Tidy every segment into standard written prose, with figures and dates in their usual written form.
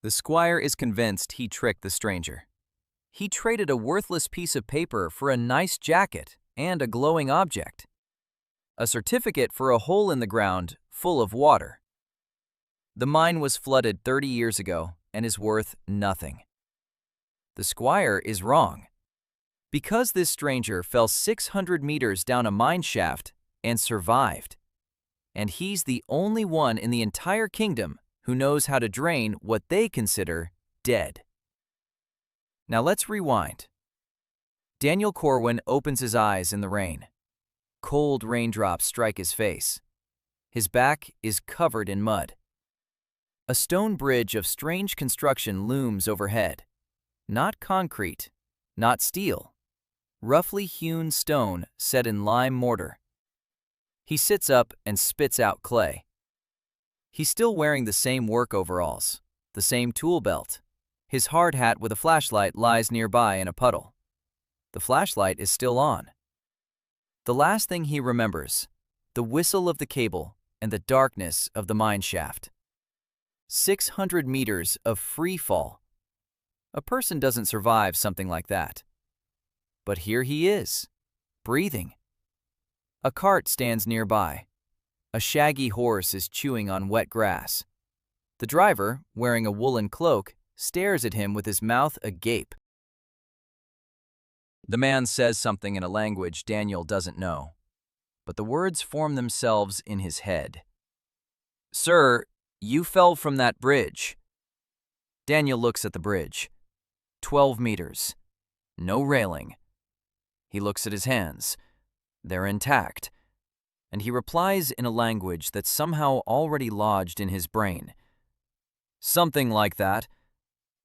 The squire is convinced he tricked the stranger. He traded a worthless piece of paper for a nice jacket and a glowing object. A certificate for a hole in the ground full of water. The mine was flooded 30 years ago and is worth nothing. The squire is wrong. Because this stranger fell 600 meters down a mine shaft and survived. And he's the only one in the entire kingdom who knows how to drain what they consider dead. Now let's rewind. Daniel Corwin opens his eyes in the rain. Cold raindrops strike his face. His back is covered in mud. A stone bridge of strange construction looms overhead. Not concrete, not steel. Roughly hewn stone set in lime mortar. He sits up and spits out clay. He's still wearing the same work overalls, the same tool belt. His hard hat with a flashlight lies nearby in a puddle. The flashlight is still on. The last thing he remembers, the whistle of the cable and the darkness of the mine shaft. 600 meters of free fall. A person doesn't survive something like that. But here he is, breathing. A cart stands nearby. A shaggy horse is chewing on wet grass. The driver, wearing a woolen cloak, stares at him with his mouth agape. The man says something in a language Daniel doesn't know, but the words form themselves in his head. "Sir, you fell from that bridge." Daniel looks at the bridge. 12 meters. No railing. He looks at his hands. They're intact. And he replies in a language that's somehow already lodged in his brain. Something like that.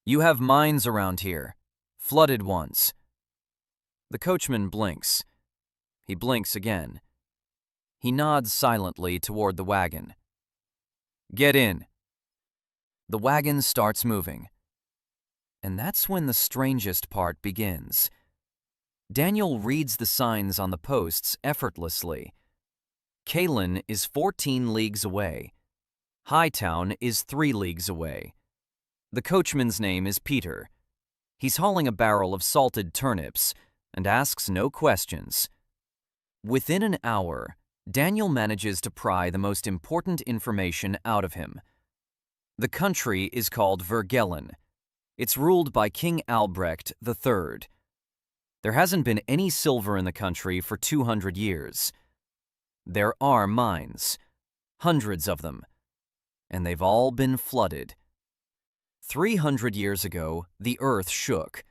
"You have mines around here. Flooded ones." The coachman blinks. He blinks again. He nods silently toward the wagon. "Get in." The wagon starts moving. And that's when the strangest part begins. Daniel reads the signs on the posts effortlessly. Kalen is 14 leagues away. Hightown is 3 leagues away. The coachman's name is Peter. He's hauling a barrel of salted turnips and asks no questions. Within an hour, Daniel manages to pry the most important information out of him. The country is called Vergellen. It's ruled by King Albrecht III. There hasn't been any silver in the country for 200 years. There are mines, hundreds of them, and they've all been flooded. 300 years ago, the earth shook.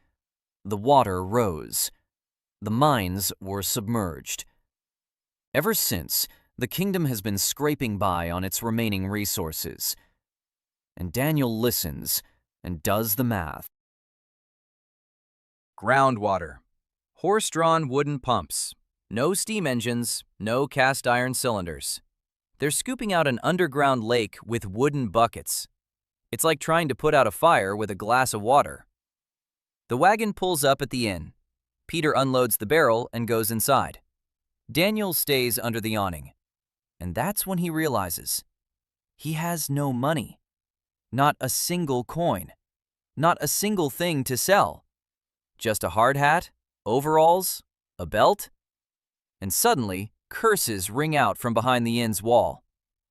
The water rose. The mines were submerged. Ever since, the kingdom has been scraping by on its remaining resources. And Daniel listens and does the math. Groundwater. Horse-drawn wooden pumps. No steam engines, no cast iron cylinders. They're scooping out an underground lake with wooden buckets. It's like trying to put out a fire with a glass of water. The wagon pulls up at the inn. Peter unloads the barrel and goes inside. Daniel stays under the awning. And that's when he realizes he has no money. Not a single coin. Not a single thing to sell. Just a hard hat, overalls, a belt. And suddenly, curses ring out from behind the inn's wall.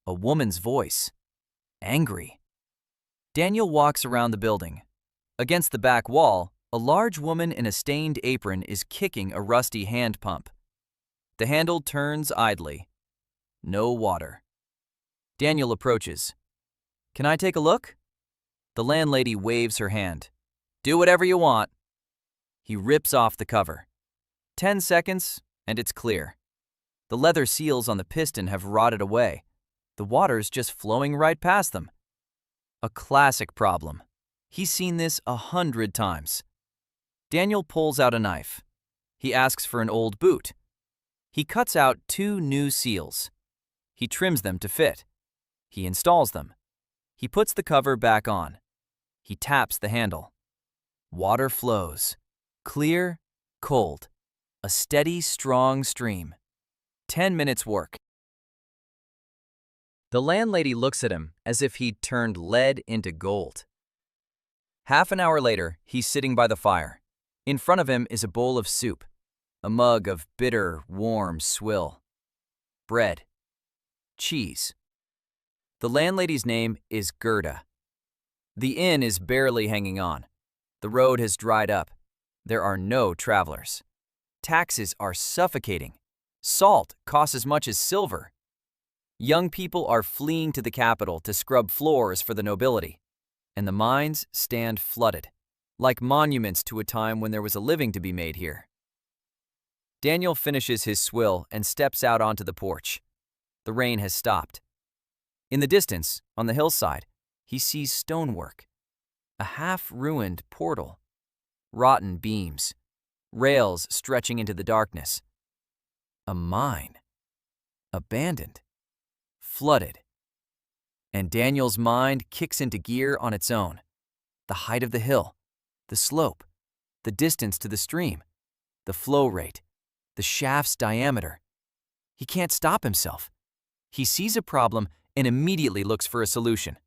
A woman's voice. Angry. Daniel walks around the building. Against the back wall, a large woman in a stained apron is kicking a rusty hand pump. The handle turns idly. No water. Daniel approaches. "Can I take a look?" The landlady waves her hand. "Do whatever you want." He rips off the cover. 10 seconds, and it's clear. The leather seals on the piston have rotted away. The water's just flowing right past them. A classic problem. He's seen this 100 times. Daniel pulls out a knife. He asks for an old boot. He cuts out 2 new seals. He trims them to fit. He installs them. He puts the cover back on. He taps the handle. Water flows. Clear, cold. A steady, strong stream. 10 minutes' work. The landlady looks at him as if he'd turned lead into gold. Half an hour later, he's sitting by the fire. In front of him is a bowl of soup, a mug of bitter, warm swill, bread, cheese. The landlady's name is Gerda. The inn is barely hanging on. The road has dried up. There are no travelers. Taxes are suffocating. Salt costs as much as silver. Young people are fleeing to the capital to scrub floors for the nobility, and the mines stand flooded, like monuments to a time when there was a living to be made here. Daniel finishes his swill and steps out onto the porch. The rain has stopped. In the distance, on the hillside, he sees stonework, a half-ruined portal, rotten beams, rails stretching into the darkness. A mine, abandoned, flooded. And Daniel's mind kicks into gear on its own. The height of the hill, the slope, the distance to the stream, the flow rate, the shaft's diameter. He can't stop himself. He sees a problem and immediately looks for a solution.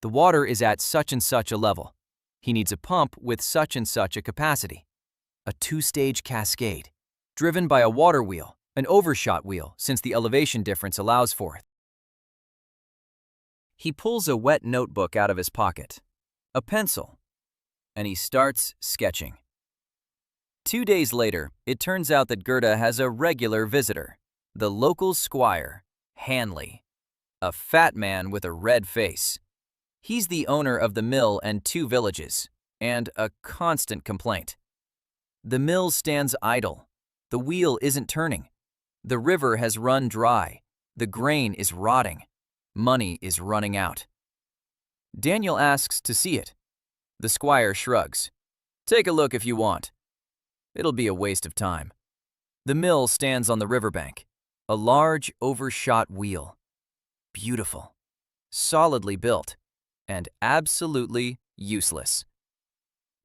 The water is at such and such a level. He needs a pump with such and such a capacity. A two-stage cascade, driven by a water wheel, an overshot wheel, since the elevation difference allows for it. He pulls a wet notebook out of his pocket, a pencil, and he starts sketching. 2 days later, it turns out that Gerda has a regular visitor, the local squire, Hanley, a fat man with a red face. He's the owner of the mill and 2 villages, and a constant complaint. The mill stands idle. The wheel isn't turning. The river has run dry. The grain is rotting. Money is running out. Daniel asks to see it. The squire shrugs. Take a look if you want. It'll be a waste of time. The mill stands on the riverbank, a large overshot wheel. Beautiful, solidly built, and absolutely useless.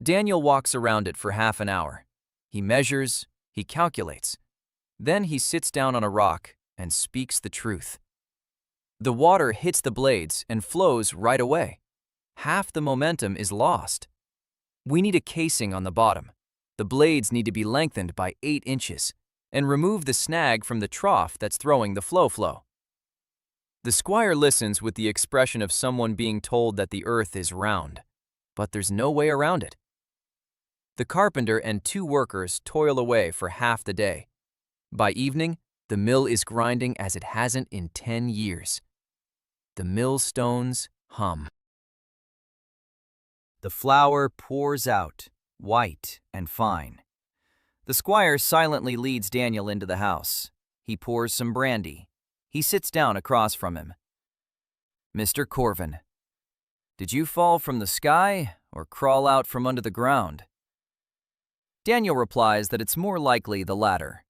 Daniel walks around it for half an hour. He measures, he calculates. Then he sits down on a rock and speaks the truth. The water hits the blades and flows right away. Half the momentum is lost. We need a casing on the bottom. The blades need to be lengthened by 8 inches and remove the snag from the trough that's throwing the flow. The squire listens with the expression of someone being told that the earth is round, but there's no way around it. The carpenter and 2 workers toil away for half the day. By evening, the mill is grinding as it hasn't in 10 years. The millstones hum. The flour pours out, white and fine. The squire silently leads Daniel into the house. He pours some brandy. He sits down across from him. Mr. Corvin, did you fall from the sky or crawl out from under the ground? Daniel replies that it's more likely the latter.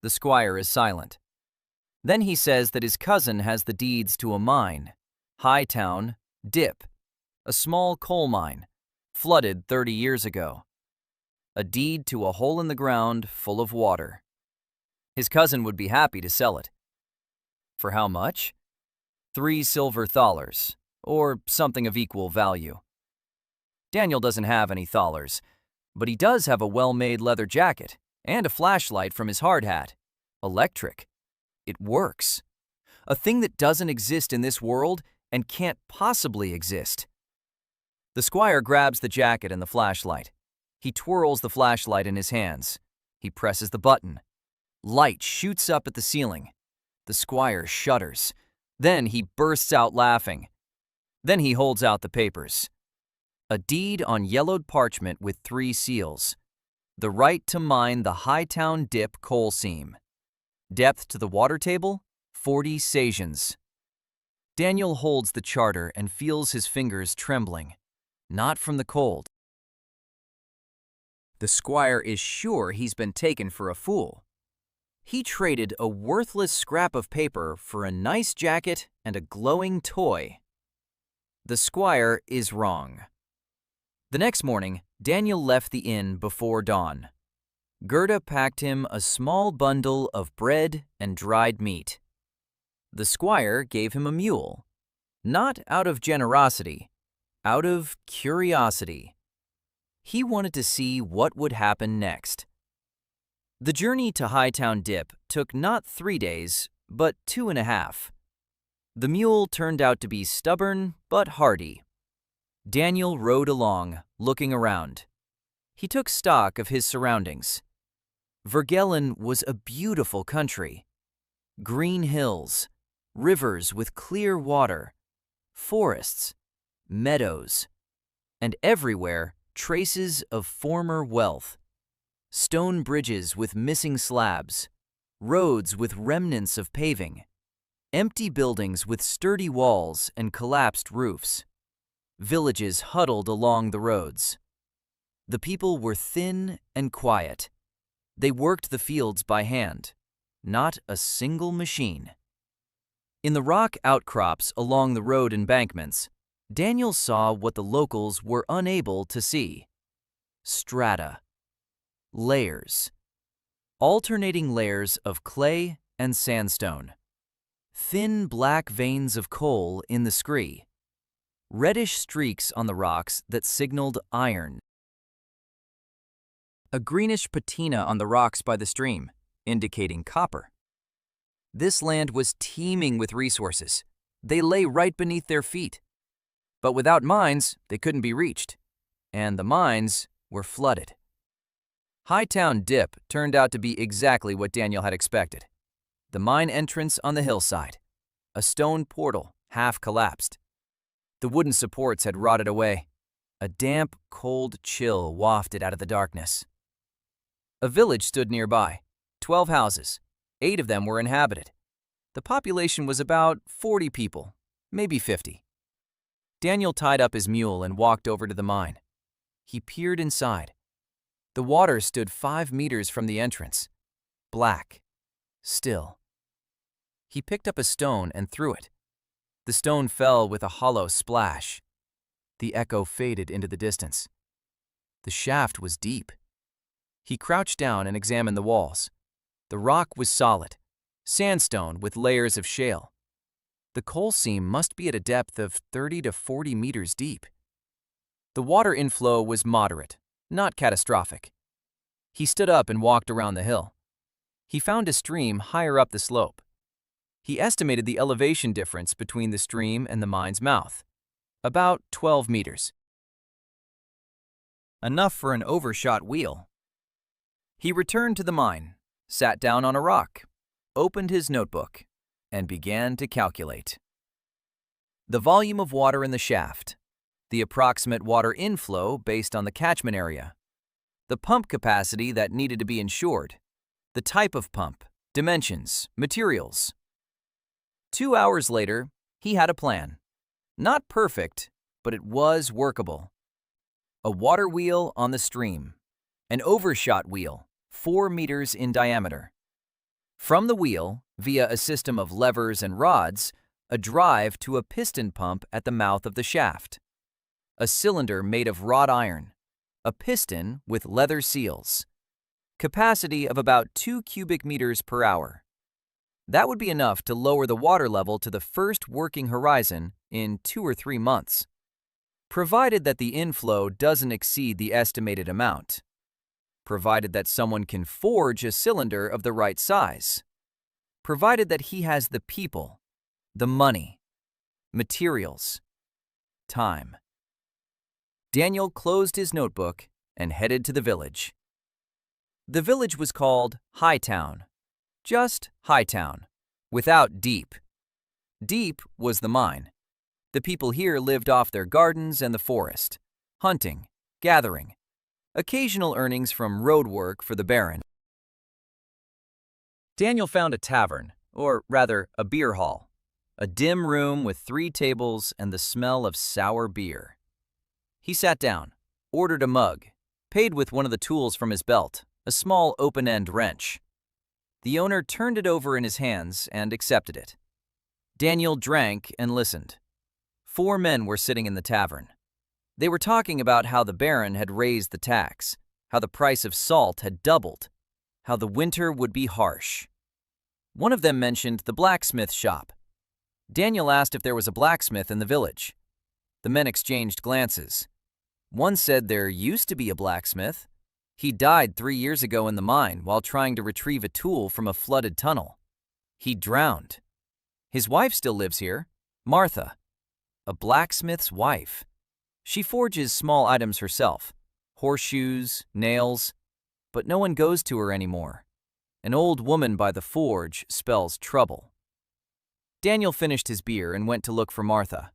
The squire is silent. Then he says that his cousin has the deeds to a mine, Hightown Dip, a small coal mine, flooded 30 years ago. A deed to a hole in the ground full of water. His cousin would be happy to sell it. For how much? 3 silver thalers, or something of equal value. Daniel doesn't have any thalers, but he does have a well-made leather jacket and a flashlight from his hard hat. Electric. It works. A thing that doesn't exist in this world and can't possibly exist. The squire grabs the jacket and the flashlight. He twirls the flashlight in his hands. He presses the button. Light shoots up at the ceiling. The squire shudders. Then he bursts out laughing. Then he holds out the papers. A deed on yellowed parchment with 3 seals. The right to mine the Hightown Dip coal seam. Depth to the water table, 40 sagens. Daniel holds the charter and feels his fingers trembling. Not from the cold. The squire is sure he's been taken for a fool. He traded a worthless scrap of paper for a nice jacket and a glowing toy. The squire is wrong. The next morning, Daniel left the inn before dawn. Gerda packed him a small bundle of bread and dried meat. The squire gave him a mule, not out of generosity, out of curiosity. He wanted to see what would happen next. The journey to Hightown Dip took not 3 days, but 2.5. The mule turned out to be stubborn but hardy. Daniel rode along, looking around. He took stock of his surroundings. Vergellen was a beautiful country. Green hills, rivers with clear water, forests, meadows, and everywhere traces of former wealth. Stone bridges with missing slabs, roads with remnants of paving, empty buildings with sturdy walls and collapsed roofs, villages huddled along the roads. The people were thin and quiet. They worked the fields by hand, not a single machine. In the rock outcrops along the road embankments, Daniel saw what the locals were unable to see: strata. Layers. Alternating layers of clay and sandstone. Thin black veins of coal in the scree. Reddish streaks on the rocks that signaled iron. A greenish patina on the rocks by the stream, indicating copper. This land was teeming with resources. They lay right beneath their feet. But without mines, they couldn't be reached. And the mines were flooded. Hightown Dip turned out to be exactly what Daniel had expected. The mine entrance on the hillside. A stone portal, half collapsed. The wooden supports had rotted away. A damp, cold chill wafted out of the darkness. A village stood nearby. 12 houses. 8 of them were inhabited. The population was about 40 people, maybe 50. Daniel tied up his mule and walked over to the mine. He peered inside. The water stood 5 meters from the entrance. Black. Still. He picked up a stone and threw it. The stone fell with a hollow splash. The echo faded into the distance. The shaft was deep. He crouched down and examined the walls. The rock was solid, sandstone with layers of shale. The coal seam must be at a depth of 30 to 40 meters deep. The water inflow was moderate, not catastrophic. He stood up and walked around the hill. He found a stream higher up the slope. He estimated the elevation difference between the stream and the mine's mouth, about 12 meters. Enough for an overshot wheel. He returned to the mine, sat down on a rock, opened his notebook, and began to calculate. The volume of water in the shaft, the approximate water inflow based on the catchment area, the pump capacity that needed to be insured, the type of pump, dimensions, materials. 2 hours later, he had a plan. Not perfect, but it was workable. A water wheel on the stream, an overshot wheel, 4 meters in diameter. From the wheel, via a system of levers and rods, a drive to a piston pump at the mouth of the shaft. A cylinder made of wrought iron. A piston with leather seals. Capacity of about 2 cubic meters per hour. That would be enough to lower the water level to the first working horizon in 2 or 3 months, provided that the inflow doesn't exceed the estimated amount, provided that someone can forge a cylinder of the right size, provided that he has the people, the money, materials, time. Daniel closed his notebook and headed to the village. The village was called Hightown. Just Hightown, without Deep. Deep was the mine. The people here lived off their gardens and the forest, hunting, gathering, occasional earnings from road work for the Baron. Daniel found a tavern, or rather a beer hall, a dim room with 3 tables and the smell of sour beer. He sat down, ordered a mug, paid with one of the tools from his belt, a small open-end wrench. The owner turned it over in his hands and accepted it. Daniel drank and listened. 4 men were sitting in the tavern. They were talking about how the Baron had raised the tax, how the price of salt had doubled, how the winter would be harsh. One of them mentioned the blacksmith shop. Daniel asked if there was a blacksmith in the village. The men exchanged glances. One said there used to be a blacksmith. He died 3 years ago in the mine while trying to retrieve a tool from a flooded tunnel. He drowned. His wife still lives here, Martha, a blacksmith's wife. She forges small items herself, horseshoes, nails, but no one goes to her anymore. An old woman by the forge spells trouble. Daniel finished his beer and went to look for Martha.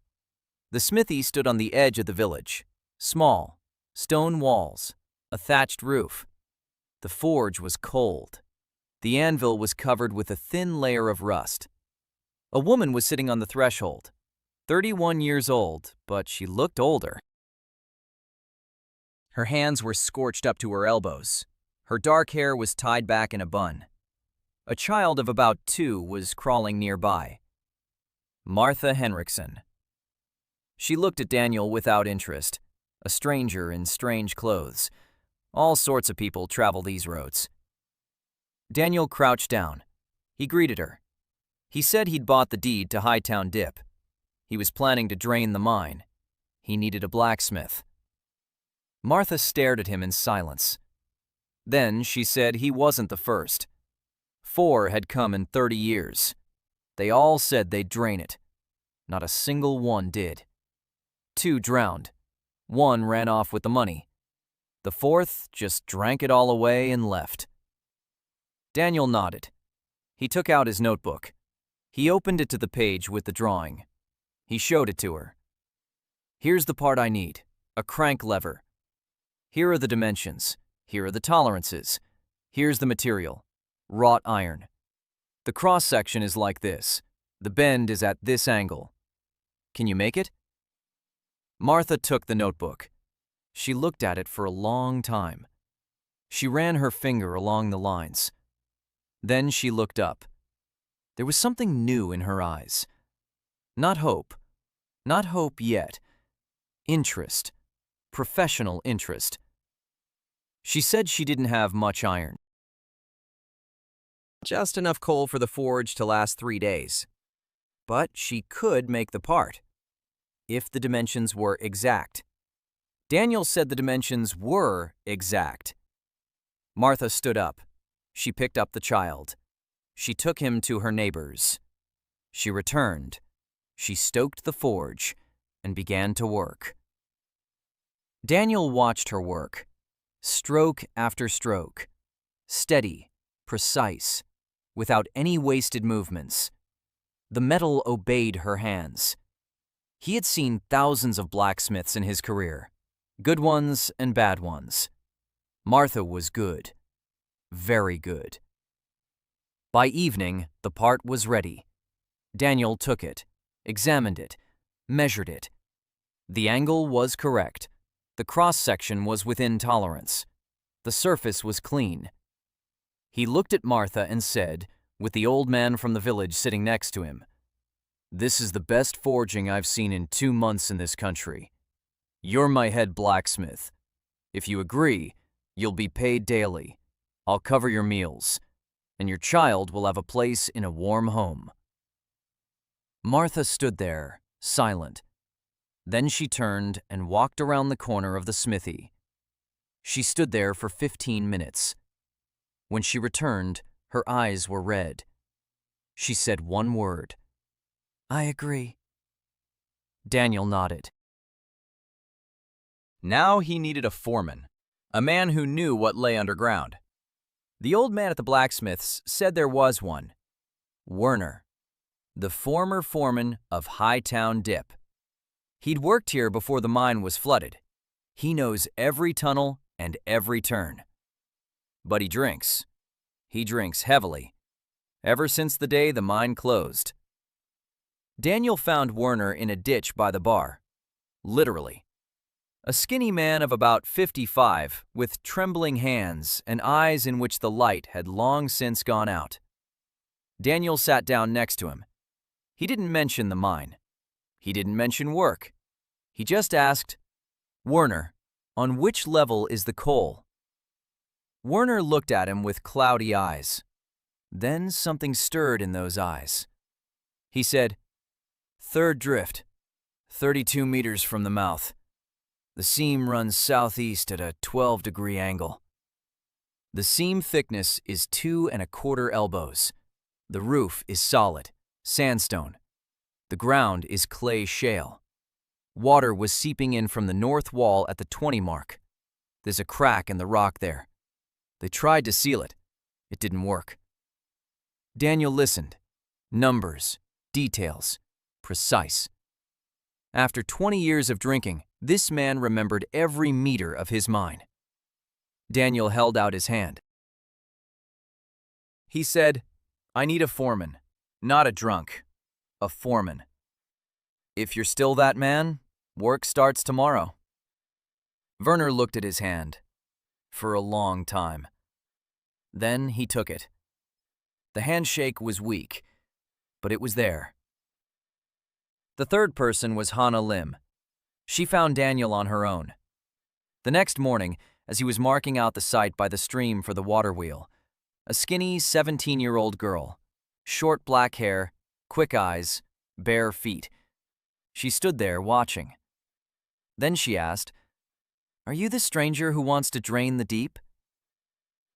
The smithy stood on the edge of the village. Small, stone walls, a thatched roof. The forge was cold. The anvil was covered with a thin layer of rust. A woman was sitting on the threshold, 31 years old, but she looked older. Her hands were scorched up to her elbows. Her dark hair was tied back in a bun. A child of about 2 was crawling nearby. Martha Henriksen. She looked at Daniel without interest, a stranger in strange clothes. All sorts of people travel these roads. Daniel crouched down. He greeted her. He said he'd bought the deed to Hightown Dip. He was planning to drain the mine. He needed a blacksmith. Martha stared at him in silence. Then she said he wasn't the first. 4 had come in 30 years. They all said they'd drain it. Not a single one did. 2 drowned. 1 ran off with the money. The 4th just drank it all away and left. Daniel nodded. He took out his notebook. He opened it to the page with the drawing. He showed it to her. Here's the part I need, a crank lever. Here are the dimensions. Here are the tolerances. Here's the material, wrought iron. The cross-section is like this. The bend is at this angle. Can you make it? Martha took the notebook. She looked at it for a long time. She ran her finger along the lines. Then she looked up. There was something new in her eyes. Not hope. Not hope yet. Interest. Professional interest. She said she didn't have much iron. Just enough coal for the forge to last 3 days. But she could make the part, if the dimensions were exact. Daniel said the dimensions were exact. Martha stood up. She picked up the child. She took him to her neighbors. She returned. She stoked the forge and began to work. Daniel watched her work. Stroke after stroke. Steady, precise, without any wasted movements. The metal obeyed her hands. He had seen thousands of blacksmiths in his career, good ones and bad ones. Martha was good, very good. By evening, the part was ready. Daniel took it, examined it, measured it. The angle was correct. The cross-section was within tolerance. The surface was clean. He looked at Martha and said, with the old man from the village sitting next to him, "This is the best forging I've seen in 2 months in this country. You're my head blacksmith. If you agree, you'll be paid daily. I'll cover your meals, and your child will have a place in a warm home." Martha stood there, silent. Then she turned and walked around the corner of the smithy. She stood there for 15 minutes. When she returned, her eyes were red. She said one word, "I agree." Daniel nodded. Now he needed a foreman, a man who knew what lay underground. The old man at the blacksmith's said there was one, Werner, the former foreman of Hightown Dip. He'd worked here before the mine was flooded. He knows every tunnel and every turn. But he drinks. He drinks heavily, ever since the day the mine closed. Daniel found Werner in a ditch by the bar, literally. A skinny man of about 55, with trembling hands and eyes in which the light had long since gone out. Daniel sat down next to him. He didn't mention the mine. He didn't mention work. He just asked, "Werner, on which level is the coal?" Werner looked at him with cloudy eyes. Then something stirred in those eyes. He said, "Third drift, 32 meters from the mouth. The seam runs southeast at a 12-degree angle. The seam thickness is 2¼ elbows. The roof is solid, sandstone. The ground is clay shale. Water was seeping in from the north wall at the 20 mark. There's a crack in the rock there. They tried to seal it. It didn't work. Daniel listened. Numbers, details, precise. After 20 years of drinking, this man remembered every meter of his mine. Daniel held out his hand. He said, "I need a foreman, not a drunk, a foreman. If you're still that man, work starts tomorrow." Werner looked at his hand for a long time. Then he took it. The handshake was weak, but it was there. The third person was Hannah Lim. She found Daniel on her own. The next morning, as he was marking out the site by the stream for the water wheel, a skinny 17-year-old girl, short black hair, quick eyes, bare feet. She stood there watching. Then she asked, "Are you the stranger who wants to drain the deep?"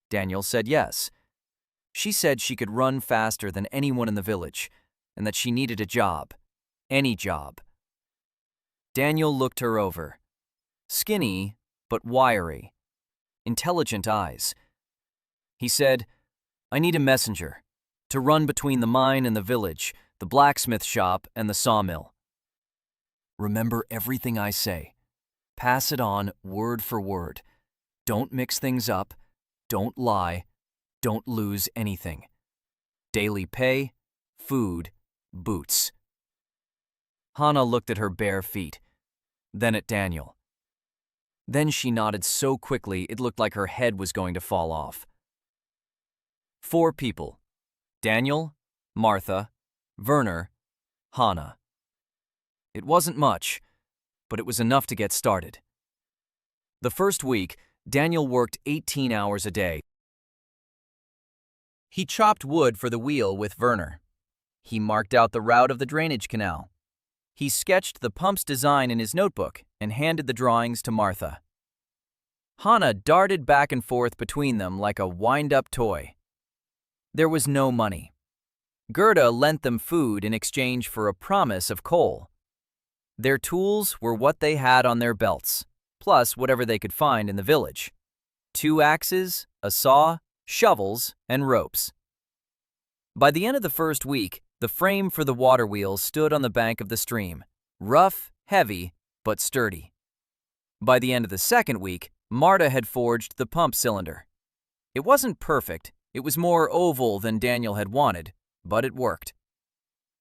Daniel said yes. She said she could run faster than anyone in the village and that she needed a job, any job. Daniel looked her over. Skinny, but wiry. Intelligent eyes. He said, "I need a messenger to run between the mine and the village, the blacksmith shop and the sawmill. Remember everything I say. Pass it on word for word. Don't mix things up. Don't lie. Don't lose anything. Daily pay, food, boots." Hannah looked at her bare feet, then at Daniel. Then she nodded so quickly it looked like her head was going to fall off. 4 people: Daniel, Martha, Werner, Hannah. It wasn't much, but it was enough to get started. The first week, Daniel worked 18 hours a day. He chopped wood for the wheel with Werner. He marked out the route of the drainage canal. He sketched the pump's design in his notebook and handed the drawings to Martha. Hannah darted back and forth between them like a wind-up toy. There was no money. Gerda lent them food in exchange for a promise of coal. Their tools were what they had on their belts, plus whatever they could find in the village: 2 axes, a saw, shovels, and ropes. By the end of the first week, the frame for the water wheel stood on the bank of the stream, rough, heavy, but sturdy. By the end of the second week, Marta had forged the pump cylinder. It wasn't perfect, it was more oval than Daniel had wanted, but it worked.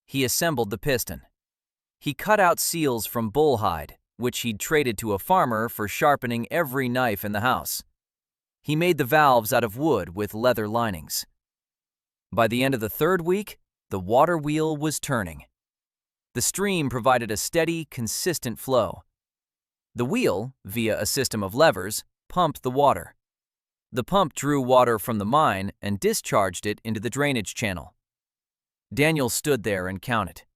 He assembled the piston. He cut out seals from bull hide, which he'd traded to a farmer for sharpening every knife in the house. He made the valves out of wood with leather linings. By the end of the third week, the water wheel was turning. The stream provided a steady, consistent flow. The wheel, via a system of levers, pumped the water. The pump drew water from the mine and discharged it into the drainage channel. Daniel stood there and counted.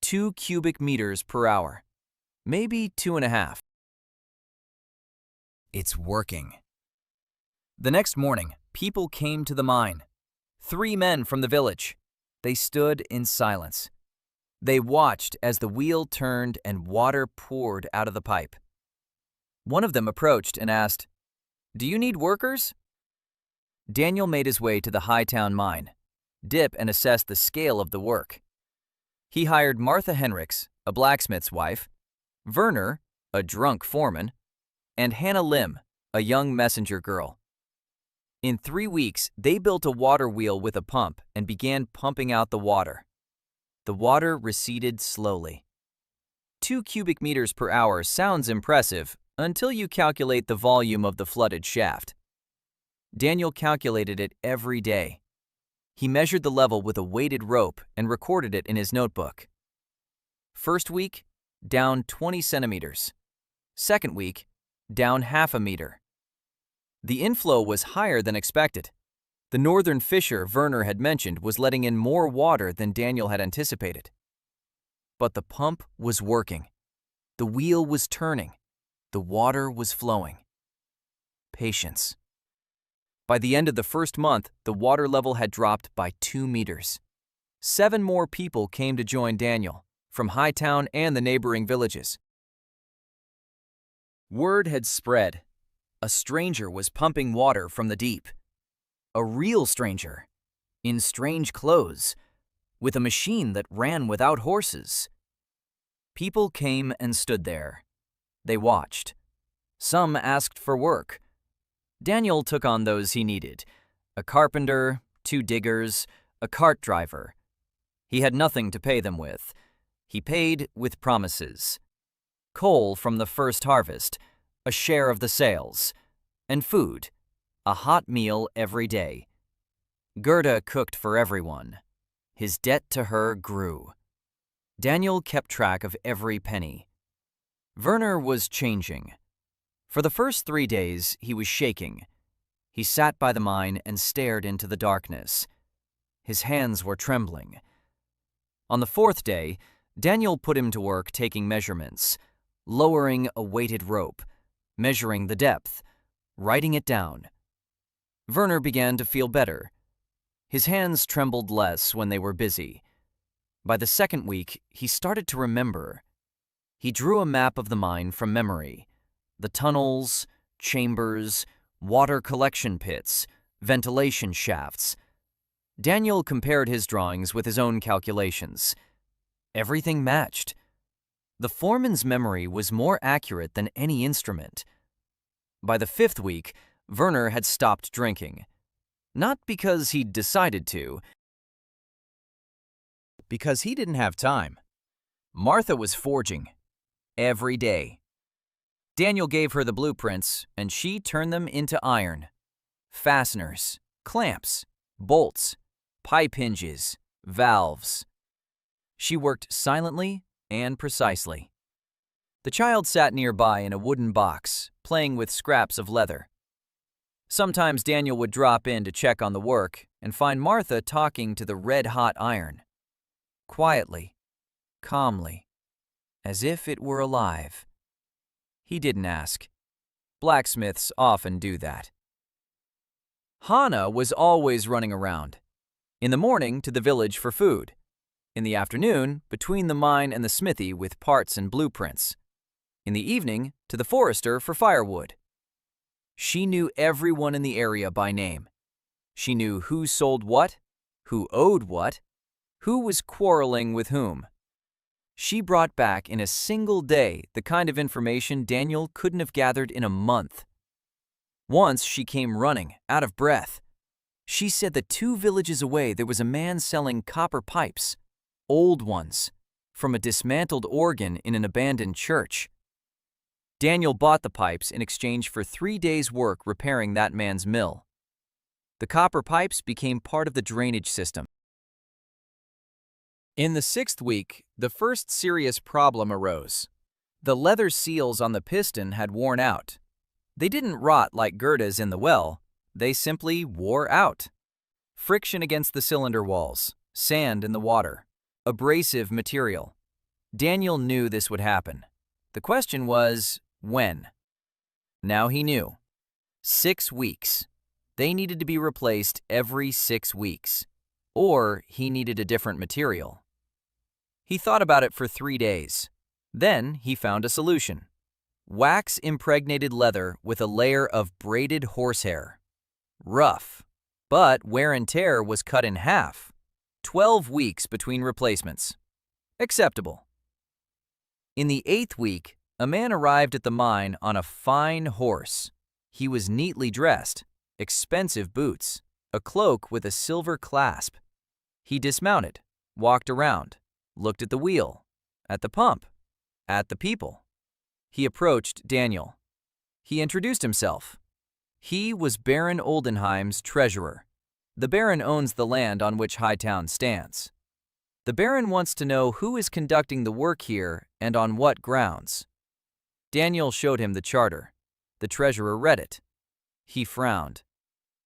2 cubic meters per hour. Maybe 2.5. It's working. The next morning, people came to the mine. 3 men from the village. They stood in silence. They watched as the wheel turned and water poured out of the pipe. One of them approached and asked, "Do you need workers?" Daniel made his way to the Hightown mine, dip and assess the scale of the work. He hired Martha Henricks, a blacksmith's wife, Werner, a drunk foreman, and Hannah Lim, a young messenger girl. In 3 weeks, they built a water wheel with a pump and began pumping out the water. The water receded slowly. 2 cubic meters per hour sounds impressive until you calculate the volume of the flooded shaft. Daniel calculated it every day. He measured the level with a weighted rope and recorded it in his notebook. First week, down 20 centimeters. Second week, down half a meter. The inflow was higher than expected. The northern fissure Werner had mentioned was letting in more water than Daniel had anticipated. But the pump was working. The wheel was turning. The water was flowing. Patience. By the end of the first month, the water level had dropped by 2 meters. 7 more people came to join Daniel, from Hightown and the neighboring villages. Word had spread. A stranger was pumping water from the deep. A real stranger, in strange clothes, with a machine that ran without horses. People came and stood there. They watched. Some asked for work. Daniel took on those he needed: a carpenter, 2 diggers, a cart driver. He had nothing to pay them with. He paid with promises. Coal from the first harvest, a share of the sales, and food, a hot meal every day. Gerda cooked for everyone. His debt to her grew. Daniel kept track of every penny. Werner was changing. For the first 3 days, he was shaking. He sat by the mine and stared into the darkness. His hands were trembling. On the 4th day, Daniel put him to work taking measurements, lowering a weighted rope, measuring the depth, writing it down. Werner began to feel better. His hands trembled less when they were busy. By the 2nd week, he started to remember. He drew a map of the mine from memory: the tunnels, chambers, water collection pits, ventilation shafts. Daniel compared his drawings with his own calculations. Everything matched. The foreman's memory was more accurate than any instrument. By the 5th week, Werner had stopped drinking. Not because he'd decided to, because he didn't have time. Martha was forging. Every day. Daniel gave her the blueprints, and she turned them into iron. Fasteners, clamps, bolts, pipe hinges, valves. She worked silently and precisely. The child sat nearby in a wooden box, playing with scraps of leather. Sometimes Daniel would drop in to check on the work and find Martha talking to the red-hot iron. Quietly, calmly, as if it were alive. He didn't ask. Blacksmiths often do that. Hannah was always running around. In the morning, to the village for food. In the afternoon, between the mine and the smithy with parts and blueprints. In the evening, to the forester for firewood. She knew everyone in the area by name. She knew who sold what, who owed what, who was quarreling with whom. She brought back in a single day the kind of information Daniel couldn't have gathered in a month. Once she came running, out of breath. She said that 2 villages away there was a man selling copper pipes, old ones, from a dismantled organ in an abandoned church. Daniel bought the pipes in exchange for 3 days' work repairing that man's mill. The copper pipes became part of the drainage system. In the 6th week, the first serious problem arose. The leather seals on the piston had worn out. They didn't rot like Gerda's in the well, they simply wore out. Friction against the cylinder walls, sand in the water, abrasive material. Daniel knew this would happen. The question was, when? Now he knew. 6 weeks. They needed to be replaced every 6 weeks. Or he needed a different material. He thought about it for 3 days. Then he found a solution. Wax-impregnated leather with a layer of braided horsehair. Rough, but wear and tear was cut in half. 12 weeks between replacements. Acceptable. In the 8th week, a man arrived at the mine on a fine horse. He was neatly dressed, expensive boots, a cloak with a silver clasp. He dismounted, walked around, looked at the wheel, at the pump, at the people. He approached Daniel. He introduced himself. He was Baron Oldenheim's treasurer. The Baron owns the land on which Hightown stands. The Baron wants to know who is conducting the work here and on what grounds. Daniel showed him the charter. The treasurer read it. He frowned.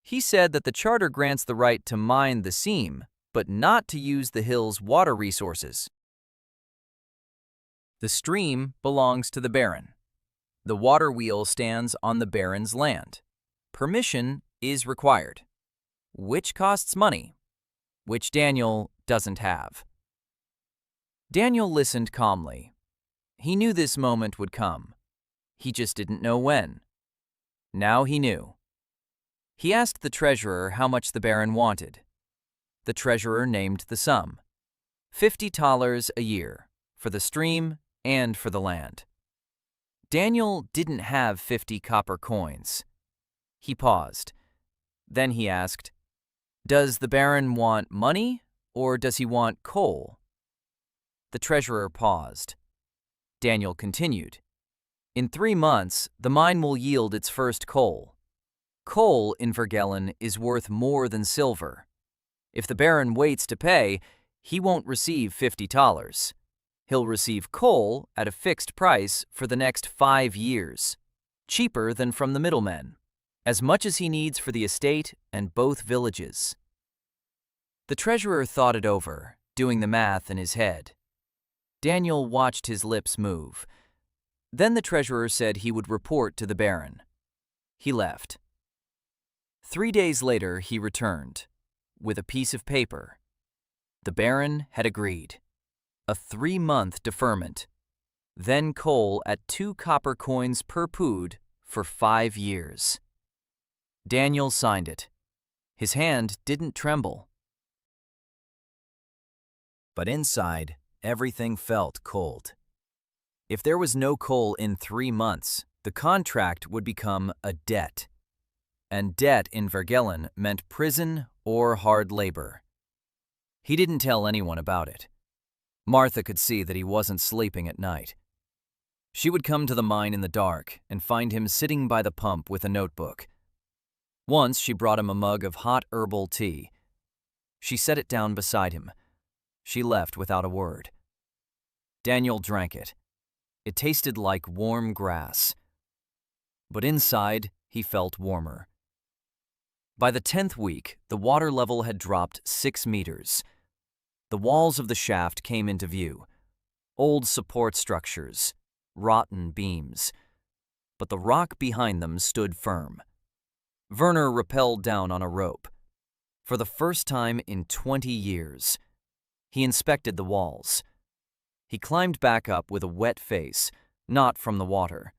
He said that the charter grants the right to mine the seam, but not to use the hill's water resources. The stream belongs to the Baron. The water wheel stands on the Baron's land. Permission is required, which costs money, which Daniel doesn't have. Daniel listened calmly. He knew this moment would come. He just didn't know when. Now he knew. He asked the treasurer how much the Baron wanted. The treasurer named the sum, $50 a year, for the stream and for the land. Daniel didn't have 50 copper coins. He paused. Then he asked, "Does the Baron want money, or does he want coal?" The treasurer paused. Daniel continued, "In 3 months, the mine will yield its first coal. Coal in Vergellen is worth more than silver. If the Baron waits to pay, he won't receive $50. He'll receive coal at a fixed price for the next 5 years, cheaper than from the middlemen, as much as he needs for the estate and both villages." The treasurer thought it over, doing the math in his head. Daniel watched his lips move. Then the treasurer said he would report to the Baron. He left. 3 days later, he returned, with a piece of paper. The Baron had agreed. A 3-month deferment, then coal at 2 copper coins per pood for 5 years. Daniel signed it. His hand didn't tremble. But inside, everything felt cold. If there was no coal in 3 months, the contract would become a debt. And debt in Vergellen meant prison or hard labor. He didn't tell anyone about it. Martha could see that he wasn't sleeping at night. She would come to the mine in the dark and find him sitting by the pump with a notebook. Once she brought him a mug of hot herbal tea. She set it down beside him. She left without a word. Daniel drank it. It tasted like warm grass. But inside, he felt warmer. By the 10th week, the water level had dropped 6 meters. The walls of the shaft came into view. Old support structures, rotten beams. But the rock behind them stood firm. Werner rappelled down on a rope. For the first time in 20 years, he inspected the walls. He climbed back up with a wet face, not from the water.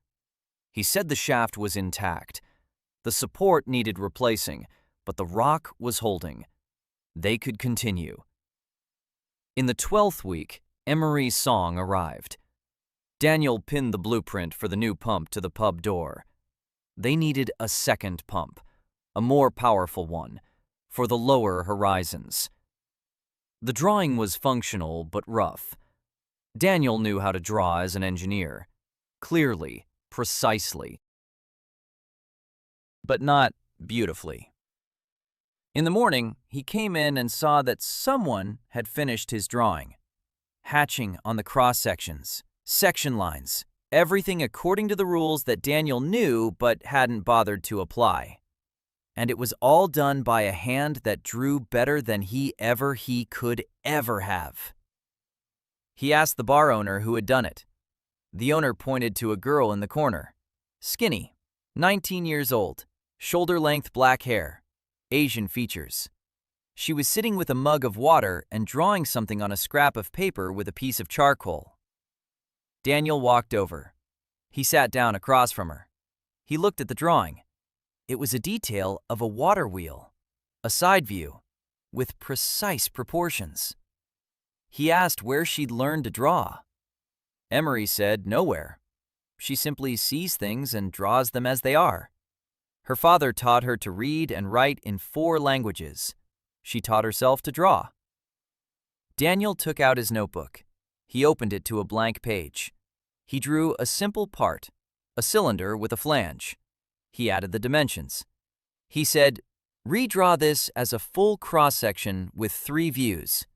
He said the shaft was intact. The support needed replacing, but the rock was holding. They could continue. In the 12th week, Emery's song arrived. Daniel pinned the blueprint for the new pump to the pub door. They needed a second pump, a more powerful one, for the lower horizons. The drawing was functional but rough. Daniel knew how to draw as an engineer, clearly, precisely, but not beautifully. In the morning, he came in and saw that someone had finished his drawing. Hatching on the cross-sections, section lines, everything according to the rules that Daniel knew but hadn't bothered to apply. And it was all done by a hand that drew better than he could ever have. He asked the bar owner who had done it. The owner pointed to a girl in the corner. Skinny, 19 years old, shoulder-length black hair, Asian features. She was sitting with a mug of water and drawing something on a scrap of paper with a piece of charcoal. Daniel walked over. He sat down across from her. He looked at the drawing. It was a detail of a water wheel, a side view, with precise proportions. He asked where she'd learned to draw. Emery said nowhere. She simply sees things and draws them as they are. Her father taught her to read and write in 4 languages. She taught herself to draw. Daniel took out his notebook. He opened it to a blank page. He drew a simple part, a cylinder with a flange. He added the dimensions. He said, "Redraw this as a full cross-section with 3 views."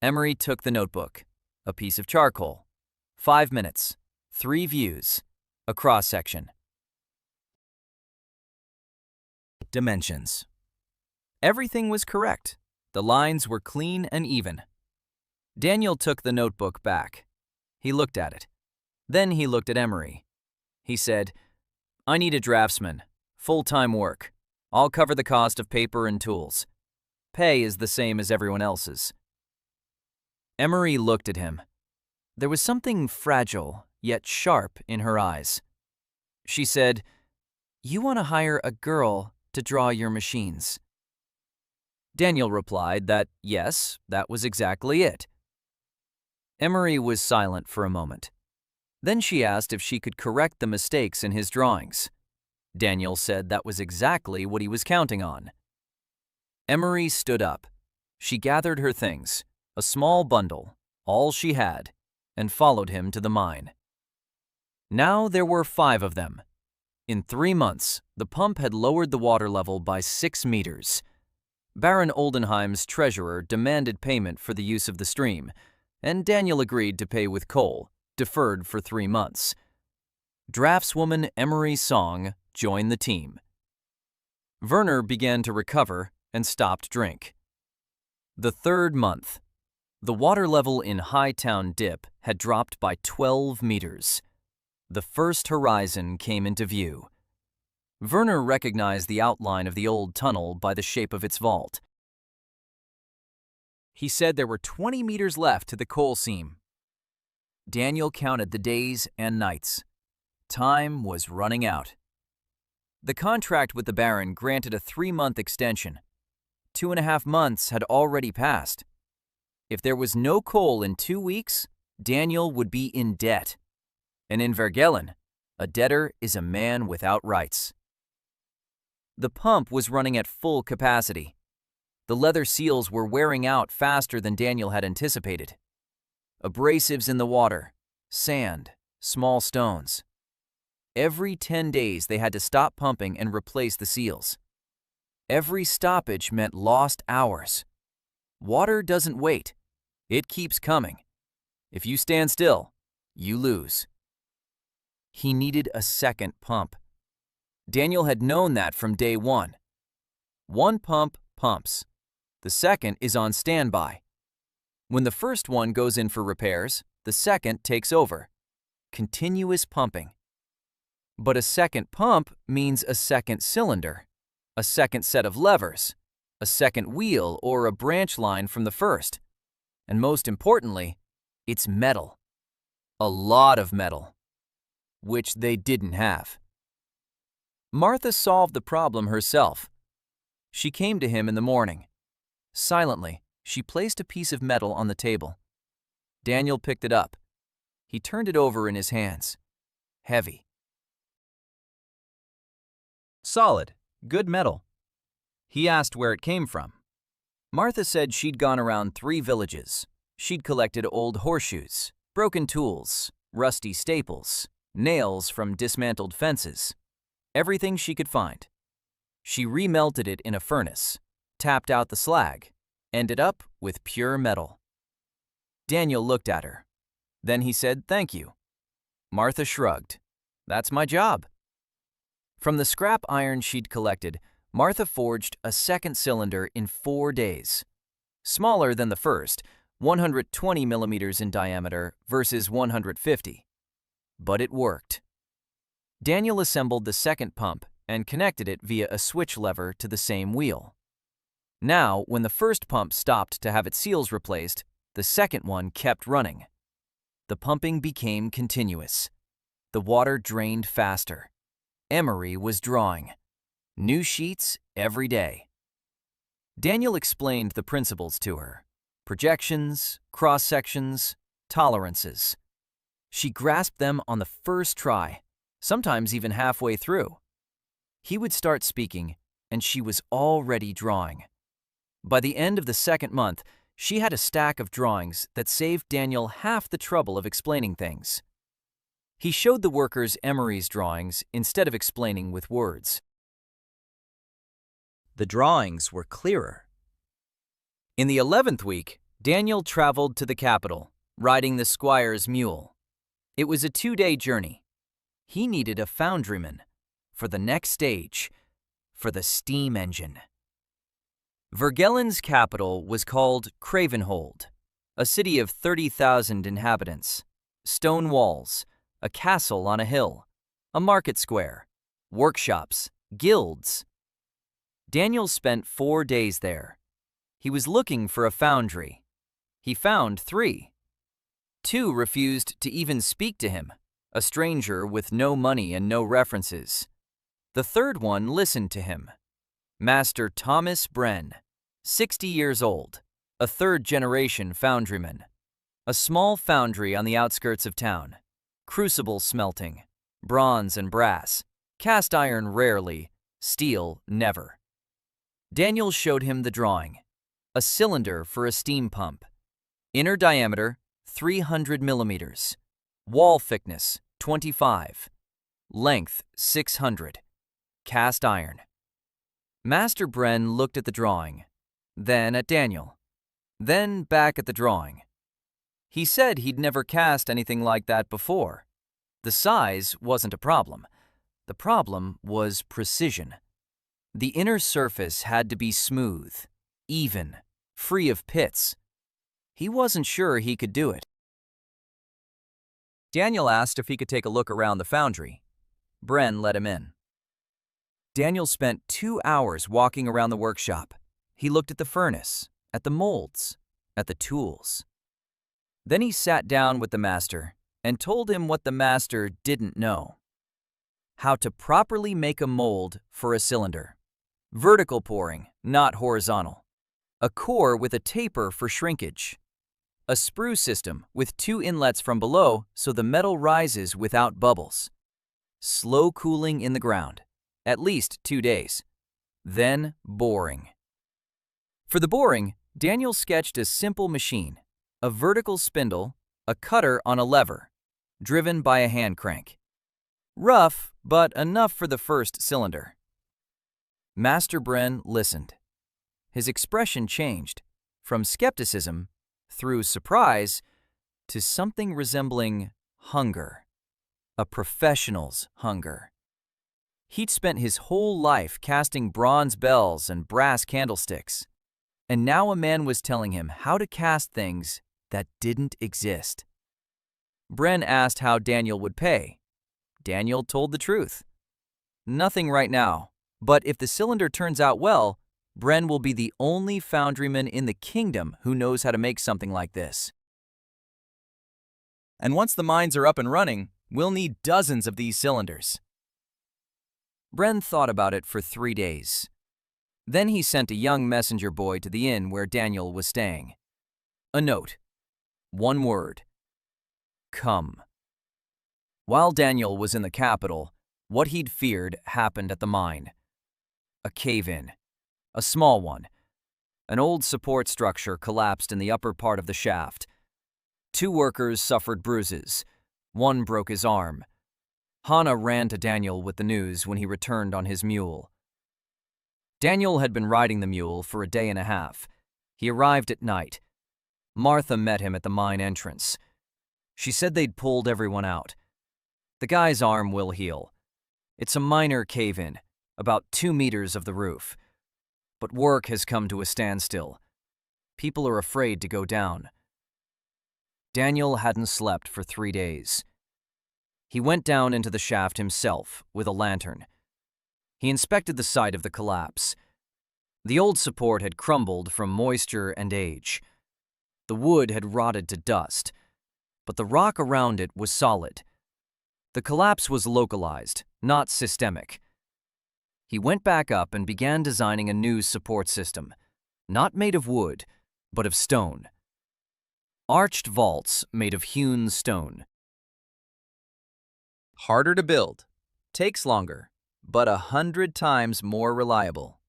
Emery took the notebook, a piece of charcoal. 5 minutes, 3 views, a cross-section. Dimensions. Everything was correct. The lines were clean and even. Daniel took the notebook back. He looked at it. Then he looked at Emery. He said, "I need a draftsman. Full-time work. I'll cover the cost of paper and tools. Pay is the same as everyone else's." Emery looked at him. There was something fragile, yet sharp, in her eyes. She said, "You want to hire a girl to draw your machines." Daniel replied that, yes, that was exactly it. Emery was silent for a moment. Then she asked if she could correct the mistakes in his drawings. Daniel said that was exactly what he was counting on. Emery stood up. She gathered her things, a small bundle, all she had, and followed him to the mine. Now there were 5 of them. In 3 months, the pump had lowered the water level by 6 meters. Baron Oldenheim's treasurer demanded payment for the use of the stream, and Daniel agreed to pay with coal, deferred for 3 months. Draftswoman Emery Song joined the team. Werner began to recover and stopped drink. The 3rd month. The water level in Hightown Dip had dropped by 12 meters. The first horizon came into view. Werner recognized the outline of the old tunnel by the shape of its vault. He said there were 20 meters left to the coal seam. Daniel counted the days and nights. Time was running out. The contract with the Baron granted a 3-month extension. 2.5 months had already passed. If there was no coal in 2 weeks, Daniel would be in debt. And in Vergellen, a debtor is a man without rights. The pump was running at full capacity. The leather seals were wearing out faster than Daniel had anticipated. Abrasives in the water, sand, small stones. Every 10 days they had to stop pumping and replace the seals. Every stoppage meant lost hours. Water doesn't wait. It keeps coming. If you stand still, you lose. He needed a second pump. Daniel had known that from day 1. One pump pumps. The second is on standby. When the first one goes in for repairs, the second takes over. Continuous pumping. But a second pump means a second cylinder, a second set of levers, a second wheel or a branch line from the first. And most importantly, it's metal. A lot of metal, which they didn't have. Martha solved the problem herself. She came to him in the morning. Silently, she placed a piece of metal on the table. Daniel picked it up. He turned it over in his hands. Heavy. Solid, good metal. He asked where it came from. Martha said she'd gone around 3 villages. She'd collected old horseshoes, broken tools, rusty staples, nails from dismantled fences. Everything she could find. She remelted it in a furnace, tapped out the slag, ended up with pure metal. Daniel looked at her. Then he said, "Thank you." Martha shrugged. "That's my job." From the scrap iron she'd collected, Martha forged a second cylinder in 4 days. Smaller than the first, 120 millimeters in diameter versus 150. But it worked. Daniel assembled the second pump and connected it via a switch lever to the same wheel. Now, when the first pump stopped to have its seals replaced, the second one kept running. The pumping became continuous. The water drained faster. Emery was drawing. New sheets every day. Daniel explained the principles to her. Projections, cross-sections, tolerances. She grasped them on the first try, sometimes even halfway through. He would start speaking, and she was already drawing. By the end of the 2nd month, she had a stack of drawings that saved Daniel half the trouble of explaining things. He showed the workers Emery's drawings instead of explaining with words. The drawings were clearer. In the 11th week, Daniel traveled to the capital, riding the squire's mule. It was a 2-day journey. He needed a foundryman for the next stage, for the steam engine. Vergellen's capital was called Cravenhold, a city of 30,000 inhabitants. stone walls, a castle on a hill, a market square, workshops, guilds. Daniel spent 4 days there. He was looking for a foundry. He found 3. 2 refused to even speak to him, a stranger with no money and no references. The third one listened to him. Master Thomas Bren, 60 years old, a third-generation foundryman. A small foundry on the outskirts of town. Crucible smelting, bronze and brass, cast iron rarely, steel never. Daniel showed him the drawing. A cylinder for a steam pump. Inner diameter, 300 millimeters. Wall thickness, 25. Length, 600. Cast iron. Master Bren looked at the drawing, then at Daniel, then back at the drawing. He said he'd never cast anything like that before. The size wasn't a problem. The problem was precision. The inner surface had to be smooth, even, free of pits. He wasn't sure he could do it. Daniel asked if he could take a look around the foundry. Bren let him in. Daniel spent 2 hours walking around the workshop. He looked at the furnace, at the molds, at the tools. Then he sat down with the master and told him what the master didn't know. How to properly make a mold for a cylinder. Vertical pouring, not horizontal. A core with a taper for shrinkage. A sprue system with 2 inlets from below so the metal rises without bubbles. Slow cooling in the ground, at least 2 days. Then boring. For the boring, Daniel sketched a simple machine, a vertical spindle, a cutter on a lever, driven by a hand crank. Rough, but enough for the first cylinder. Master Bren listened. His expression changed, from skepticism, through surprise, to something resembling hunger. A professional's hunger. He'd spent his whole life casting bronze bells and brass candlesticks, and now a man was telling him how to cast things that didn't exist. Bren asked how Daniel would pay. Daniel told the truth. Nothing right now, but if the cylinder turns out well, Bren will be the only foundryman in the kingdom who knows how to make something like this. And once the mines are up and running, we'll need dozens of these cylinders. Bren thought about it for 3 days. Then he sent a young messenger boy to the inn where Daniel was staying. A note. 1 word. Come. While Daniel was in the capital, what he'd feared happened at the mine. A cave-in. A small one. An old support structure collapsed in the upper part of the shaft. 2 workers suffered bruises. 1 broke his arm. Hana ran to Daniel with the news when he returned on his mule. Daniel had been riding the mule for a day and a half. He arrived at night. Martha met him at the mine entrance. She said they'd pulled everyone out. The guy's arm will heal. It's a minor cave-in, about 2 meters of the roof. But work has come to a standstill. People are afraid to go down. Daniel hadn't slept for 3 days. He went down into the shaft himself with a lantern. He inspected the site of the collapse. The old support had crumbled from moisture and age. The wood had rotted to dust, but the rock around it was solid. The collapse was localized, not systemic. He went back up and began designing a new support system, not made of wood, but of stone. Arched vaults made of hewn stone. Harder to build, takes longer, but 100 times more reliable.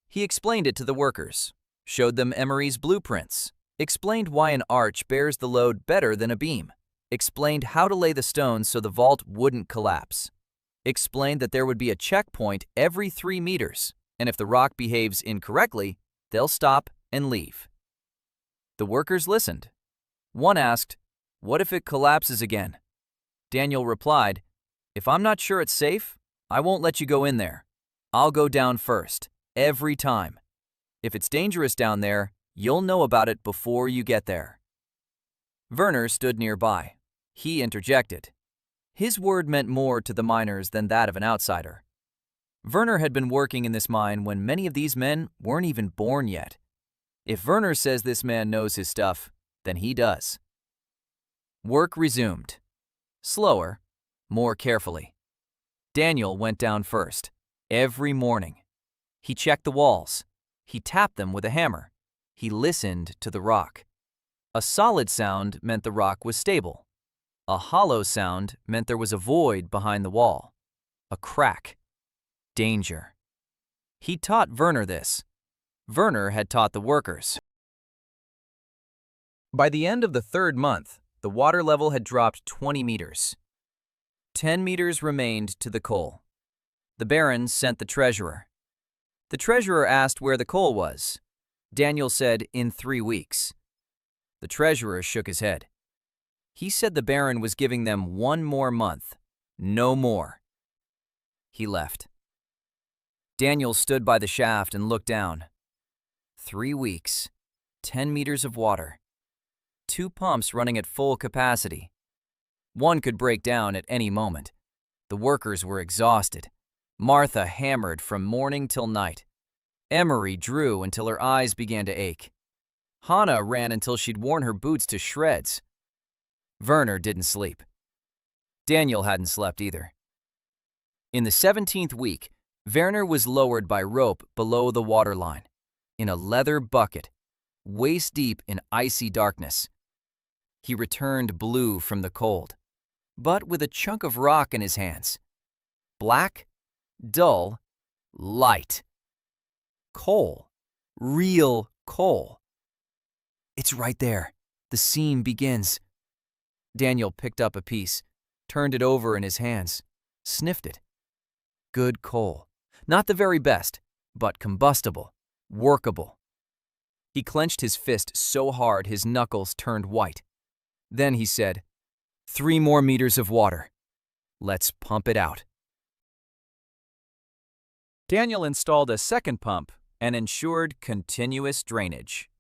He explained it to the workers, showed them Emery's blueprints, explained why an arch bears the load better than a beam, explained how to lay the stones so the vault wouldn't collapse, explained that there would be a checkpoint every 3 meters, and if the rock behaves incorrectly, they'll stop and leave. The workers listened. One asked, "What if it collapses again?" Daniel replied, "If I'm not sure it's safe, I won't let you go in there. I'll go down first, every time. If it's dangerous down there, you'll know about it before you get there." Werner stood nearby, He interjected. His word meant more to the miners than that of an outsider. Werner had been working in this mine when many of these men weren't even born yet. If Werner says this man knows his stuff, then he does. Work resumed. Slower, more carefully. Daniel went down first, every morning. He checked the walls. He tapped them with a hammer. He listened to the rock. A solid sound meant the rock was stable. A hollow sound meant there was a void behind the wall. A crack. Danger. He taught Werner this. Werner had taught the workers. By the end of the third month, the water level had dropped 20 meters. 10 meters remained to the coal. The Baron sent the treasurer. The treasurer asked where the coal was. Daniel said, in 3 weeks. The treasurer shook his head. He said the Baron was giving them 1 more month, no more. He left. Daniel stood by the shaft and looked down. 3 weeks, 10 meters of water, 2 pumps running at full capacity. One could break down at any moment. The workers were exhausted. Martha hammered from morning till night. Emery drew until her eyes began to ache. Hannah ran until she'd worn her boots to shreds. Werner didn't sleep. Daniel hadn't slept either. In the 17th week, Werner was lowered by rope below the waterline, in a leather bucket, waist-deep in icy darkness. He returned blue from the cold, but with a chunk of rock in his hands. Black, dull, light. Coal. Real coal. It's right there. The seam begins. Daniel picked up a piece, turned it over in his hands, sniffed it. Good coal. Not the very best, but combustible, workable. He clenched his fist so hard his knuckles turned white. Then he said, 3 more meters of water. Let's pump it out. Daniel installed a second pump and ensured continuous drainage.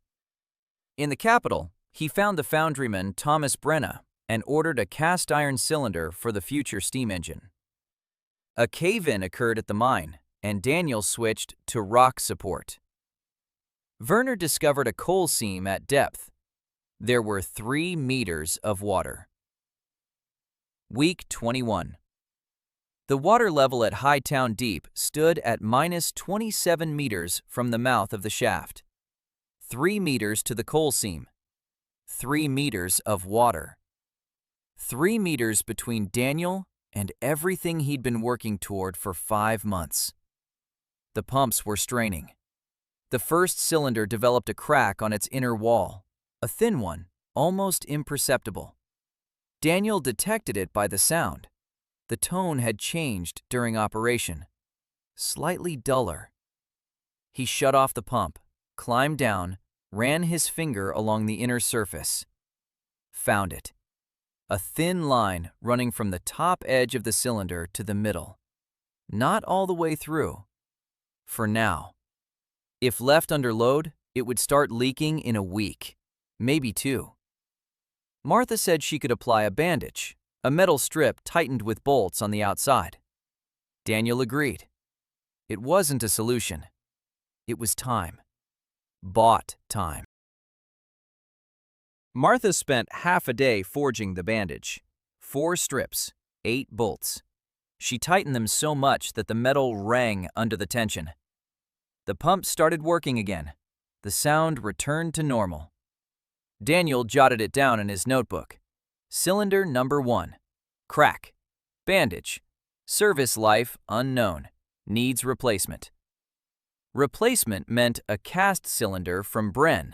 In the capital, he found the foundryman Thomas Brenna and ordered a cast iron cylinder for the future steam engine. A cave-in occurred at the mine, and Daniel switched to rock support. Werner discovered a coal seam at depth. There were 3 meters of water. Week 21. The water level at Hightown Deep stood at minus 27 meters from the mouth of the shaft. 3 meters to the coal seam. 3 meters of water. 3 meters between Daniel and everything he'd been working toward for 5 months. The pumps were straining. The first cylinder developed a crack on its inner wall, a thin one, almost imperceptible. Daniel detected it by the sound. The tone had changed during operation, slightly duller. He shut off the pump, climbed down, ran his finger along the inner surface. Found it. A thin line running from the top edge of the cylinder to the middle. Not all the way through. For now. If left under load, it would start leaking in a week, maybe 2. Martha said she could apply a bandage, a metal strip tightened with bolts on the outside. Daniel agreed. It wasn't a solution. It was time. Bought time. Martha spent half a day forging the bandage. 4 strips, 8 bolts. She tightened them so much that the metal rang under the tension. The pump started working again. The sound returned to normal. Daniel jotted it down in his notebook. Cylinder number 1. Crack. Bandage. Service life unknown. Needs replacement. Replacement meant a cast cylinder from Bren,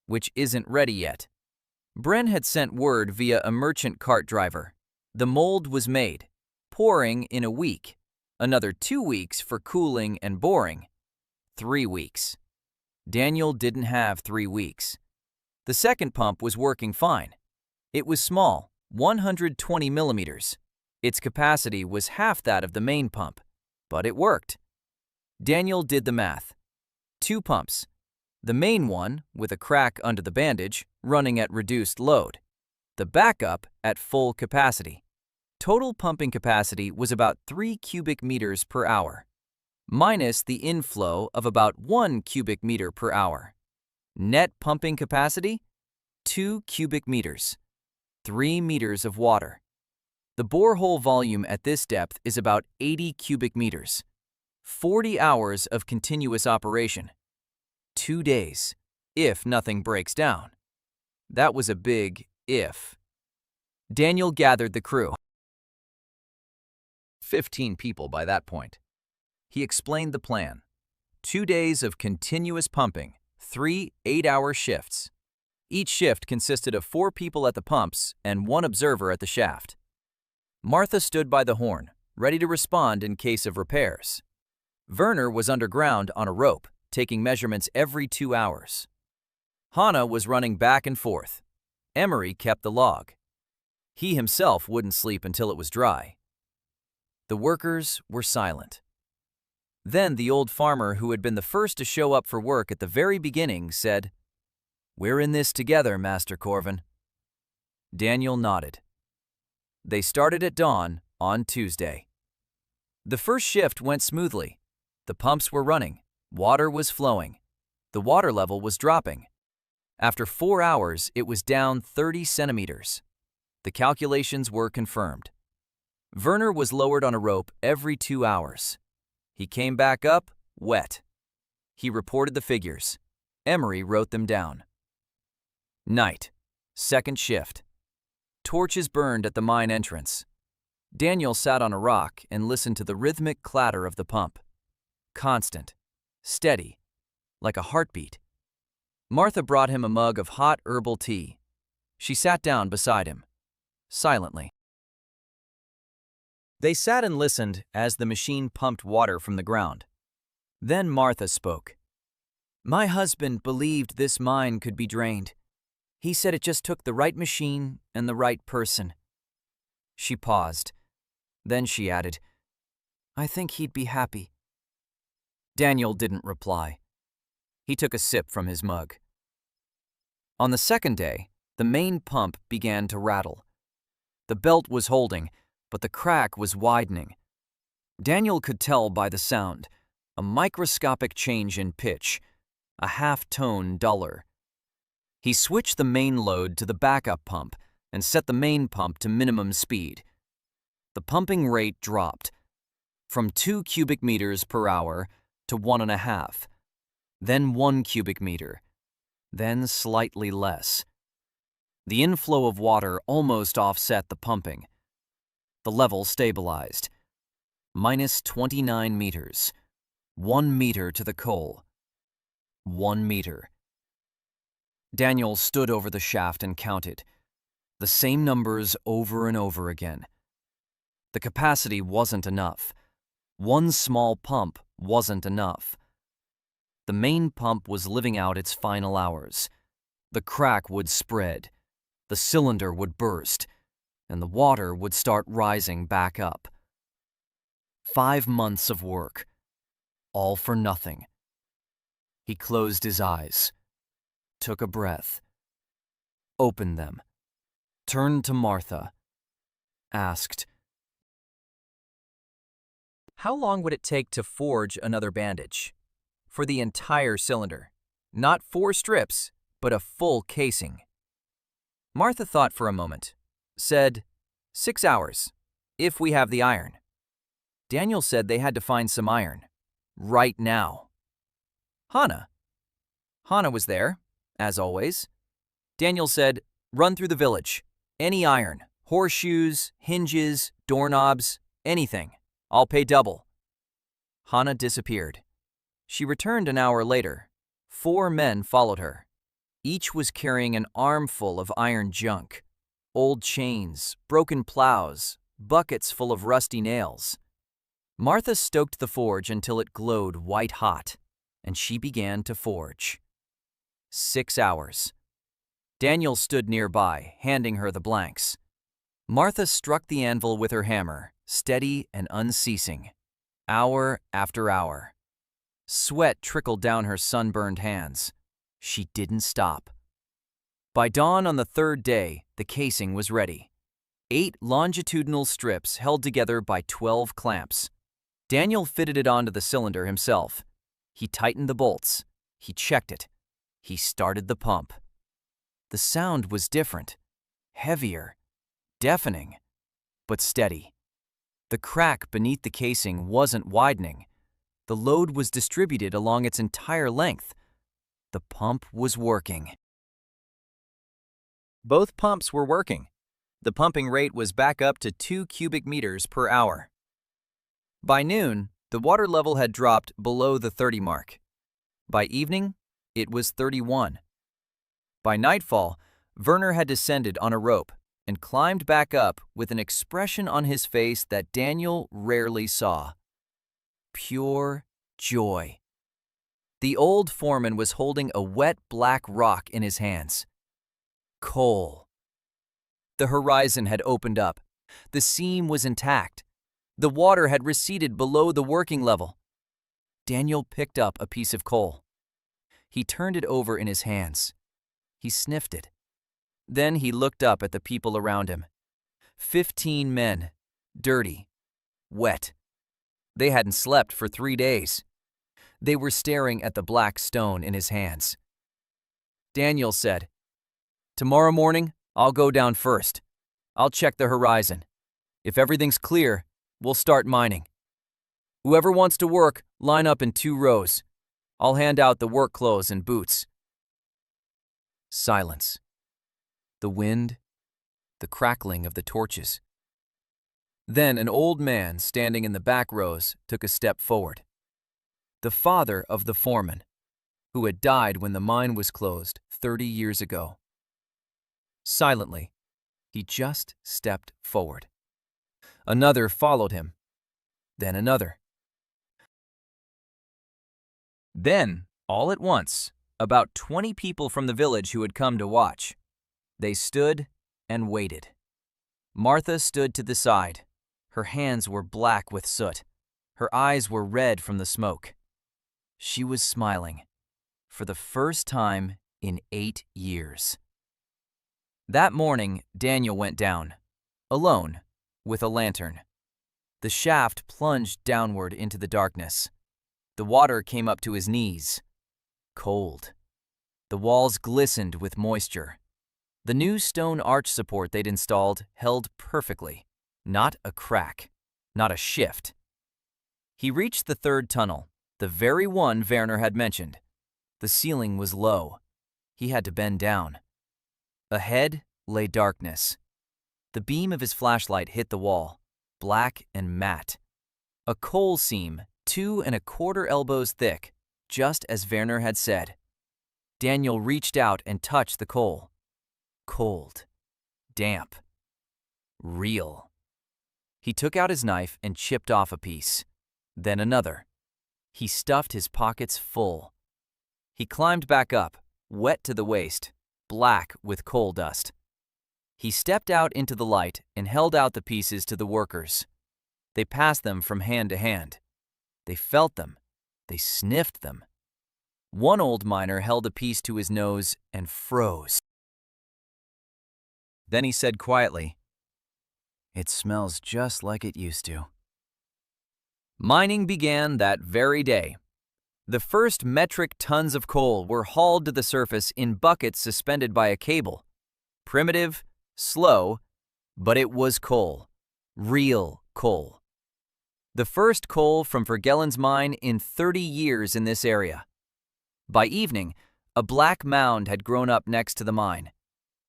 which isn't ready yet. Bren had sent word via a merchant cart driver. The mold was made, pouring in a week. Another 2 weeks for cooling and boring. 3 weeks. Daniel didn't have 3 weeks. The second pump was working fine. It was small, 120 millimeters. Its capacity was half that of the main pump, but it worked. Daniel did the math. 2 pumps. The main one, with a crack under the bandage, running at reduced load. the backup at full capacity. Total pumping capacity was about 3 cubic meters per hour, minus the inflow of about 1 cubic meter per hour. Net pumping capacity, 2 cubic meters, 3 meters of water. The borehole volume at this depth is about 80 cubic meters. 40 hours of continuous operation. 2 days, if nothing breaks down. That was a big if. Daniel gathered the crew. 15 people by that point. He explained the plan. 2 days of continuous pumping, 3 8-hour shifts. Each shift consisted of 4 people at the pumps and 1 observer at the shaft. Martha stood by the horn, ready to respond in case of repairs. Werner was underground on a rope, taking measurements every 2 hours. Hannah was running back and forth. Emery kept the log. He himself wouldn't sleep until it was dry. The workers were silent. Then the old farmer who had been the first to show up for work at the very beginning said, "We're in this together, Master Corvin." Daniel nodded. They started at dawn on Tuesday. The first shift went smoothly. The pumps were running. Water was flowing. The water level was dropping. After 4 hours, it was down 30 centimeters. The calculations were confirmed. Werner was lowered on a rope every 2 hours. He came back up, wet. He reported the figures. Emery wrote them down. Night. Second shift. Torches burned at the mine entrance. Daniel sat on a rock and listened to the rhythmic clatter of the pump. Constant. Steady. Like a heartbeat. Martha brought him a mug of hot herbal tea. She sat down beside him, silently. They sat and listened as the machine pumped water from the ground. Then Martha spoke. "My husband believed this mine could be drained. He said it just took the right machine and the right person." She paused. Then she added, "I think he'd be happy." Daniel didn't reply. He took a sip from his mug. On the second day, the main pump began to rattle. The belt was holding, but the crack was widening. Daniel could tell by the sound, a microscopic change in pitch, a half-tone duller. He switched the main load to the backup pump and set the main pump to minimum speed. The pumping rate dropped from 2 cubic meters per hour to 1.5, then 1 cubic meter, then slightly less. The inflow of water almost offset the pumping. The level stabilized. Minus 29 meters. 1 meter to the coal. 1 meter. Daniel stood over the shaft and counted. The same numbers over and over again. The capacity wasn't enough. 1 small pump wasn't enough. The main pump was living out its final hours. The crack would spread. The cylinder would burst. And the water would start rising back up. 5 months of work. All for nothing. He closed his eyes. Took a breath. Opened them. Turned to Martha. Asked, "How long would it take to forge another bandage? For the entire cylinder. Not 4 strips, but a full casing." Martha thought for a moment. Said, 6 hours, if we have the iron. Daniel said they had to find some iron. Right now. Hannah was there, as always. Daniel said, "Run through the village. Any iron, horseshoes, hinges, doorknobs, anything. I'll pay double." Hannah disappeared. She returned an hour later. 4 men followed her. Each was carrying an armful of iron junk. Old chains, broken plows, buckets full of rusty nails. Martha stoked the forge until it glowed white-hot, and she began to forge. 6 hours. Daniel stood nearby, handing her the blanks. Martha struck the anvil with her hammer, steady and unceasing. Hour after hour. Sweat trickled down her sunburned hands. She didn't stop. By dawn on the third day, the casing was ready. 8 longitudinal strips held together by 12 clamps. Daniel fitted it onto the cylinder himself. He tightened the bolts. He checked it. He started the pump. The sound was different, heavier, deafening, but steady. The crack beneath the casing wasn't widening. The load was distributed along its entire length. The pump was working. Both pumps were working. The pumping rate was back up to 2 cubic meters per hour. By noon, the water level had dropped below the 30 mark. By evening, it was 31. By nightfall, Werner had descended on a rope and climbed back up with an expression on his face that Daniel rarely saw. Pure joy. The old foreman was holding a wet black rock in his hands. Coal. The horizon had opened up. The seam was intact. The water had receded below the working level. Daniel picked up a piece of coal. He turned it over in his hands. He sniffed it. Then he looked up at the people around him. 15 men, dirty, wet. They hadn't slept for 3 days. They were staring at the black stone in his hands. Daniel said, "Tomorrow morning, I'll go down first. I'll check the horizon. If everything's clear, we'll start mining. Whoever wants to work, line up in 2 rows. I'll hand out the work clothes and boots." Silence. The wind, the crackling of the torches. Then an old man standing in the back rows took a step forward. The father of the foreman, who had died when the mine was closed 30 years ago. Silently, he just stepped forward. Another followed him, then another. Then, all at once, about 20 people from the village who had come to watch. They stood and waited. Martha stood to the side. Her hands were black with soot. Her eyes were red from the smoke. She was smiling, for the first time in 8 years. That morning, Daniel went down, alone, with a lantern. The shaft plunged downward into the darkness. The water came up to his knees. Cold. The walls glistened with moisture. The new stone arch support they'd installed held perfectly. Not a crack. Not a shift. He reached the 3rd tunnel, the very one Werner had mentioned. The ceiling was low. He had to bend down. Ahead lay darkness. The beam of his flashlight hit the wall, black and matte. A coal seam, 2 1/4 elbows thick, just as Werner had said. Daniel reached out and touched the coal. Cold. Damp. Real. He took out his knife and chipped off a piece. Then another. He stuffed his pockets full. He climbed back up, wet to the waist, black with coal dust. He stepped out into the light and held out the pieces to the workers. They passed them from hand to hand. They felt them. They sniffed them. One old miner held a piece to his nose and froze. Then he said quietly, "It smells just like it used to." Mining began that very day. The first metric tons of coal were hauled to the surface in buckets suspended by a cable. Primitive, slow, but it was coal. Real coal. The first coal from Vergellen's mine in 30 years in this area. By evening, a black mound had grown up next to the mine.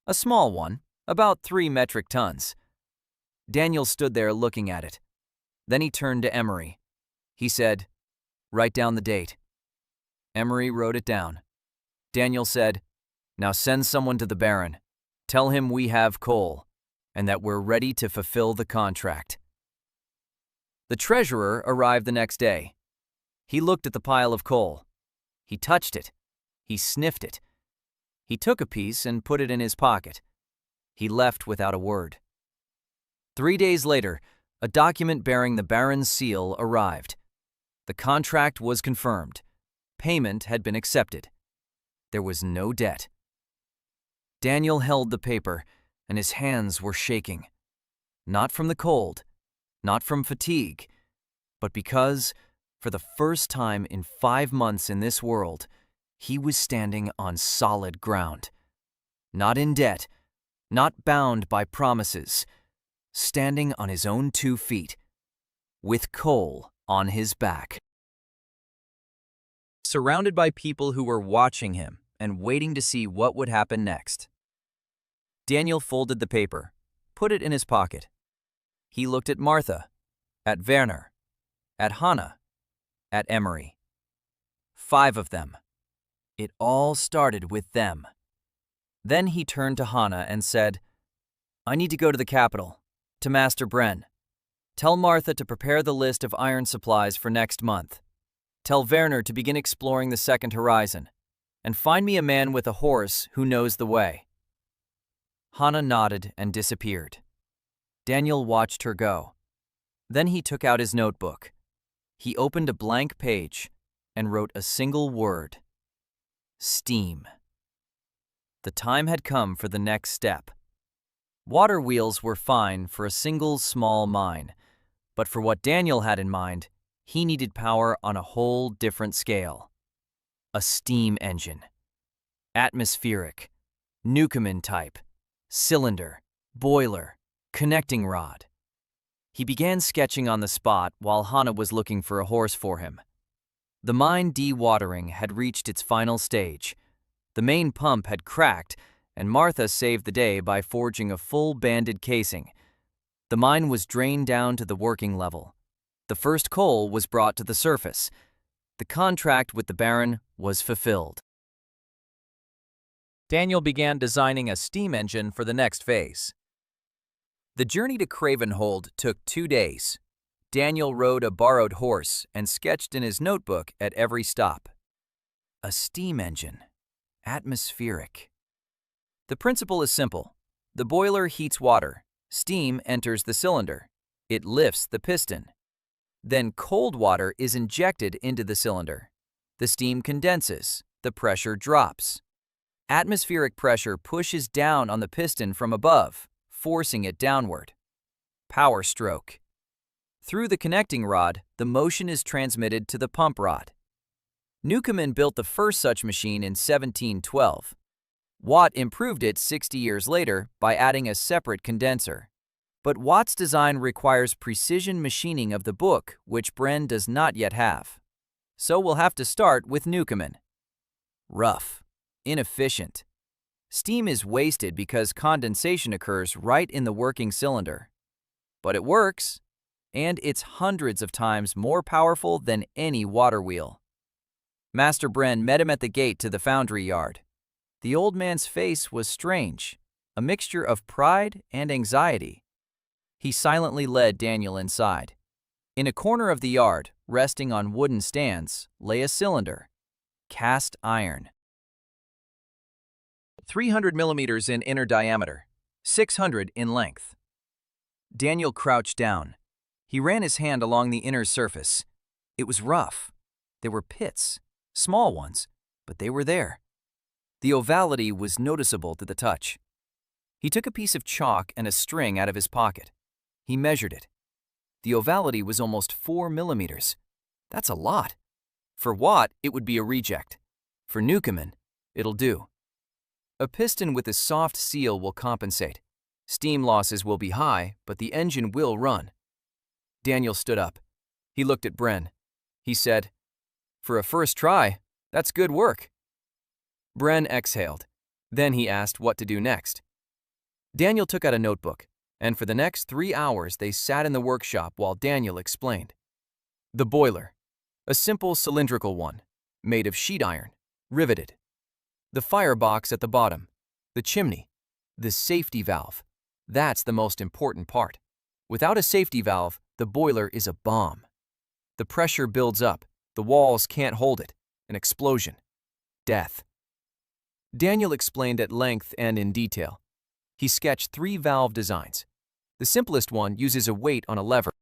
A small one, about 3 metric tons. Daniel stood there looking at it. Then he turned to Emery. He said, "Write down the date." Emery wrote it down. Daniel said, "Now send someone to the Baron. Tell him we have coal, and that we're ready to fulfill the contract." The treasurer arrived the next day. He looked at the pile of coal. He touched it. He sniffed it. He took a piece and put it in his pocket. He left without a word. 3 days later, a document bearing the Baron's seal arrived. The contract was confirmed. Payment had been accepted. There was no debt. Daniel held the paper, and his hands were shaking. Not from the cold, not from fatigue, but because, for the first time in 5 months in this world, he was standing on solid ground. Not in debt, not bound by promises, standing on his own 2 feet, with coal on his back. Surrounded by people who were watching him and waiting to see what would happen next. Daniel folded the paper, put it in his pocket. He looked at Martha, at Werner, at Hannah, at Emery. 5 of them. It all started with them. Then he turned to Hannah and said, "I need to go to the capital, to Master Bren. Tell Martha to prepare the list of iron supplies for next month. Tell Werner to begin exploring the second horizon, and find me a man with a horse who knows the way." Hannah nodded and disappeared. Daniel watched her go. Then he took out his notebook. He opened a blank page and wrote a single word: steam. The time had come for the next step. Water wheels were fine for a single small mine, but for what Daniel had in mind, he needed power on a whole different scale. A steam engine. Atmospheric, Newcomen type, cylinder, boiler, connecting rod. He began sketching on the spot while Hannah was looking for a horse for him. The mine dewatering had reached its final stage. The main pump had cracked, and Martha saved the day by forging a full banded casing. The mine was drained down to the working level. The first coal was brought to the surface. The contract with the Baron was fulfilled. Daniel began designing a steam engine for the next phase. The journey to Cravenhold took 2 days. Daniel rode a borrowed horse and sketched in his notebook at every stop. A steam engine. Atmospheric. The principle is simple. The boiler heats water. Steam enters the cylinder. It lifts the piston. Then cold water is injected into the cylinder. The steam condenses. The pressure drops. Atmospheric pressure pushes down on the piston from above, forcing it downward. Power stroke. Through the connecting rod, the motion is transmitted to the pump rod. Newcomen built the first such machine in 1712. Watt improved it 60 years later by adding a separate condenser. But Watt's design requires precision machining of the book, which Bren does not yet have. So we'll have to start with Newcomen. Rough. Inefficient. Steam is wasted because condensation occurs right in the working cylinder. But it works, and it's hundreds of times more powerful than any water wheel. Master Bren met him at the gate to the foundry yard. The old man's face was strange, a mixture of pride and anxiety. He silently led Daniel inside. In a corner of the yard, resting on wooden stands, lay a cylinder, cast iron. 300 millimeters in inner diameter, 600 in length. Daniel crouched down. He ran his hand along the inner surface. It was rough. There were pits, small ones, but they were there. The ovality was noticeable to the touch. He took a piece of chalk and a string out of his pocket. He measured it. The ovality was almost 4 millimeters. That's a lot. For Watt, it would be a reject. For Newcomen, it'll do. A piston with a soft seal will compensate. Steam losses will be high, but the engine will run. Daniel stood up. He looked at Bren. He said, "For a first try, that's good work." Bren exhaled. Then he asked what to do next. Daniel took out a notebook, and for the next 3 hours they sat in the workshop while Daniel explained. The boiler, a simple cylindrical one, made of sheet iron, riveted. The firebox at the bottom, the chimney, the safety valve. That's the most important part. Without a safety valve, the boiler is a bomb. The pressure builds up, the walls can't hold it, an explosion, death. Daniel explained at length and in detail. He sketched 3 valve designs. The simplest one uses a weight on a lever.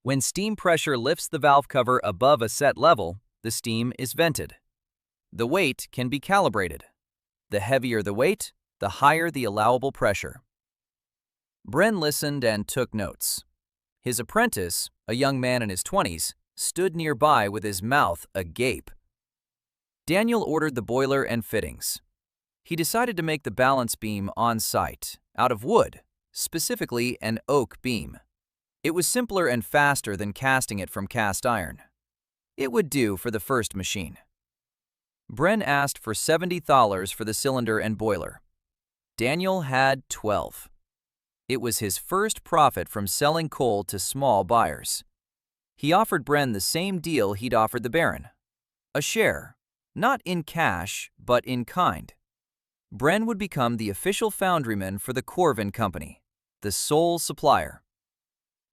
When steam pressure lifts the valve cover above a set level, the steam is vented. The weight can be calibrated. The heavier the weight, the higher the allowable pressure. Bren listened and took notes. His apprentice, a young man in his 20s, stood nearby with his mouth agape. Daniel ordered the boiler and fittings. He decided to make the balance beam on site, out of wood, specifically an oak beam. It was simpler and faster than casting it from cast iron. It would do for the first machine. Bren asked for $70 for the cylinder and boiler. Daniel had 12. It was his first profit from selling coal to small buyers. He offered Bren the same deal he'd offered the Baron. A share, not in cash, but in kind. Bren would become the official foundryman for the Corvin Company, the sole supplier.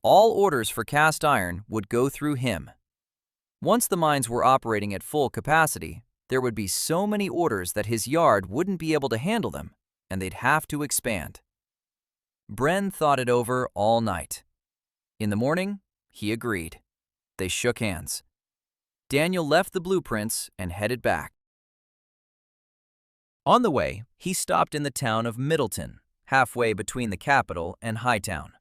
All orders for cast iron would go through him. Once the mines were operating at full capacity, there would be so many orders that his yard wouldn't be able to handle them, and they'd have to expand. Bren thought it over all night. In the morning, he agreed. They shook hands. Daniel left the blueprints and headed back. On the way, he stopped in the town of Middleton, halfway between the capital and Hightown.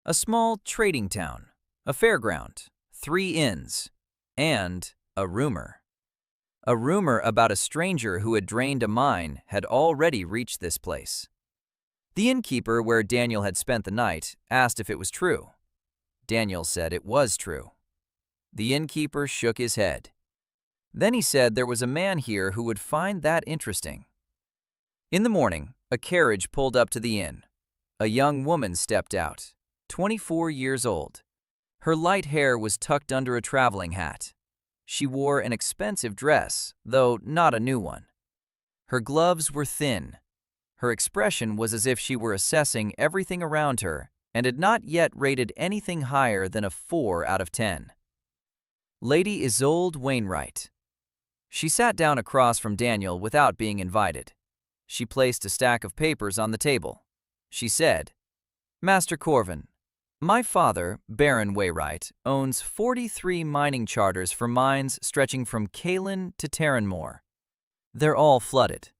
A small trading town, a fairground, 3 inns, and a rumor. A rumor about a stranger who had drained a mine had already reached this place. The innkeeper where Daniel had spent the night asked if it was true. Daniel said it was true. The innkeeper shook his head. Then he said there was a man here who would find that interesting. In the morning, a carriage pulled up to the inn. A young woman stepped out, 24 years old. Her light hair was tucked under a traveling hat. She wore an expensive dress, though not a new one. Her gloves were thin. Her expression was as if she were assessing everything around her and had not yet rated anything higher than a 4 out of 10. Lady Isolde Wainwright. She sat down across from Daniel without being invited. She placed a stack of papers on the table. She said, "Master Corvin, my father, Baron Wainwright, owns 43 mining charters for mines stretching from Caelan to Terranmore. They're all flooded.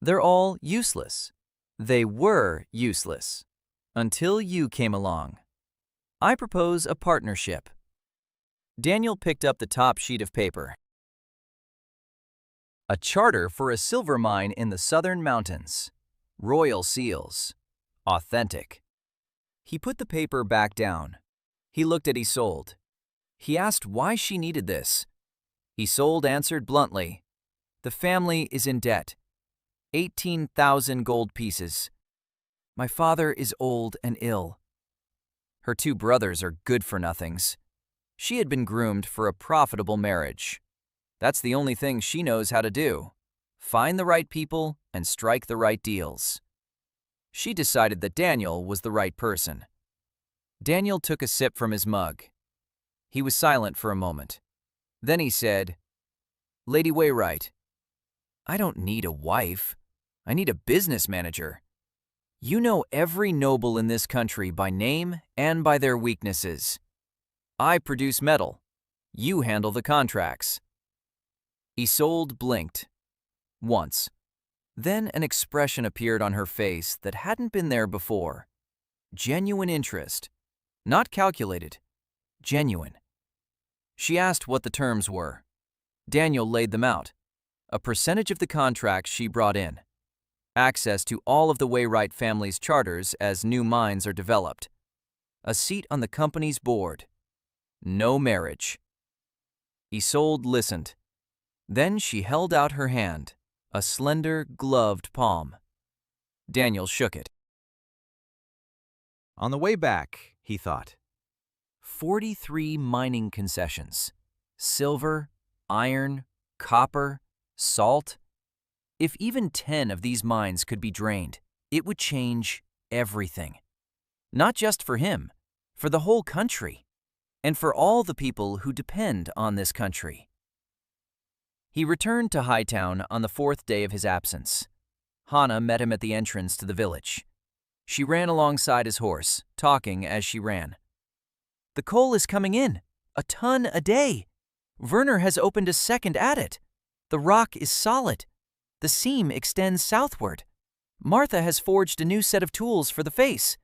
They're all useless. They were useless. Until you came along. I propose a partnership." Daniel picked up the top sheet of paper. A charter for a silver mine in the southern mountains. Royal seals. Authentic. He put the paper back down. He looked at Isolde. He asked why she needed this. Isolde answered bluntly, "The family is in debt. 18,000 gold pieces. My father is old and ill. Her 2 brothers are good-for-nothings. She had been groomed for a profitable marriage. That's the only thing she knows how to do. Find the right people and strike the right deals." She decided that Daniel was the right person. Daniel took a sip from his mug. He was silent for a moment. Then he said, "Lady Wainwright, I don't need a wife. I need a business manager. You know every noble in this country by name and by their weaknesses. I produce metal. You handle the contracts." Isolde blinked. Once. Then an expression appeared on her face that hadn't been there before. Genuine interest. Not calculated. Genuine. She asked what the terms were. Daniel laid them out. A percentage of the contracts she brought in. Access to all of the Wainwright family's charters as new mines are developed. A seat on the company's board. No marriage. Isolde listened. Then she held out her hand, a slender, gloved palm. Daniel shook it. On the way back, he thought, 43 mining concessions. Silver, iron, copper, salt. If even 10 of these mines could be drained, it would change everything. Not just for him, for the whole country, and for all the people who depend on this country. He returned to Hightown on the 4th day of his absence. Hannah met him at the entrance to the village. She ran alongside his horse, talking as she ran. "The coal is coming in, a ton a day. Werner has opened a second adit. The rock is solid. The seam extends southward. Martha has forged a new set of tools for the face.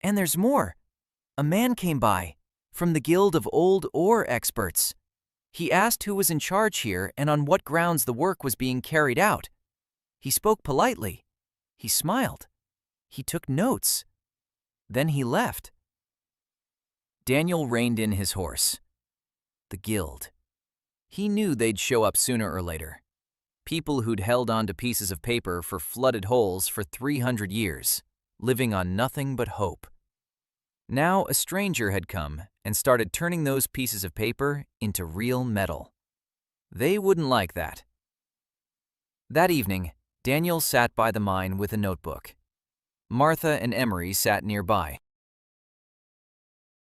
And there's more. A man came by, from the Guild of Old Ore Experts. He asked who was in charge here and on what grounds the work was being carried out. He spoke politely. He smiled. He took notes. Then he left. Daniel reined in his horse. The Guild. He knew they'd show up sooner or later. People who'd held on to pieces of paper for flooded holes for 300 years, living on nothing but hope. Now a stranger had come and started turning those pieces of paper into real metal. They wouldn't like that. That evening, Daniel sat by the mine with a notebook. Martha and Emery sat nearby.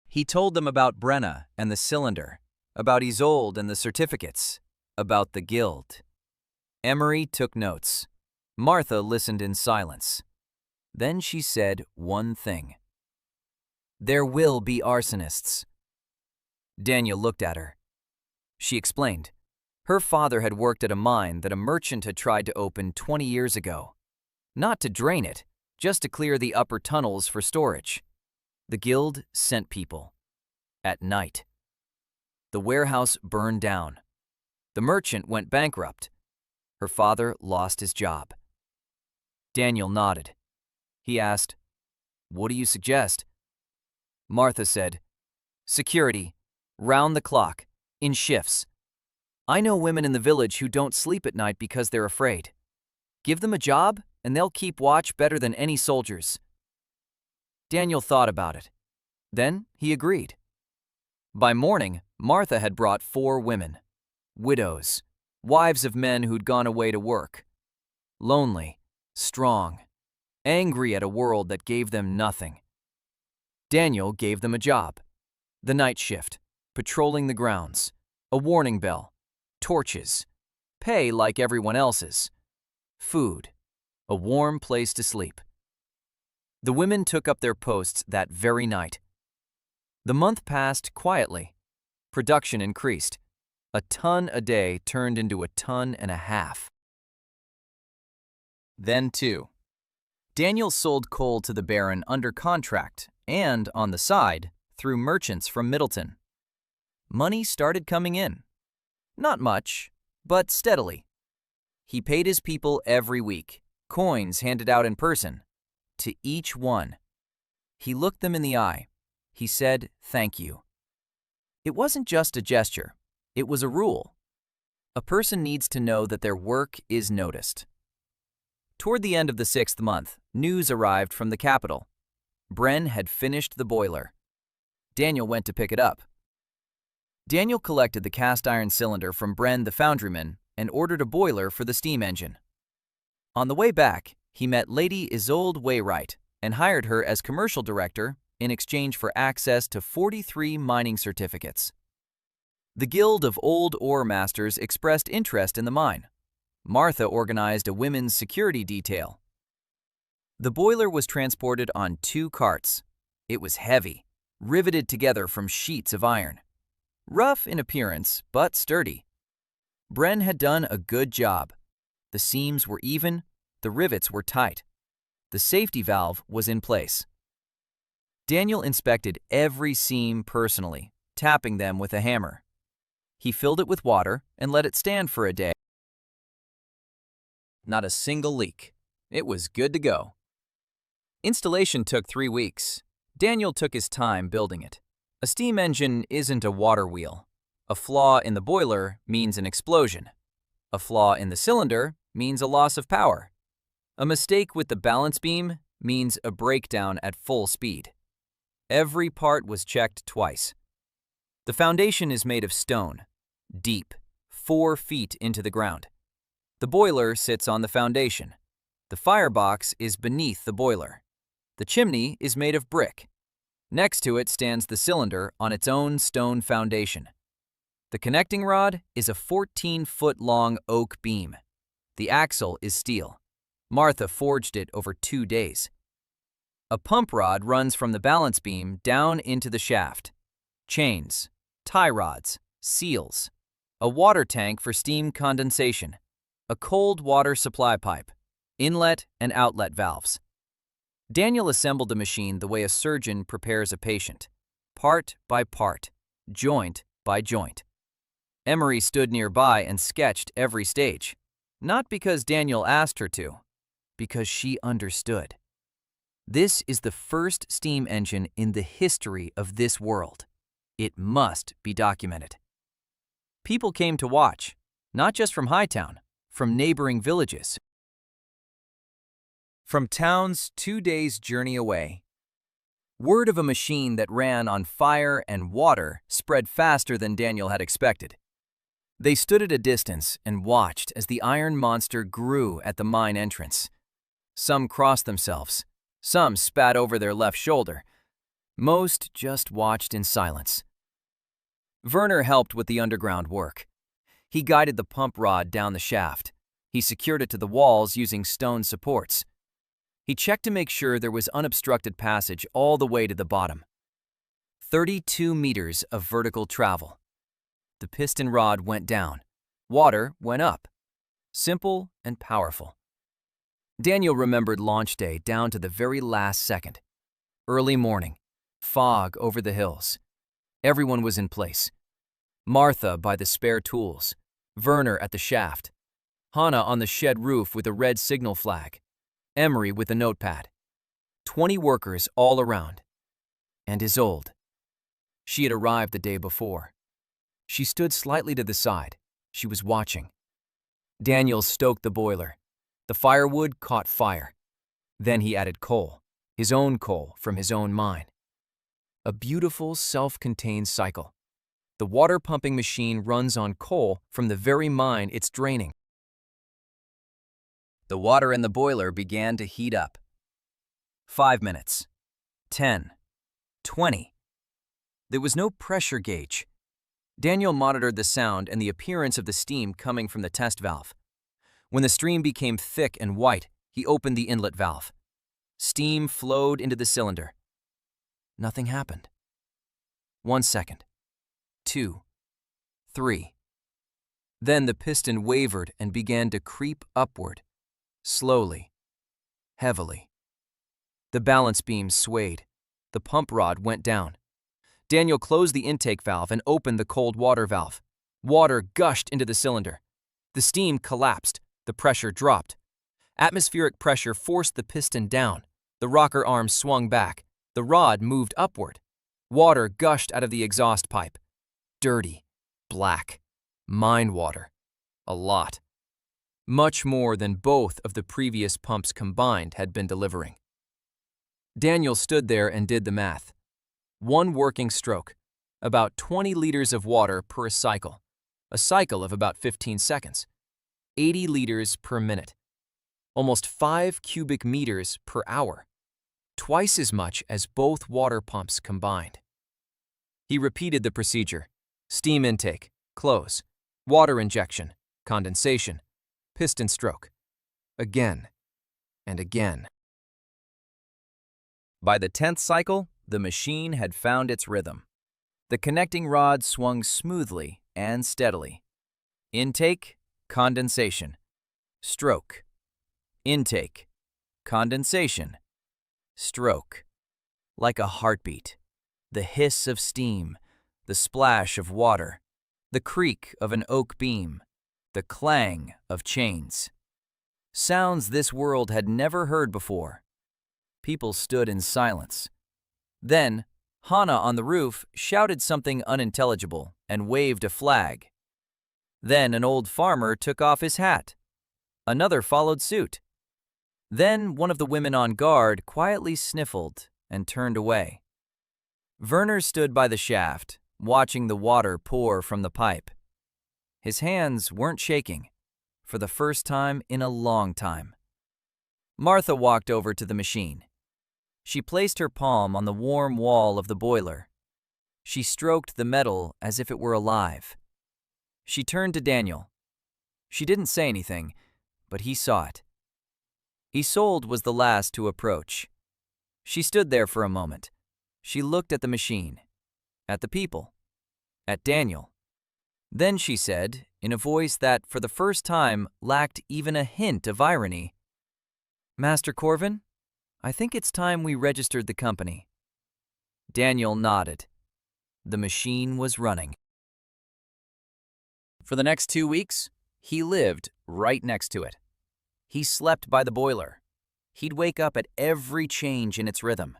He told them about Brenna and the cylinder, about Isolde and the certificates, about the Guild. Emery took notes. Martha listened in silence. Then she said one thing. There will be arsonists. Daniel looked at her. She explained. Her father had worked at a mine that a merchant had tried to open 20 years ago. Not to drain it, just to clear the upper tunnels for storage. The Guild sent people. At night. The warehouse burned down. The merchant went bankrupt. Her father lost his job. Daniel nodded. He asked, "What do you suggest?" Martha said, "Security, round the clock, in shifts. I know women in the village who don't sleep at night because they're afraid. Give them a job, and they'll keep watch better than any soldiers." Daniel thought about it. Then he agreed. By morning, Martha had brought 4 women. Widows, wives of men who'd gone away to work. Lonely, strong, angry at a world that gave them nothing. Daniel gave them a job. The night shift, patrolling the grounds, a warning bell, torches, pay like everyone else's, food, a warm place to sleep. The women took up their posts that very night. The month passed quietly. Production increased. A ton a day turned into a ton and a half. Then, too, Daniel sold coal to the Baron under contract and, on the side, through merchants from Middleton. Money started coming in. Not much, but steadily. He paid his people every week, coins handed out in person, to each one. He looked them in the eye. He said, "Thank you." It wasn't just a gesture. It was a rule. A person needs to know that their work is noticed. Toward the end of the 6th month, news arrived from the capital. Bren had finished the boiler. Daniel went to pick it up. Daniel collected the cast iron cylinder from Bren the foundryman and ordered a boiler for the steam engine. On the way back, he met Lady Isolde Waywright and hired her as commercial director in exchange for access to 43 mining certificates. The Guild of Old Ore Masters expressed interest in the mine. Martha organized a women's security detail. The boiler was transported on 2 carts. It was heavy, riveted together from sheets of iron. Rough in appearance, but sturdy. Bren had done a good job. The seams were even, the rivets were tight. The safety valve was in place. Daniel inspected every seam personally, tapping them with a hammer. He filled it with water and let it stand for a day. Not a single leak. It was good to go. Installation took 3 weeks. Daniel took his time building it. A steam engine isn't a water wheel. A flaw in the boiler means an explosion. A flaw in the cylinder means a loss of power. A mistake with the balance beam means a breakdown at full speed. Every part was checked twice. The foundation is made of stone, deep, 4 feet into the ground. The boiler sits on the foundation. The firebox is beneath the boiler. The chimney is made of brick. Next to it stands the cylinder on its own stone foundation. The connecting rod is a 14-foot-long oak beam. The axle is steel. Martha forged it over 2 days. A pump rod runs from the balance beam down into the shaft. Chains, tie rods, seals, a water tank for steam condensation. A cold water supply pipe, inlet and outlet valves. Daniel assembled the machine the way a surgeon prepares a patient, part by part, joint by joint. Emery stood nearby and sketched every stage, not because Daniel asked her to, because she understood. This is the first steam engine in the history of this world. It must be documented. People came to watch, not just from Hightown, from neighboring villages. From towns 2 days' journey away. Word of a machine that ran on fire and water spread faster than Daniel had expected. They stood at a distance and watched as the iron monster grew at the mine entrance. Some crossed themselves. Some spat over their left shoulder. Most just watched in silence. Werner helped with the underground work. He guided the pump rod down the shaft. He secured it to the walls using stone supports. He checked to make sure there was unobstructed passage all the way to the bottom. 32 meters of vertical travel. The piston rod went down. Water went up. Simple and powerful. Daniel remembered launch day down to the very last second. Early morning, fog over the hills. Everyone was in place. Martha by the spare tools, Werner at the shaft, Hannah on the shed roof with a red signal flag, Emery with a notepad. 20 workers all around. And Isolde. She had arrived the day before. She stood slightly to the side. She was watching. Daniel stoked the boiler. The firewood caught fire. Then he added coal, his own coal from his own mine. A beautiful, self-contained cycle. The water pumping machine runs on coal from the very mine it's draining. The water in the boiler began to heat up. 5 minutes. 10. 20. There was no pressure gauge. Daniel monitored the sound and the appearance of the steam coming from the test valve. When the stream became thick and white, he opened the inlet valve. Steam flowed into the cylinder. Nothing happened. 1 second. 2. 3. Then the piston wavered and began to creep upward, slowly, heavily. The balance beam swayed. The pump rod went down. Daniel closed the intake valve and opened the cold water valve. Water gushed into the cylinder. The steam collapsed. The pressure dropped. Atmospheric pressure forced the piston down. The rocker arm swung back. The rod moved upward. Water gushed out of the exhaust pipe. Dirty, black, mine water. A lot. Much more than both of the previous pumps combined had been delivering. Daniel stood there and did the math. 1 working stroke, about 20 liters of water per cycle. A cycle of about 15 seconds. 80 liters per minute. Almost 5 cubic meters per hour. Twice as much as both water pumps combined. He repeated the procedure. Steam intake, close. Water injection, condensation, piston stroke. Again and again. By the 10th cycle, the machine had found its rhythm. The connecting rod swung smoothly and steadily. Intake, condensation, stroke. Intake, condensation, stroke. Like a heartbeat, the hiss of steam, the splash of water, the creak of an oak beam, the clang of chains. Sounds this world had never heard before. People stood in silence. Then, Hannah on the roof shouted something unintelligible and waved a flag. Then an old farmer took off his hat. Another followed suit. Then one of the women on guard quietly sniffled and turned away. Werner stood by the shaft, watching the water pour from the pipe. His hands weren't shaking, for the first time in a long time. Martha walked over to the machine. She placed her palm on the warm wall of the boiler. She stroked the metal as if it were alive. She turned to Daniel. She didn't say anything, but he saw it. Isolde was the last to approach. She stood there for a moment. She looked at the machine, at the people, at Daniel. Then she said, in a voice that, for the first time, lacked even a hint of irony. "Master Corvin, I think it's time we registered the company." Daniel nodded. The machine was running. For the next 2 weeks, he lived right next to it. He slept by the boiler. He'd wake up at every change in its rhythm.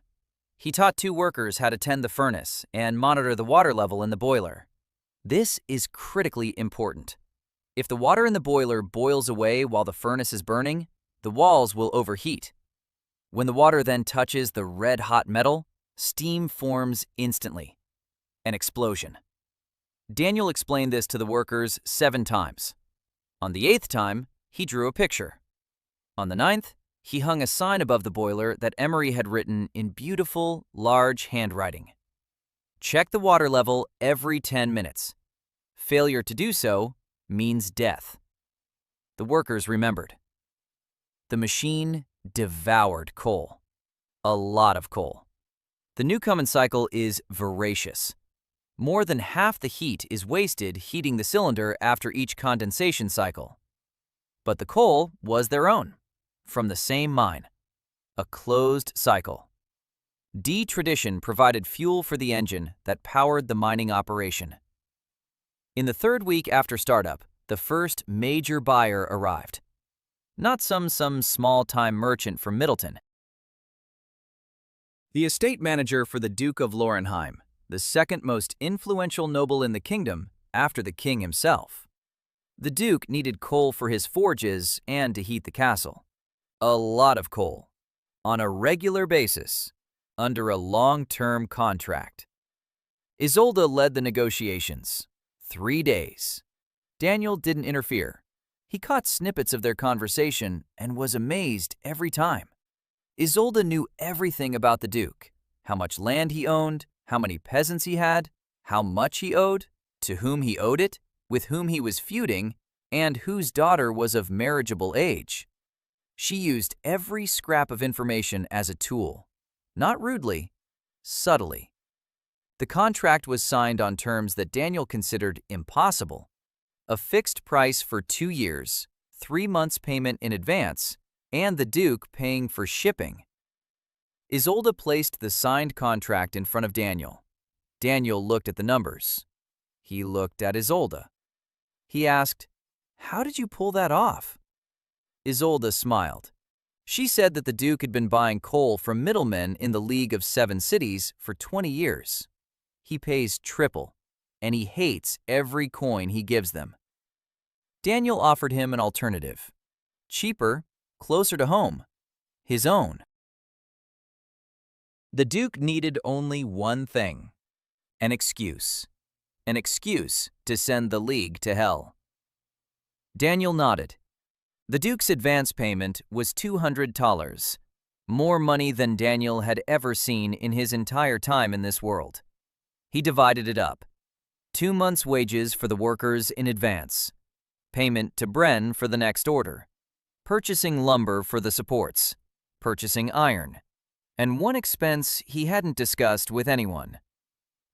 He taught 2 workers how to tend the furnace and monitor the water level in the boiler. This is critically important. If the water in the boiler boils away while the furnace is burning, the walls will overheat. When the water then touches the red-hot metal, steam forms instantly. An explosion. Daniel explained this to the workers 7 times. On the 8th time, he drew a picture. On the 9th, he hung a sign above the boiler that Emery had written in beautiful, large handwriting. Check the water level every 10 minutes. Failure to do so means death. The workers remembered. The machine devoured coal. A lot of coal. The Newcomen cycle is voracious. More than half the heat is wasted heating the cylinder after each condensation cycle. But the coal was their own, from the same mine. A closed cycle. D-Tradition provided fuel for the engine that powered the mining operation. In the 3rd week after startup, the first major buyer arrived. Not some small-time merchant from Middleton. The estate manager for the Duke of Lorenheim, the 2nd most influential noble in the kingdom after the king himself. The Duke needed coal for his forges and to heat the castle. A lot of coal, on a regular basis, under a long-term contract. Isolde led the negotiations. 3 days. Daniel didn't interfere. He caught snippets of their conversation and was amazed every time. Isolde knew everything about the Duke, how much land he owned, how many peasants he had, how much he owed, to whom he owed it, with whom he was feuding, and whose daughter was of marriageable age. She used every scrap of information as a tool, not rudely, subtly. The contract was signed on terms that Daniel considered impossible. A fixed price for 2 years, 3 months payment in advance, and the Duke paying for shipping. Isolde placed the signed contract in front of Daniel. Daniel looked at the numbers. He looked at Isolde. He asked, "How did you pull that off?" Isolde smiled. She said that the Duke had been buying coal from middlemen in the League of 7 Cities for 20 years. He pays triple, and he hates every coin he gives them. Daniel offered him an alternative. Cheaper, closer to home. His own. The Duke needed only one thing. An excuse. An excuse to send the League to hell. Daniel nodded. The Duke's advance payment was $200, more money than Daniel had ever seen in his entire time in this world. He divided it up. 2 months' wages for the workers in advance, payment to Bren for the next order, purchasing lumber for the supports, purchasing iron, and one expense he hadn't discussed with anyone.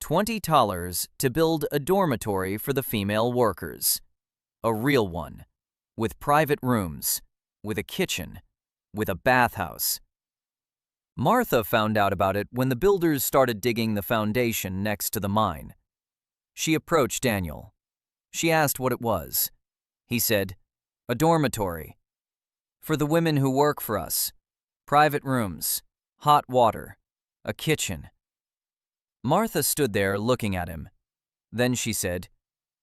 $20 to build a dormitory for the female workers. A real one. With private rooms, with a kitchen, with a bathhouse. Martha found out about it when the builders started digging the foundation next to the mine. She approached Daniel. She asked what it was. He said, "A dormitory. For the women who work for us. Private rooms, hot water, a kitchen." Martha stood there looking at him. Then she said,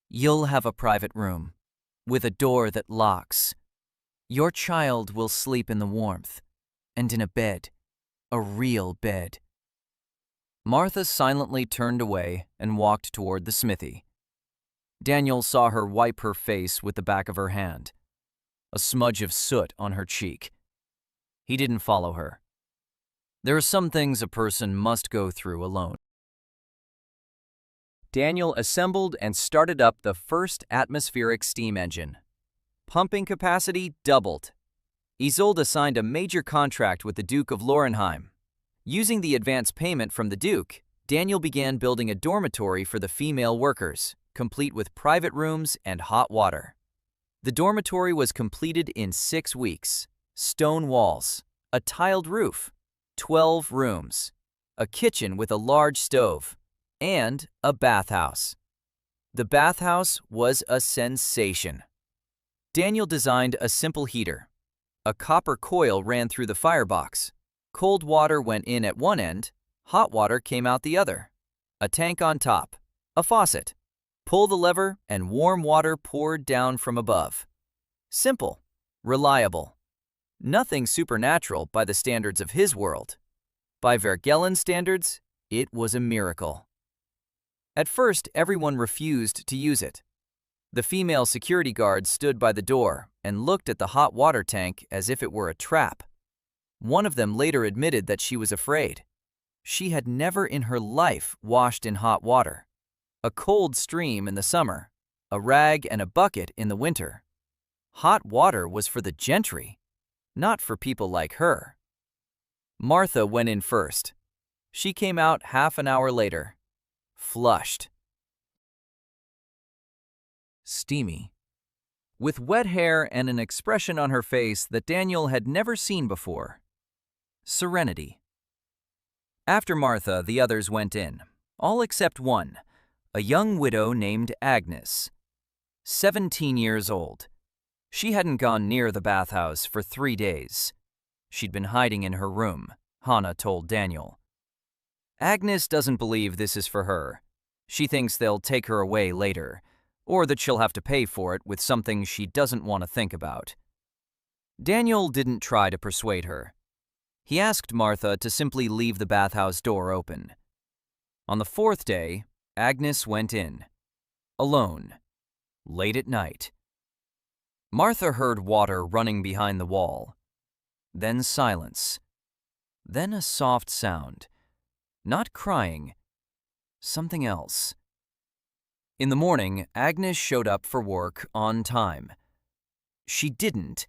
"You'll have a private room. With a door that locks. Your child will sleep in the warmth, and in a bed, a real bed." Martha silently turned away and walked toward the smithy. Daniel saw her wipe her face with the back of her hand, a smudge of soot on her cheek. He didn't follow her. There are some things a person must go through alone. Daniel assembled and started up the first atmospheric steam engine. Pumping capacity doubled. Isolde signed a major contract with the Duke of Lorenheim. Using the advance payment from the Duke, Daniel began building a dormitory for the female workers, complete with private rooms and hot water. The dormitory was completed in 6 weeks. Stone walls, a tiled roof, 12 rooms, a kitchen with a large stove, and a bathhouse. The bathhouse was a sensation. Daniel designed a simple heater. A copper coil ran through the firebox. Cold water went in at one end, hot water came out the other. A tank on top, a faucet. Pull the lever and warm water poured down from above. Simple, reliable. Nothing supernatural by the standards of his world. By Vergellen's standards, it was a miracle. At first, everyone refused to use it. The female security guard stood by the door and looked at the hot water tank as if it were a trap. One of them later admitted that she was afraid. She had never in her life washed in hot water. A cold stream in the summer, a rag and a bucket in the winter. Hot water was for the gentry, not for people like her. Martha went in first. She came out half an hour later, flushed, steamy, with wet hair and an expression on her face that Daniel had never seen before. Serenity. After Martha, the others went in, all except one, a young widow named Agnes, 17 years old. She hadn't gone near the bathhouse for 3 days. She'd been hiding in her room, Hannah told Daniel. Agnes doesn't believe this is for her. She thinks they'll take her away later, or that she'll have to pay for it with something she doesn't want to think about. Daniel didn't try to persuade her. He asked Martha to simply leave the bathhouse door open. On the 4th day, Agnes went in, alone, late at night. Martha heard water running behind the wall, then silence, then a soft sound, not crying, something else. In the morning, Agnes showed up for work on time. She didn't,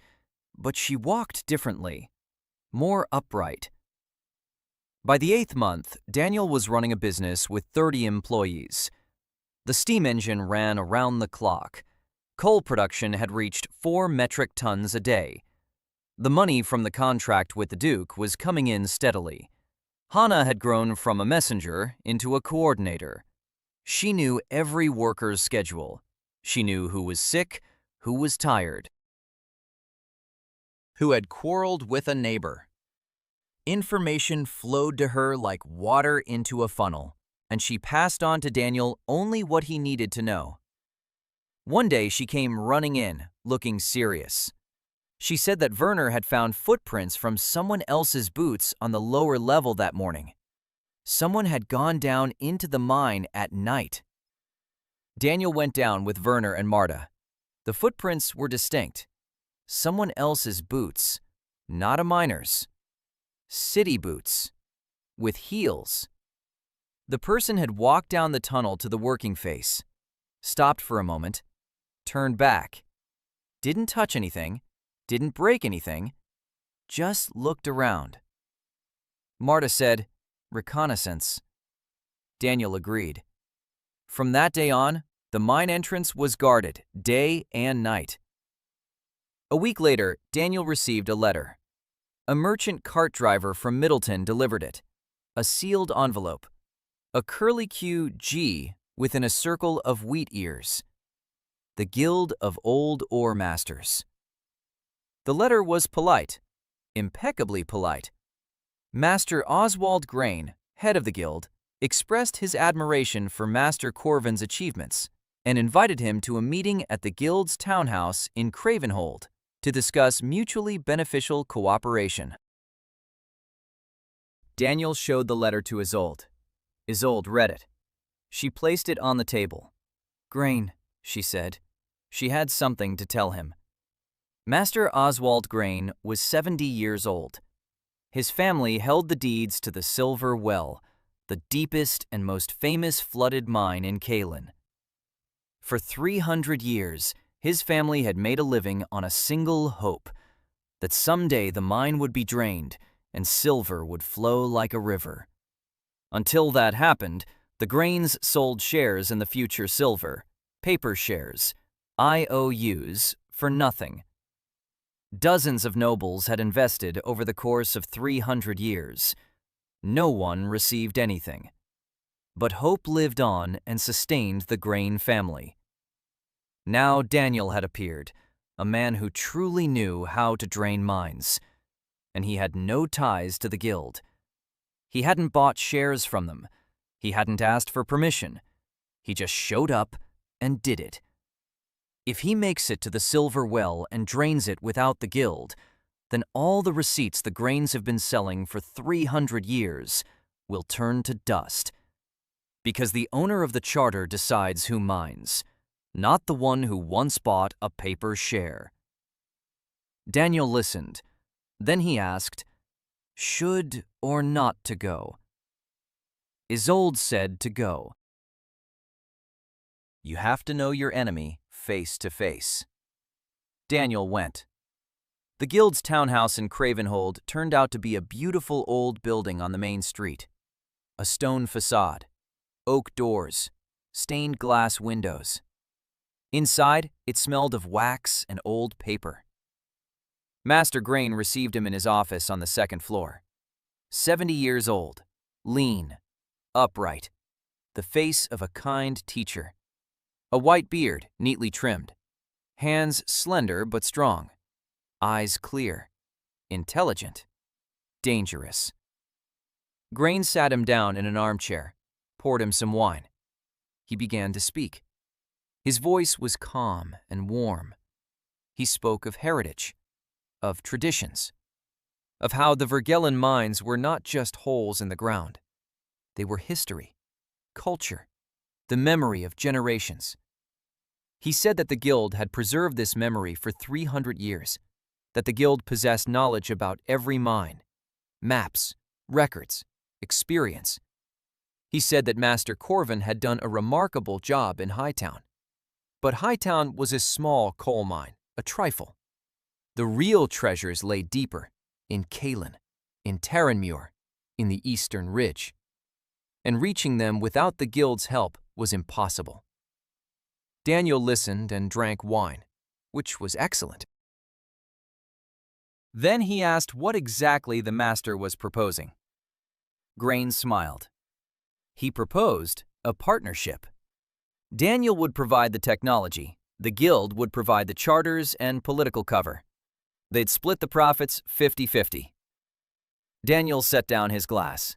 but she walked differently, more upright. By the 8th month, Daniel was running a business with 30 employees. The steam engine ran around the clock. Coal production had reached 4 metric tons a day. The money from the contract with the Duke was coming in steadily. Hannah had grown from a messenger into a coordinator. She knew every worker's schedule. She knew who was sick, who was tired, who had quarreled with a neighbor. Information flowed to her like water into a funnel, and she passed on to Daniel only what he needed to know. One day she came running in, looking serious. She said that Werner had found footprints from someone else's boots on the lower level that morning. Someone had gone down into the mine at night. Daniel went down with Werner and Marta. The footprints were distinct. Someone else's boots, not a miner's. City boots, with heels. The person had walked down the tunnel to the working face, stopped for a moment, turned back, didn't touch anything, didn't break anything, just looked around. Marta said, "Reconnaissance." Daniel agreed. From that day on, the mine entrance was guarded day and night. A week later, Daniel received a letter. A merchant cart driver from Middleton delivered it. A sealed envelope. A curlicue G within a circle of wheat ears. The Guild of Old Ore Masters. The letter was polite, impeccably polite. Master Oswald Grain, head of the guild, expressed his admiration for Master Corvin's achievements and invited him to a meeting at the guild's townhouse in Cravenhold to discuss mutually beneficial cooperation. Daniel showed the letter to Isolde. Isolde read it. She placed it on the table. "Grain," she said. She had something to tell him. Master Oswald Grain was 70 years old. His family held the deeds to the Silver Well, the deepest and most famous flooded mine in Caelan. For 300 years, his family had made a living on a single hope, that someday the mine would be drained and silver would flow like a river. Until that happened, the Grains sold shares in the future silver, paper shares, IOUs, for nothing. Dozens of nobles had invested over the course of 300 years. No one received anything. But hope lived on and sustained the Grain family. Now Daniel had appeared, a man who truly knew how to drain minds. And he had no ties to the guild. He hadn't bought shares from them. He hadn't asked for permission. He just showed up and did it. If he makes it to the Silver Well and drains it without the guild, then all the receipts the Grains have been selling for 300 years will turn to dust. Because the owner of the charter decides who mines, not the one who once bought a paper share. Daniel listened. Then he asked, should or not to go? Isolde said to go. You have to know your enemy face to face. Daniel went. The guild's townhouse in Cravenhold turned out to be a beautiful old building on the main street. A stone facade, oak doors, stained glass windows. Inside, it smelled of wax and old paper. Master Grain received him in his office on the second floor. 70 years old, lean, upright, the face of a kind teacher. A white beard, neatly trimmed. Hands slender but strong. Eyes clear. Intelligent. Dangerous. Grain sat him down in an armchair, poured him some wine. He began to speak. His voice was calm and warm. He spoke of heritage, of traditions, of how the Vergellen mines were not just holes in the ground. They were history, culture, the memory of generations. He said that the guild had preserved this memory for 300 years, that the guild possessed knowledge about every mine, maps, records, experience. He said that Master Corvin had done a remarkable job in Hightown. But Hightown was a small coal mine, a trifle. The real treasures lay deeper, in Caelan, in Terranmuir, in the Eastern Ridge. And reaching them without the guild's help was impossible. Daniel listened and drank wine, which was excellent. Then he asked what exactly the master was proposing. Grain smiled. He proposed a partnership. Daniel would provide the technology, the guild would provide the charters and political cover. They'd split the profits 50-50. Daniel set down his glass.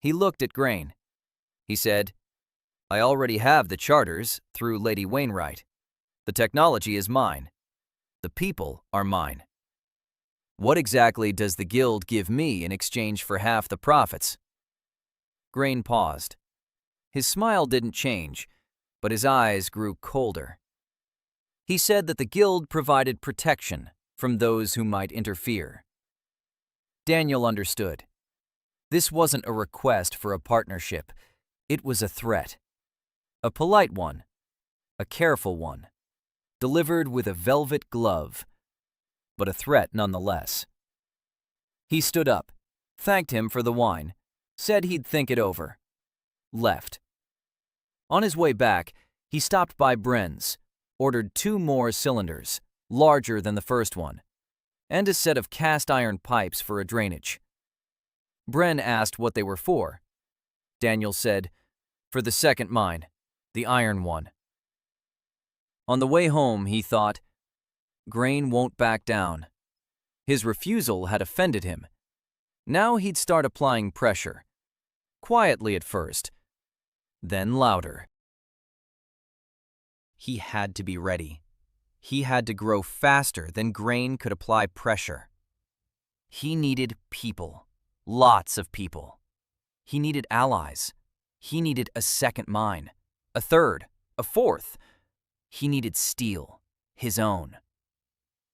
He looked at Grain. He said, I already have the charters through Lady Wainwright. The technology is mine. The people are mine. What exactly does the guild give me in exchange for half the profits? Grain paused. His smile didn't change, but his eyes grew colder. He said that the guild provided protection from those who might interfere. Daniel understood. This wasn't a request for a partnership. It was a threat. A polite one. A careful one. Delivered with a velvet glove. But a threat nonetheless. He stood up, thanked him for the wine, said he'd think it over. Left. On his way back, he stopped by Bren's, ordered 2 more cylinders, larger than the first one, and a set of cast iron pipes for a drainage. Bren asked what they were for. Daniel said, for the second mine, the iron one. On the way home, he thought, Grain won't back down. His refusal had offended him. Now he'd start applying pressure. Quietly at first, then louder. He had to be ready. He had to grow faster than Grain could apply pressure. He needed people. Lots of people. He needed allies. He needed a second mine, a third, a fourth. He needed steel, his own.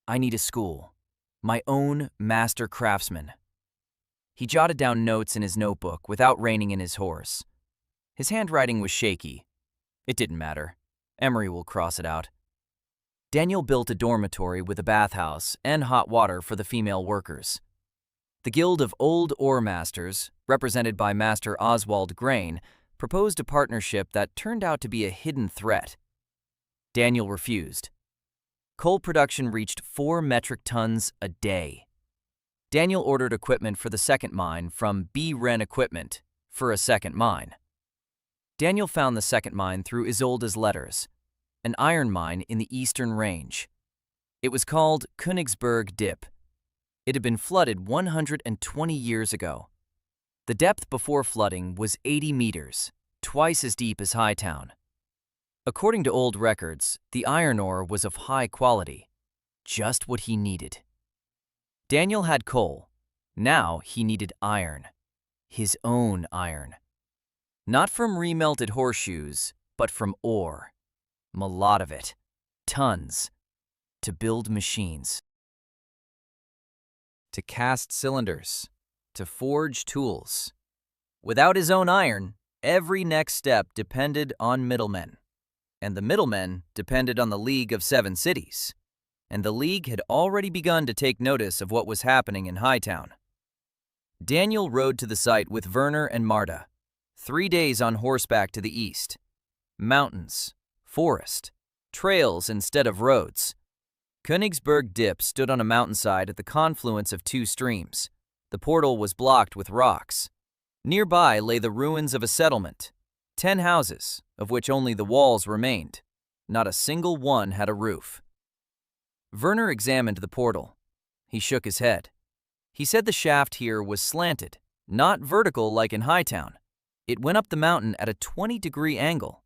I need a school, my own master craftsman. He jotted down notes in his notebook without reining in his horse. His handwriting was shaky. It didn't matter. Emery will cross it out. Daniel built a dormitory with a bathhouse and hot water for the female workers. The Guild of Old Ore Masters, represented by Master Oswald Grain, proposed a partnership that turned out to be a hidden threat. Daniel refused. Coal production reached 4 metric tons a day. Daniel ordered equipment for the second mine from B. Ren Equipment for a second mine. Daniel found the second mine through Isolde's letters, an iron mine in the Eastern Range. It was called Königsberg Dip. It had been flooded 120 years ago. The depth before flooding was 80 meters, twice as deep as Hightown. According to old records, the iron ore was of high quality, just what he needed. Daniel had coal. Now he needed iron, his own iron. Not from remelted horseshoes, but from ore. A lot of it, tons, to build machines, to cast cylinders, to forge tools. Without his own iron, every next step depended on middlemen. And the middlemen depended on the League of Seven Cities. And the League had already begun to take notice of what was happening in Hightown. Daniel rode to the site with Werner and Marta. 3 days on horseback to the east. Mountains, forest, trails instead of roads. Königsberg Dip stood on a mountainside at the confluence of 2 streams. The portal was blocked with rocks. Nearby lay the ruins of a settlement. 10 houses, of which only the walls remained. Not a single one had a roof. Werner examined the portal. He shook his head. He said the shaft here was slanted, not vertical like in Hightown. It went up the mountain at a 20-degree angle.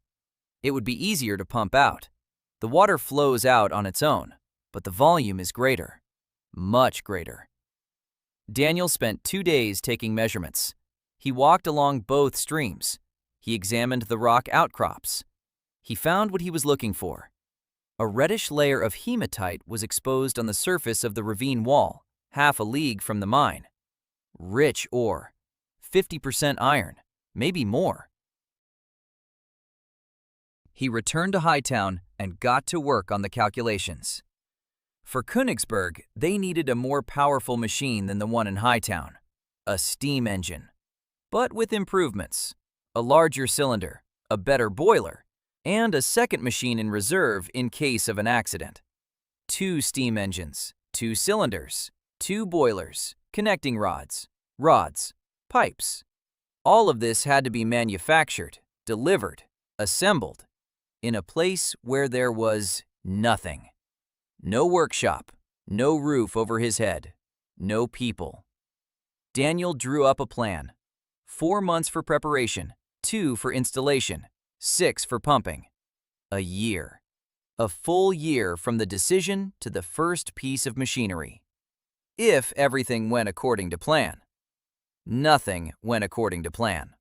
It would be easier to pump out. The water flows out on its own, but the volume is greater, much greater. Daniel spent 2 days taking measurements. He walked along both streams. He examined the rock outcrops. He found what he was looking for. A reddish layer of hematite was exposed on the surface of the ravine wall, half a league from the mine. Rich ore, 50% iron, maybe more. He returned to Hightown and got to work on the calculations. For Königsberg, they needed a more powerful machine than the one in Hightown, a steam engine, but with improvements. A larger cylinder, a better boiler, and a second machine in reserve in case of an accident. 2 steam engines, 2 cylinders, 2 boilers, connecting rods, pipes. All of this had to be manufactured, delivered, assembled, in a place where there was nothing. No workshop, no roof over his head, no people. Daniel drew up a plan. 4 months for preparation, 2 for installation, 6 for pumping. A year. A full year from the decision to the first piece of machinery. If everything went according to plan. Nothing went according to plan.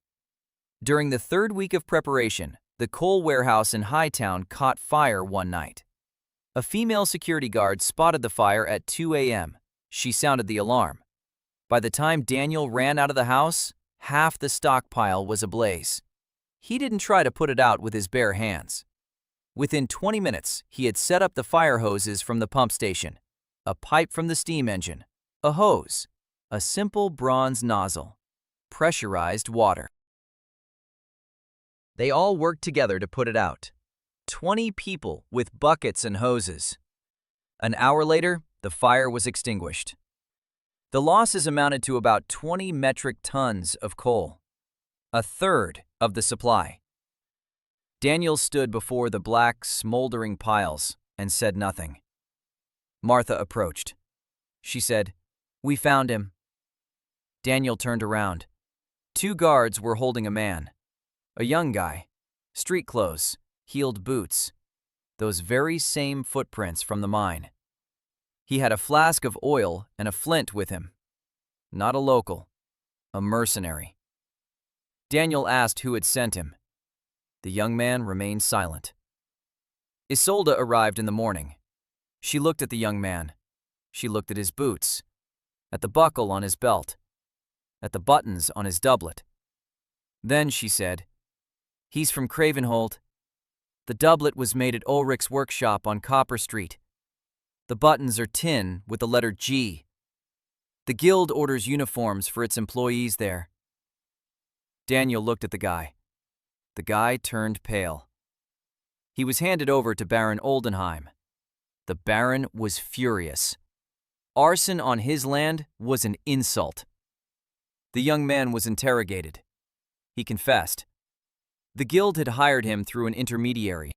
During the 3rd week of preparation, the coal warehouse in Hightown caught fire one night. A female security guard spotted the fire at 2 a.m. She sounded the alarm. By the time Daniel ran out of the house, half the stockpile was ablaze. He didn't try to put it out with his bare hands. Within 20 minutes, he had set up the fire hoses from the pump station, a pipe from the steam engine, a hose, a simple bronze nozzle, pressurized water. They all worked together to put it out. 20 people with buckets and hoses. An hour later, the fire was extinguished. The losses amounted to about 20 metric tons of coal, a third of the supply. Daniel stood before the black, smoldering piles and said nothing. Martha approached. She said, "We found him." Daniel turned around. 2 guards were holding a man. A young guy, street clothes, heeled boots, those very same footprints from the mine. He had a flask of oil and a flint with him. Not a local, a mercenary. Daniel asked who had sent him. The young man remained silent. Isolde arrived in the morning. She looked at the young man. She looked at his boots, at the buckle on his belt, at the buttons on his doublet. Then she said, "He's from Cravenhold. The doublet was made at Ulrich's workshop on Copper Street. The buttons are tin with the letter G. The guild orders uniforms for its employees there." Daniel looked at the guy. The guy turned pale. He was handed over to Baron Oldenheim. The Baron was furious. Arson on his land was an insult. The young man was interrogated. He confessed. The guild had hired him through an intermediary.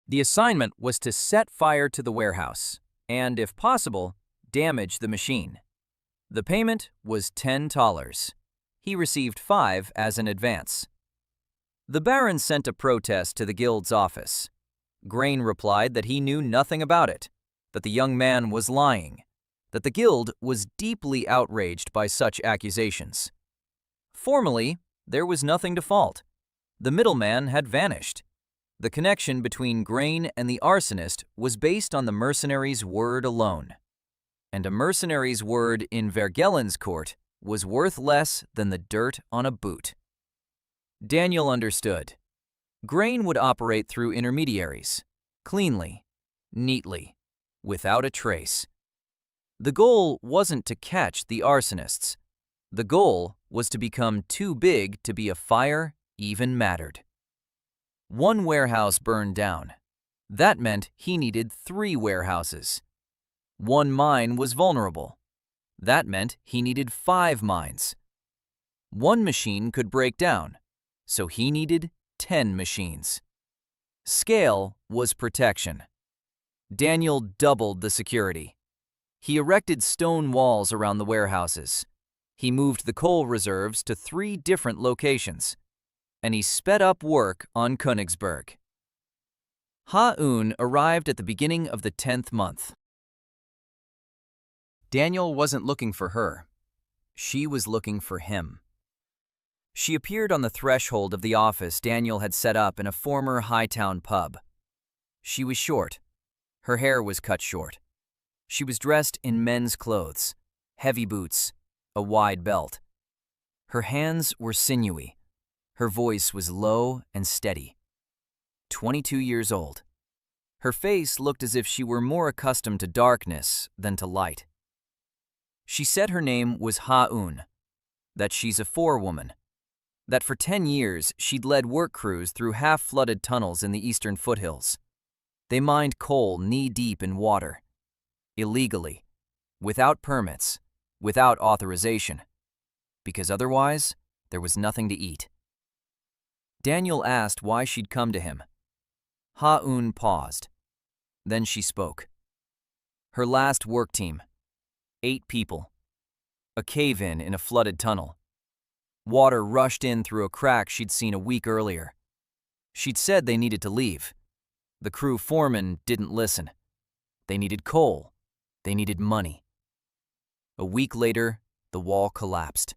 The assignment was to set fire to the warehouse and, if possible, damage the machine. The payment was $10. He received 5 as an advance. The Baron sent a protest to the guild's office. Grain replied that he knew nothing about it, that the young man was lying, that the guild was deeply outraged by such accusations. Formally, there was nothing to fault. The middleman had vanished. The connection between Grain and the arsonist was based on the mercenary's word alone. And a mercenary's word in Vergellen's court was worth less than the dirt on a boot. Daniel understood. Grain would operate through intermediaries, cleanly, neatly, without a trace. The goal wasn't to catch the arsonists. The goal was to become too big to be a fire even mattered. One warehouse burned down. That meant he needed 3 warehouses. One mine was vulnerable. That meant he needed 5 mines. One machine could break down, so he needed 10 machines. Scale was protection. Daniel doubled the security. He erected stone walls around the warehouses. He moved the coal reserves to 3 different locations, and he sped up work on Königsberg. Ha-Un arrived at the beginning of the 10th month. Daniel wasn't looking for her. She was looking for him. She appeared on the threshold of the office Daniel had set up in a former Hightown pub. She was short. Her hair was cut short. She was dressed in men's clothes, heavy boots, a wide belt. Her hands were sinewy. Her voice was low and steady. 22 years old. Her face looked as if she were more accustomed to darkness than to light. She said her name was Ha-Un, that she's a forewoman, that for 10 years she'd led work crews through half-flooded tunnels in the eastern foothills. They mined coal knee-deep in water, illegally, without permits, without authorization, because otherwise there was nothing to eat. Daniel asked why she'd come to him. Ha-Un paused. Then she spoke. Her last work team. 8 people. A cave-in in a flooded tunnel. Water rushed in through a crack she'd seen a week earlier. She'd said they needed to leave. The crew foreman didn't listen. They needed coal. They needed money. A week later, the wall collapsed.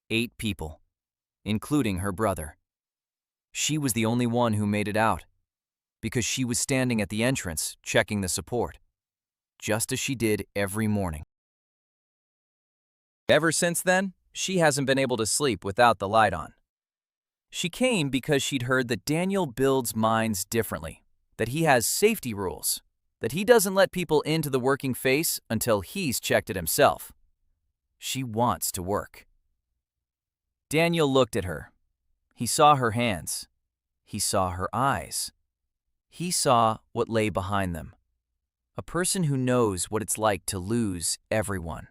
8 people, including her brother. She was the only one who made it out, because she was standing at the entrance checking the support, just as she did every morning. Ever since then, she hasn't been able to sleep without the light on. She came because she'd heard that Daniel builds mines differently, that he has safety rules, that he doesn't let people into the working face until he's checked it himself. She wants to work. Daniel looked at her. He saw her hands. He saw her eyes. He saw what lay behind them. A person who knows what it's like to lose everyone,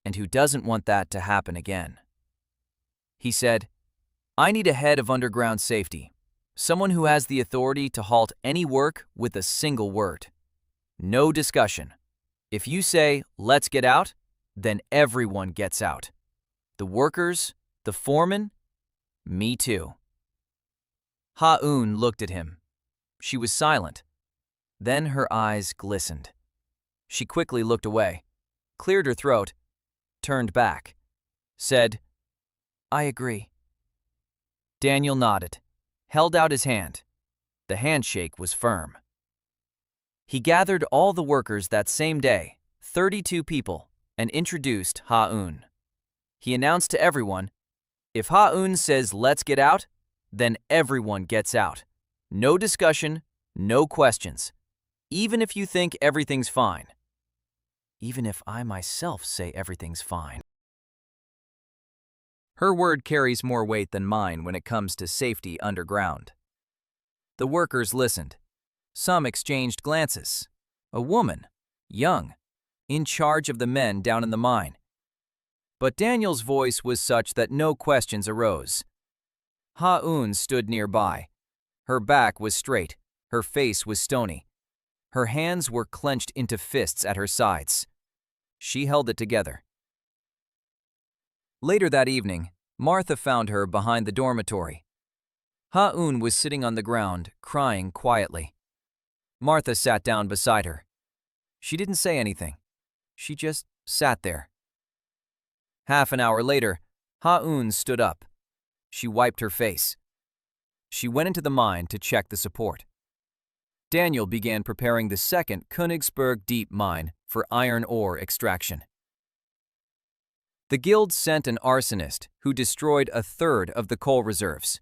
and who doesn't want that to happen again. He said, "I need a head of underground safety, someone who has the authority to halt any work with a single word. No discussion. If you say, 'Let's get out,' then everyone gets out. The workers, the foreman, me too." Ha-Un looked at him. She was silent. Then her eyes glistened. She quickly looked away, cleared her throat, turned back, said, "I agree." Daniel nodded, held out his hand. The handshake was firm. He gathered all the workers that same day, 32 people, and introduced Ha-Un. He announced to everyone, "If Ha-Un says, 'Let's get out,' then everyone gets out. No discussion, no questions. Even if you think everything's fine. Even if I myself say everything's fine." Her word carries more weight than mine when it comes to safety underground. The workers listened. Some exchanged glances. A woman, young, in charge of the men down in the mine. But Daniel's voice was such that no questions arose. Ha-un stood nearby. Her back was straight, her face was stony. Her hands were clenched into fists at her sides. She held it together. Later that evening, Martha found her behind the dormitory. Ha-un was sitting on the ground, crying quietly. Martha sat down beside her. She didn't say anything. She just sat there. Half an hour later, Ha-un stood up. She wiped her face. She went into the mine to check the support. Daniel began preparing the second Königsberg deep mine for iron ore extraction. The guild sent an arsonist who destroyed a third of the coal reserves.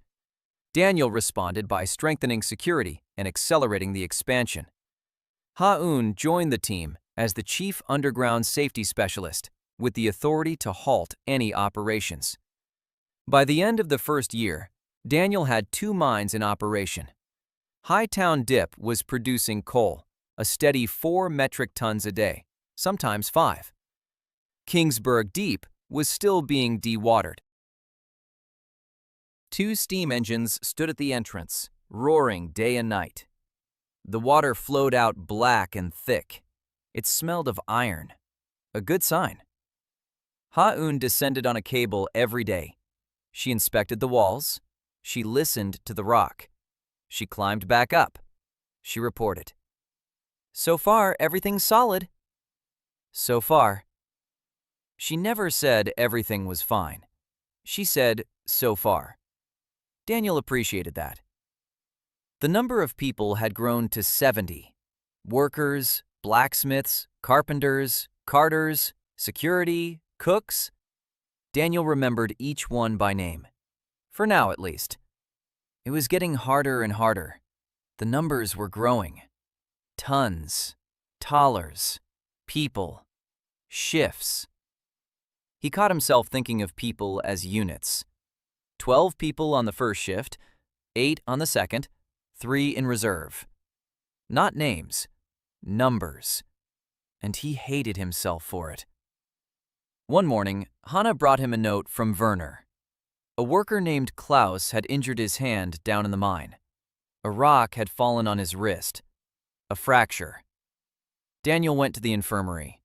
Daniel responded by strengthening security and accelerating the expansion. Ha-un joined the team as the chief underground safety specialist, with the authority to halt any operations. By the end of the first year, Daniel had 2 mines in operation. Hightown Dip was producing coal, a steady 4 metric tons a day, sometimes 5. Kingsburg Deep was still being dewatered. 2 steam engines stood at the entrance, roaring day and night. The water flowed out black and thick. It smelled of iron. A good sign. Ha-un descended on a cable every day. She inspected the walls. She listened to the rock. She climbed back up. She reported. So far, everything's solid. So far. She never said everything was fine. She said, so far. Daniel appreciated that. The number of people had grown to 70. Workers, blacksmiths, carpenters, carters, security, cooks. Daniel remembered each one by name. For now, at least. It was getting harder and harder. The numbers were growing. Tons, thalers, people, shifts. He caught himself thinking of people as units. 12 people on the first shift, 8 on the second, 3 in reserve. Not names, numbers. And he hated himself for it. One morning, Hannah brought him a note from Werner. A worker named Klaus had injured his hand down in the mine. A rock had fallen on his wrist. A fracture. Daniel went to the infirmary.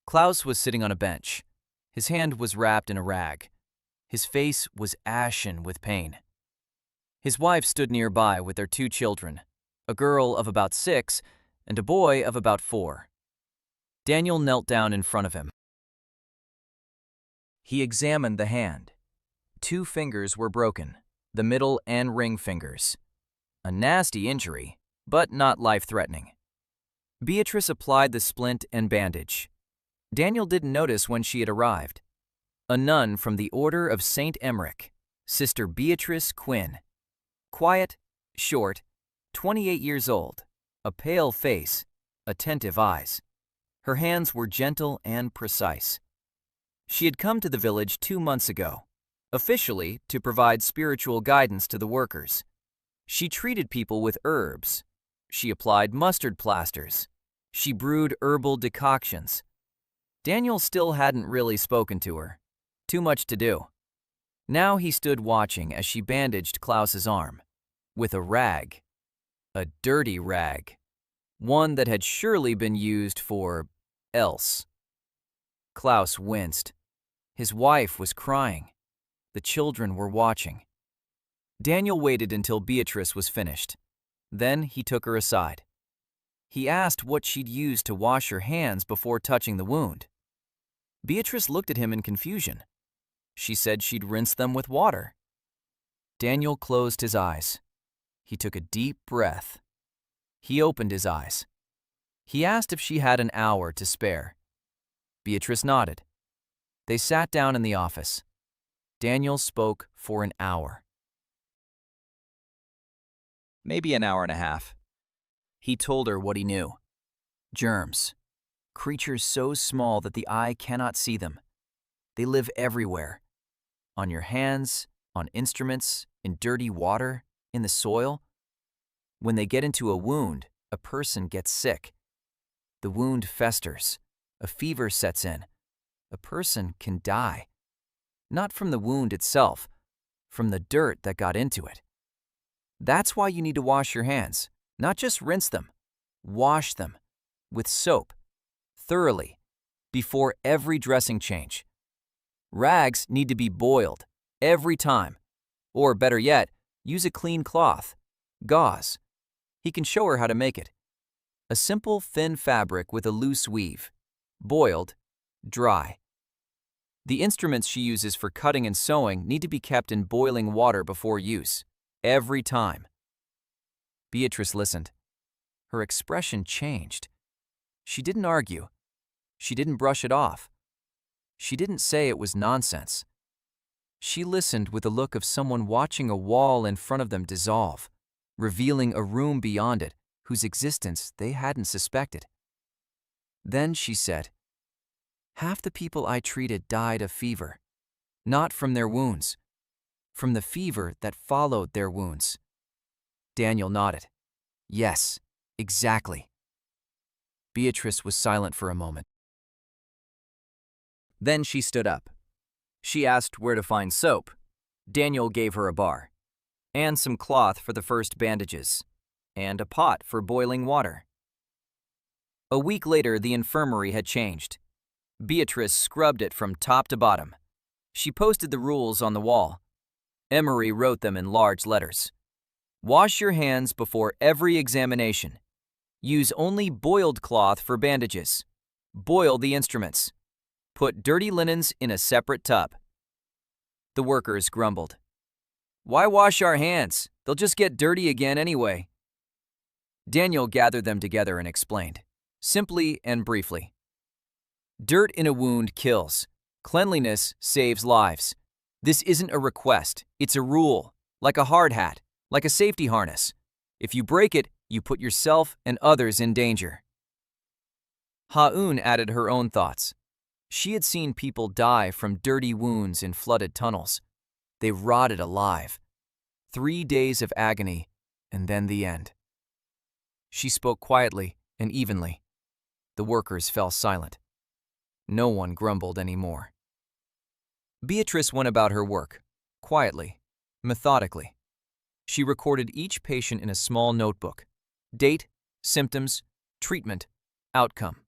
Klaus was sitting on a bench. His hand was wrapped in a rag. His face was ashen with pain. His wife stood nearby with their 2 children, a girl of about 6 and a boy of about 4. Daniel knelt down in front of him. He examined the hand. 2 fingers were broken, the middle and ring fingers. A nasty injury, but not life-threatening. Beatrice applied the splint and bandage. Daniel didn't notice when she had arrived. A nun from the Order of St. Emmerich, Sister Beatrice Quinn. Quiet, short, 28 years old, a pale face, attentive eyes. Her hands were gentle and precise. She had come to the village 2 months ago, officially to provide spiritual guidance to the workers. She treated people with herbs. She applied mustard plasters. She brewed herbal decoctions. Daniel still hadn't really spoken to her. Too much to do. Now he stood watching as she bandaged Klaus's arm. With a rag. A dirty rag. One that had surely been used for else. Klaus winced. His wife was crying. The children were watching. Daniel waited until Beatrice was finished. Then he took her aside. He asked what she'd used to wash her hands before touching the wound. Beatrice looked at him in confusion. She said she'd rinsed them with water. Daniel closed his eyes. He took a deep breath. He opened his eyes. He asked if she had an hour to spare. Beatrice nodded. They sat down in the office. Daniel spoke for an hour. Maybe an hour and a half. He told her what he knew. Germs. Creatures so small that the eye cannot see them. They live everywhere. On your hands, on instruments, in dirty water, in the soil. When they get into a wound, a person gets sick. The wound festers. A fever sets in. A person can die. Not from the wound itself, from the dirt that got into it. That's why you need to wash your hands. Not just rinse them. Wash them with soap, thoroughly, before every dressing change. Rags need to be boiled every time. Or better yet, use a clean cloth, gauze. He can show her how to make it. A simple, thin fabric with a loose weave. Boiled, dry. The instruments she uses for cutting and sewing need to be kept in boiling water before use, every time. Beatrice listened. Her expression changed. She didn't argue. She didn't brush it off. She didn't say it was nonsense. She listened with the look of someone watching a wall in front of them dissolve, revealing a room beyond it whose existence they hadn't suspected. Then she said, "Half the people I treated died of fever, not from their wounds, from the fever that followed their wounds." Daniel nodded. Yes, exactly. Beatrice was silent for a moment. Then she stood up. She asked where to find soap. Daniel gave her a bar, and some cloth for the first bandages, and a pot for boiling water. A week later, the infirmary had changed. Beatrice scrubbed it from top to bottom. She posted the rules on the wall. Emery wrote them in large letters. Wash your hands before every examination. Use only boiled cloth for bandages. Boil the instruments. Put dirty linens in a separate tub. The workers grumbled. Why wash our hands? They'll just get dirty again anyway. Daniel gathered them together and explained, simply and briefly. Dirt in a wound kills. Cleanliness saves lives. This isn't a request, it's a rule, like a hard hat, like a safety harness. If you break it, you put yourself and others in danger. Ha-eun added her own thoughts. She had seen people die from dirty wounds in flooded tunnels. They rotted alive. 3 days of agony, and then the end. She spoke quietly and evenly. The workers fell silent. No one grumbled anymore. Beatrice went about her work, quietly, methodically. She recorded each patient in a small notebook. Date, symptoms, treatment, outcome.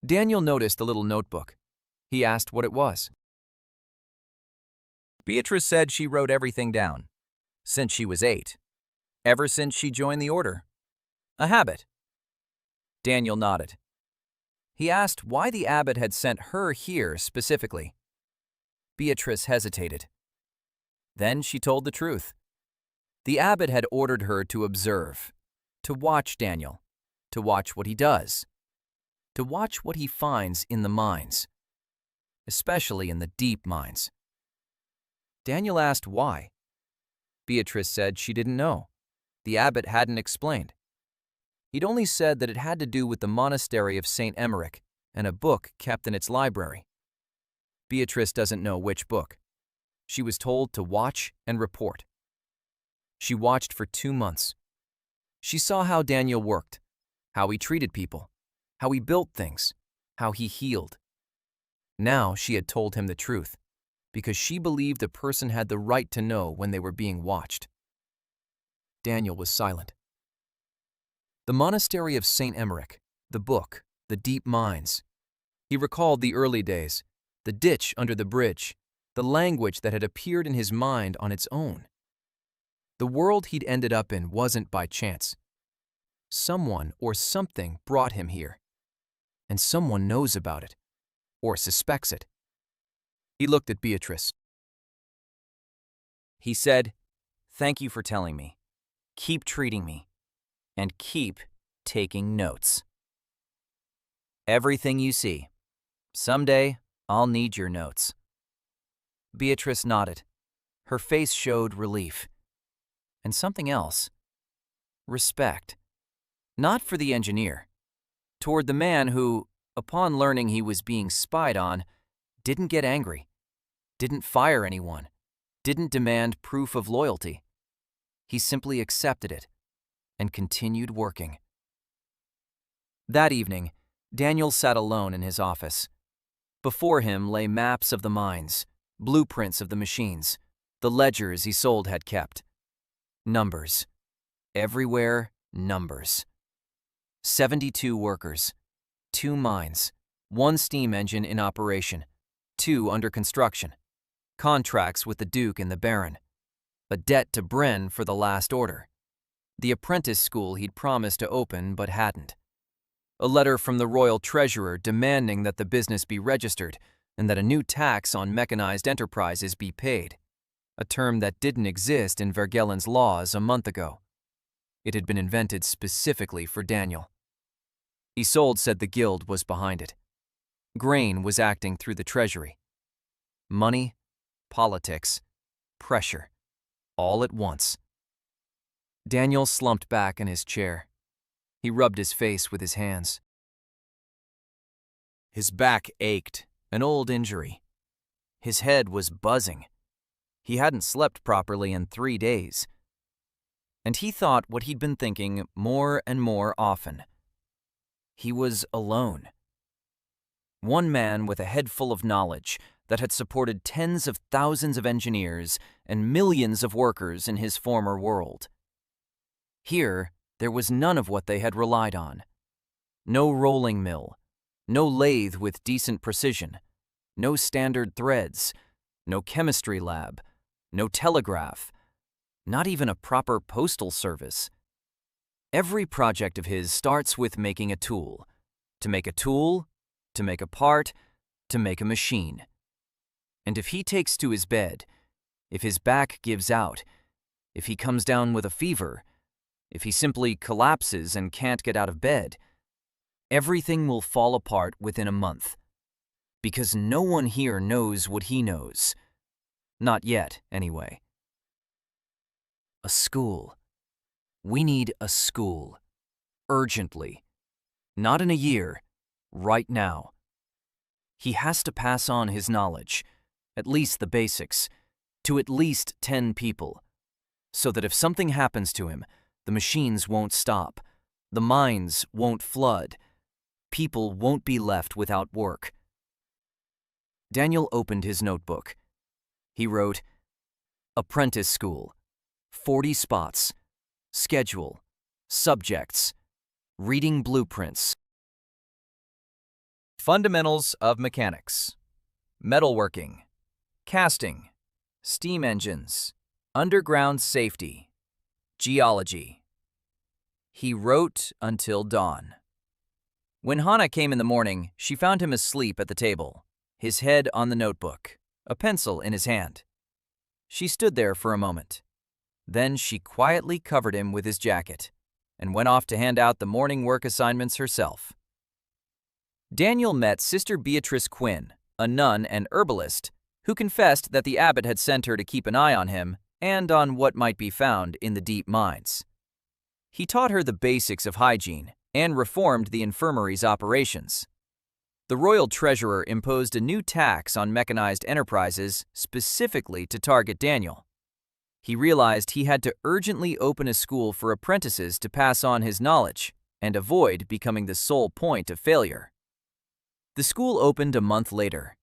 Daniel noticed the little notebook. He asked what it was. Beatrice said she wrote everything down. Since she was 8. Ever since she joined the order. A habit. Daniel nodded. He asked why the abbot had sent her here specifically. Beatrice hesitated. Then she told the truth. The abbot had ordered her to observe, to watch Daniel, to watch what he does, to watch what he finds in the mines, especially in the deep mines. Daniel asked why. Beatrice said she didn't know. The abbot hadn't explained. He'd only said that it had to do with the monastery of St. Emmerich and a book kept in its library. Beatrice doesn't know which book. She was told to watch and report. She watched for 2 months. She saw how Daniel worked, how he treated people, how he built things, how he healed. Now she had told him the truth, because she believed a person had the right to know when they were being watched. Daniel was silent. The monastery of St. Emmerich, the book, the deep mines. He recalled the early days, the ditch under the bridge, the language that had appeared in his mind on its own. The world he'd ended up in wasn't by chance. Someone or something brought him here, and someone knows about it, or suspects it. He looked at Beatrice. He said, "Thank you for telling me. Keep treating me, and keep taking notes. Everything you see. Someday, I'll need your notes." Beatrice nodded. Her face showed relief. And something else. Respect. Not for the engineer. Toward the man who, upon learning he was being spied on, didn't get angry, didn't fire anyone, didn't demand proof of loyalty. He simply accepted it, and continued working. That evening, Daniel sat alone in his office. Before him lay maps of the mines, blueprints of the machines, the ledgers Isolde had kept. Numbers. Everywhere, numbers. 72 workers, 2 mines, 1 steam engine in operation, 2 under construction, contracts with the Duke and the Baron, a debt to Bren for the last order, the apprentice school he'd promised to open but hadn't, a letter from the royal treasurer demanding that the business be registered and that a new tax on mechanized enterprises be paid, a term that didn't exist in Vergellen's laws a month ago. It had been invented specifically for Daniel. Isolde said the guild was behind it. Grain was acting through the treasury. Money, politics, pressure, all at once. Daniel slumped back in his chair. He rubbed his face with his hands. His back ached, an old injury. His head was buzzing. He hadn't slept properly in 3 days. And he thought what he'd been thinking more and more often. He was alone. One man with a head full of knowledge that had supported tens of thousands of engineers and millions of workers in his former world. Here, there was none of what they had relied on. No rolling mill, no lathe with decent precision, no standard threads, no chemistry lab, no telegraph, not even a proper postal service. Every project of his starts with making a tool. To make a tool, to make a part, to make a machine. And if he takes to his bed, if his back gives out, if he comes down with a fever, if he simply collapses and can't get out of bed, everything will fall apart within a month. Because no one here knows what he knows. Not yet, anyway. A school. We need a school. Urgently. Not in a year. Right now. He has to pass on his knowledge, at least the basics, to at least 10 people, so that if something happens to him, the machines won't stop, the mines won't flood, people won't be left without work. Daniel opened his notebook. He wrote, Apprentice School, 40 spots, schedule, subjects, reading blueprints. Fundamentals of mechanics, metalworking, casting, steam engines, underground safety, geology. He wrote until dawn. When Hana came in the morning, she found him asleep at the table, his head on the notebook, a pencil in his hand. She stood there for a moment. Then she quietly covered him with his jacket and went off to hand out the morning work assignments herself. Daniel met Sister Beatrice Quinn, a nun and herbalist, who confessed that the abbot had sent her to keep an eye on him and on what might be found in the deep mines. He taught her the basics of hygiene and reformed the infirmary's operations. The royal treasurer imposed a new tax on mechanized enterprises specifically to target Daniel. He realized he had to urgently open a school for apprentices to pass on his knowledge and avoid becoming the sole point of failure. The school opened a month later.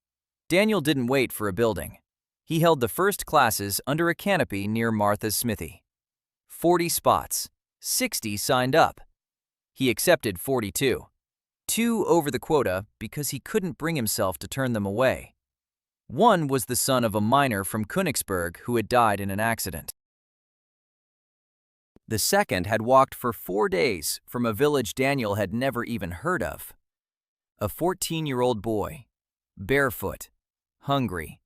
Daniel didn't wait for a building. He held the first classes under a canopy near Martha's smithy. 40 spots, 60 signed up. He accepted 42, 2 over the quota because he couldn't bring himself to turn them away. One was the son of a miner from Königsberg who had died in an accident. The second had walked for 4 days from a village Daniel had never even heard of. A 14-year-old boy, barefoot, hungry,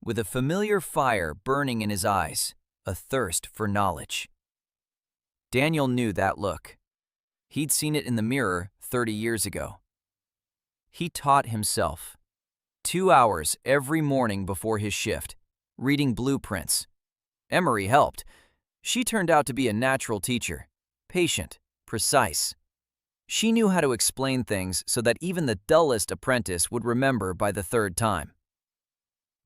with a familiar fire burning in his eyes, a thirst for knowledge. Daniel knew that look. He'd seen it in the mirror 30 years ago. He taught himself. 2 hours every morning before his shift, reading blueprints. Emery helped. She turned out to be a natural teacher, patient, precise. She knew how to explain things so that even the dullest apprentice would remember by the 3rd time.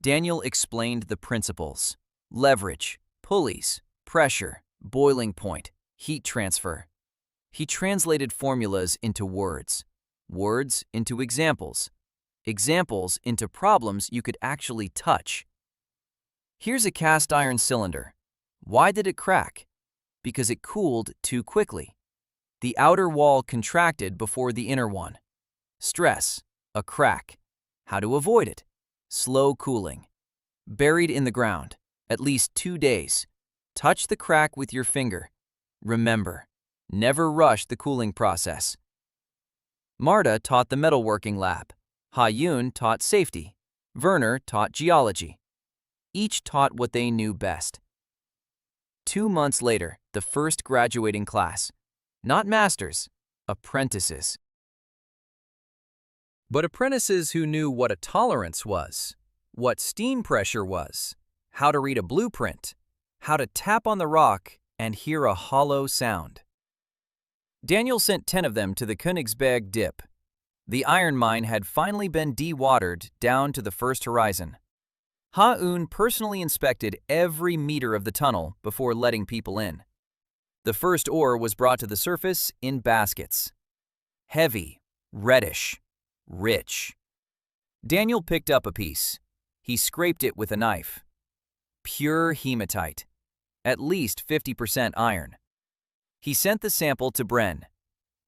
Daniel explained the principles: leverage, pulleys, pressure, boiling point, Heat transfer. He translated formulas into words, words into examples, examples into problems you could actually touch. Here's a cast iron cylinder. Why did it crack? Because it cooled too quickly. The outer wall contracted before the inner one. Stress, a crack. How to avoid it? Slow cooling. Buried in the ground, at least 2 days. Touch the crack with your finger. Remember, never rush the cooling process. Marta taught the metalworking lab. Ha-Yoon taught safety. Werner taught geology. Each taught what they knew best. 2 months later, the first graduating class. Not masters, apprentices. But apprentices who knew what a tolerance was, what steam pressure was, how to read a blueprint, how to tap on the rock and hear a hollow sound. Daniel sent 10 of them to the Königsberg dip. The iron mine had finally been dewatered down to the first horizon. Ha-Yoon personally inspected every meter of the tunnel before letting people in. The first ore was brought to the surface in baskets. Heavy, reddish, rich. Daniel picked up a piece. He scraped it with a knife. Pure hematite, at least 50% iron. He sent the sample to Bren.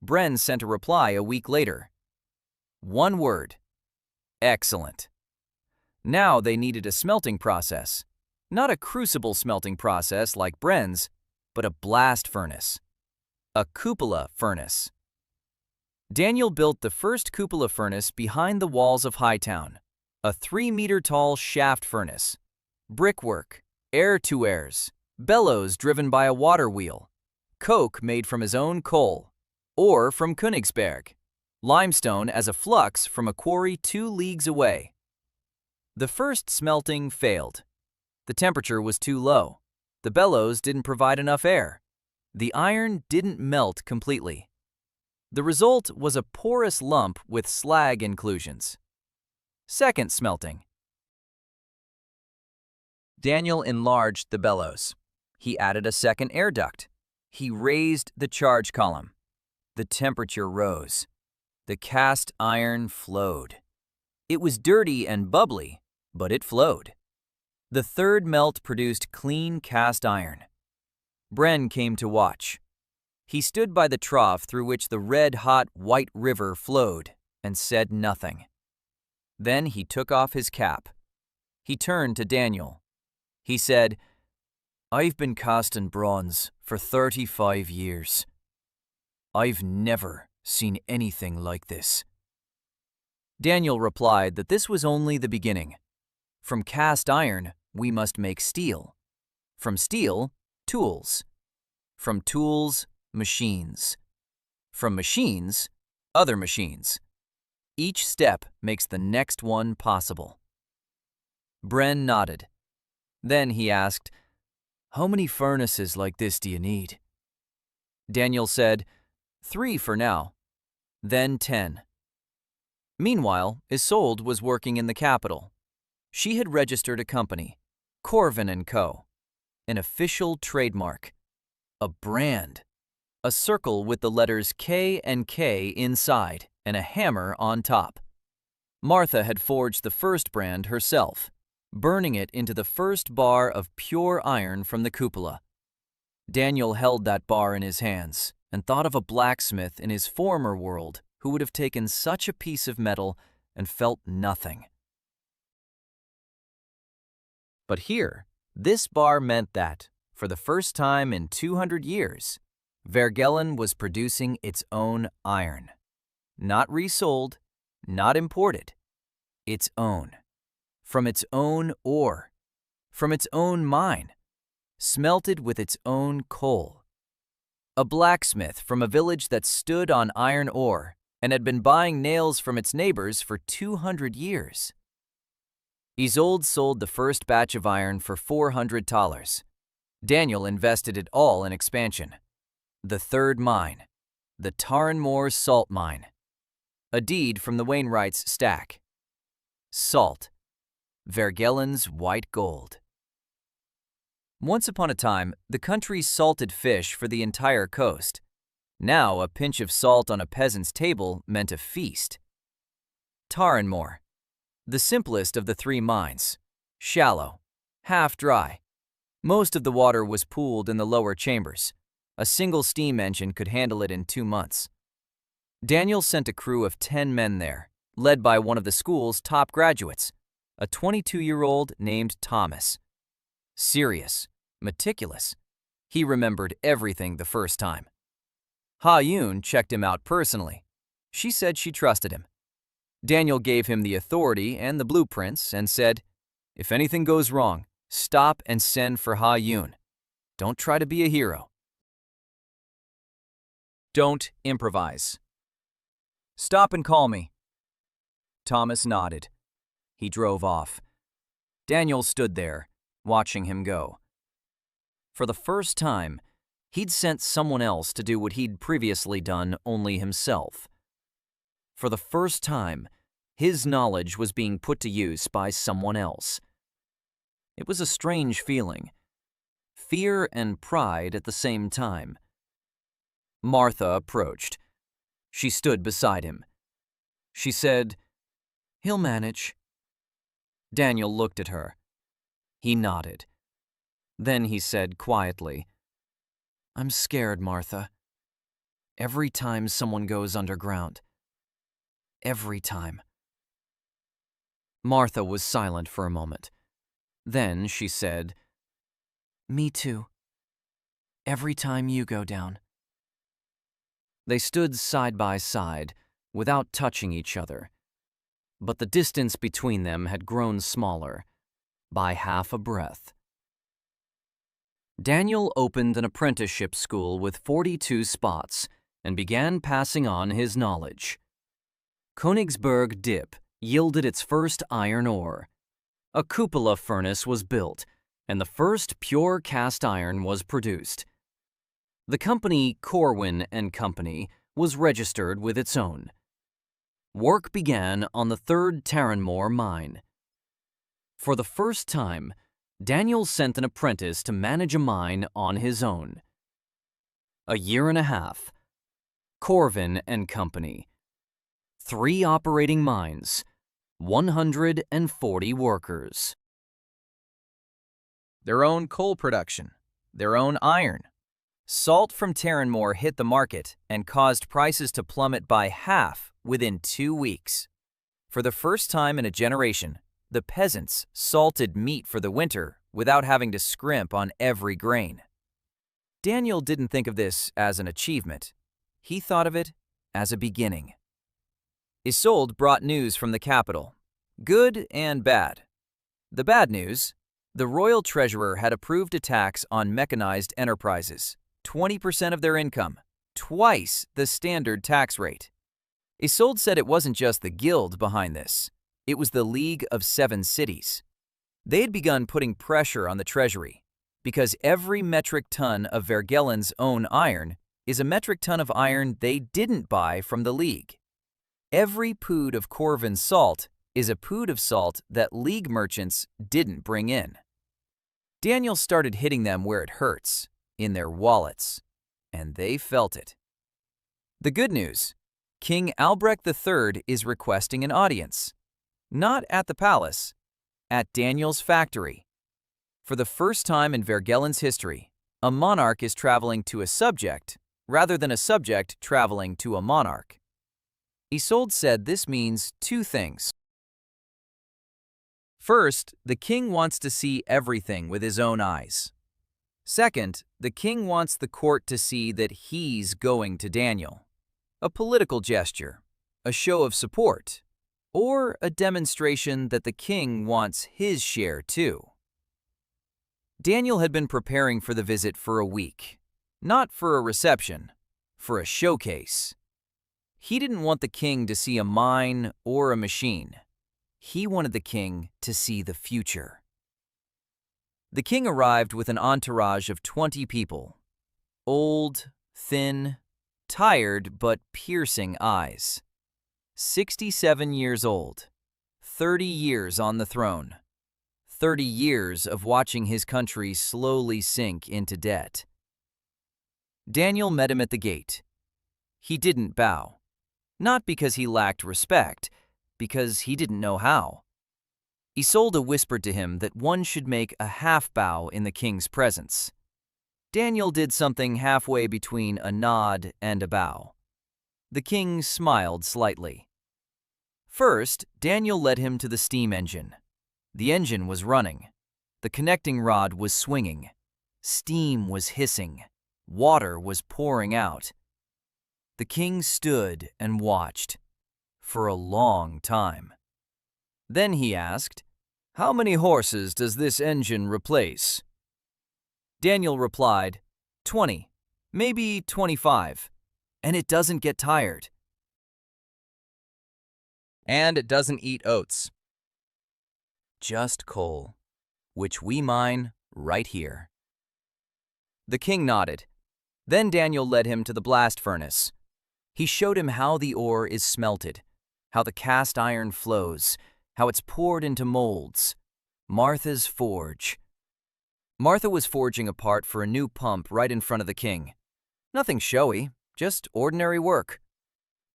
Bren sent a reply a week later. 1 word. Excellent. Now they needed a smelting process. Not a crucible smelting process like Bren's, but a blast furnace. A cupola furnace. Daniel built the first cupola furnace behind the walls of Hightown. A 3-meter-tall shaft furnace. Brickwork, air-to-airs, bellows driven by a water wheel. Coke made from his own coal, or from Königsberg. Limestone as a flux from a quarry 2 leagues away. The first smelting failed. The temperature was too low. The bellows didn't provide enough air. The iron didn't melt completely. The result was a porous lump with slag inclusions. Second smelting. Daniel enlarged the bellows. He added a second air duct. He raised the charge column. The temperature rose. The cast iron flowed. It was dirty and bubbly, but it flowed. The third melt produced clean cast iron. Bren came to watch. He stood by the trough through which the red-hot white river flowed and said nothing. Then he took off his cap. He turned to Daniel. He said, "I've been casting bronze for 35 years. I've never seen anything like this." Daniel replied that this was only the beginning. From cast iron, we must make steel. From steel, tools. From tools, machines. From machines, other machines. Each step makes the next one possible. Bren nodded. Then he asked, "How many furnaces like this do you need?" Daniel said, 3 for now, then 10. Meanwhile, Isolde was working in the capital. She had registered a company, Corvin & Co., an official trademark, a brand, a circle with the letters K and K inside and a hammer on top. Martha had forged the first brand herself, burning it into the first bar of pure iron from the cupola. Daniel held that bar in his hands and thought of a blacksmith in his former world who would have taken such a piece of metal and felt nothing. But here, this bar meant that, for the first time in 200 years, Vergellen was producing its own iron. Not resold, not imported. Its own. From its own ore. From its own mine. Smelted with its own coal. A blacksmith from a village that stood on iron ore and had been buying nails from its neighbors for 200 years. Isolde sold the first batch of iron for $400. Daniel invested it all in expansion. The third mine, the Tarnmoor Salt Mine. A deed from the Wainwrights' stack. Salt, Vergellen's white gold. Once upon a time, the country salted fish for the entire coast. Now, a pinch of salt on a peasant's table meant a feast. Taranmore, the simplest of the three mines. Shallow, half dry. Most of the water was pooled in the lower chambers. A single steam engine could handle it in 2 months. Daniel sent a crew of 10 men there, led by one of the school's top graduates, a 22-year-old named Thomas. Serious, meticulous. He remembered everything the first time. Ha-Yoon checked him out personally. She said she trusted him. Daniel gave him the authority and the blueprints and said, "If anything goes wrong, stop and send for Ha-Yoon. Don't try to be a hero. Don't improvise. Stop and call me." Thomas nodded. He drove off. Daniel stood there, watching him go. For the first time, he'd sent someone else to do what he'd previously done only himself. For the first time, his knowledge was being put to use by someone else. It was a strange feeling. Fear and pride at the same time. Martha approached. She stood beside him. She said, "He'll manage." Daniel looked at her. He nodded. Then he said quietly, "I'm scared, Martha. Every time someone goes underground. Every time." Martha was silent for a moment. Then she said, "Me too. Every time you go down." They stood side by side, without touching each other. But the distance between them had grown smaller, by half a breath. Daniel opened an apprenticeship school with 42 spots and began passing on his knowledge. Königsberg Dip yielded its first iron ore. A cupola furnace was built, and the first pure cast iron was produced. The company Corwin and Company was registered with its own. Work began on the third Taranmore mine. For the first time, Daniel sent an apprentice to manage a mine on his own. A year and a half. Corwin and Company. 3 operating mines, 140 workers. Their own coal production, their own iron. Salt from Taranmore hit the market and caused prices to plummet by half within 2 weeks. For the first time in a generation, the peasants salted meat for the winter without having to scrimp on every grain. Daniel didn't think of this as an achievement. He thought of it as a beginning. Isolde brought news from the capital, good and bad. The bad news: the royal treasurer had approved a tax on mechanized enterprises, 20% of their income, twice the standard tax rate. Isolde said it wasn't just the guild behind this. It was the League of 7 Cities. They had begun putting pressure on the treasury, because every metric ton of Vergellen's own iron is a metric ton of iron they didn't buy from the League. Every pood of Corwin salt is a pood of salt that League merchants didn't bring in. Daniel started hitting them where it hurts, in their wallets, and they felt it. The good news: King Albrecht III is requesting an audience. Not at the palace, at Daniel's factory. For the first time in Vergellen's history, a monarch is traveling to a subject rather than a subject traveling to a monarch. Isolde said this means 2 things. First, the king wants to see everything with his own eyes. Second, the king wants the court to see that he's going to Daniel. A political gesture, a show of support, or a demonstration that the king wants his share too. Daniel had been preparing for the visit for a week. Not for a reception, for a showcase. He didn't want the king to see a mine or a machine. He wanted the king to see the future. The king arrived with an entourage of 20 people. Old, thin, tired but piercing eyes. 67 years old, 30 years on the throne, 30 years of watching his country slowly sink into debt. Daniel met him at the gate. He didn't bow. Not because he lacked respect, because he didn't know how. Isolde whispered to him that one should make a half bow in the king's presence. Daniel did something halfway between a nod and a bow. The king smiled slightly. First, Daniel led him to the steam engine. The engine was running. The connecting rod was swinging. Steam was hissing. Water was pouring out. The king stood and watched for a long time. Then he asked, "How many horses does this engine replace?" Daniel replied, 20, maybe 25, and it doesn't get tired. And it doesn't eat oats. Just coal, which we mine right here. The king nodded. Then Daniel led him to the blast furnace. He showed him how the ore is smelted, how the cast iron flows, how it's poured into molds. Martha's forge. Martha was forging a part for a new pump right in front of the king. Nothing showy, just ordinary work.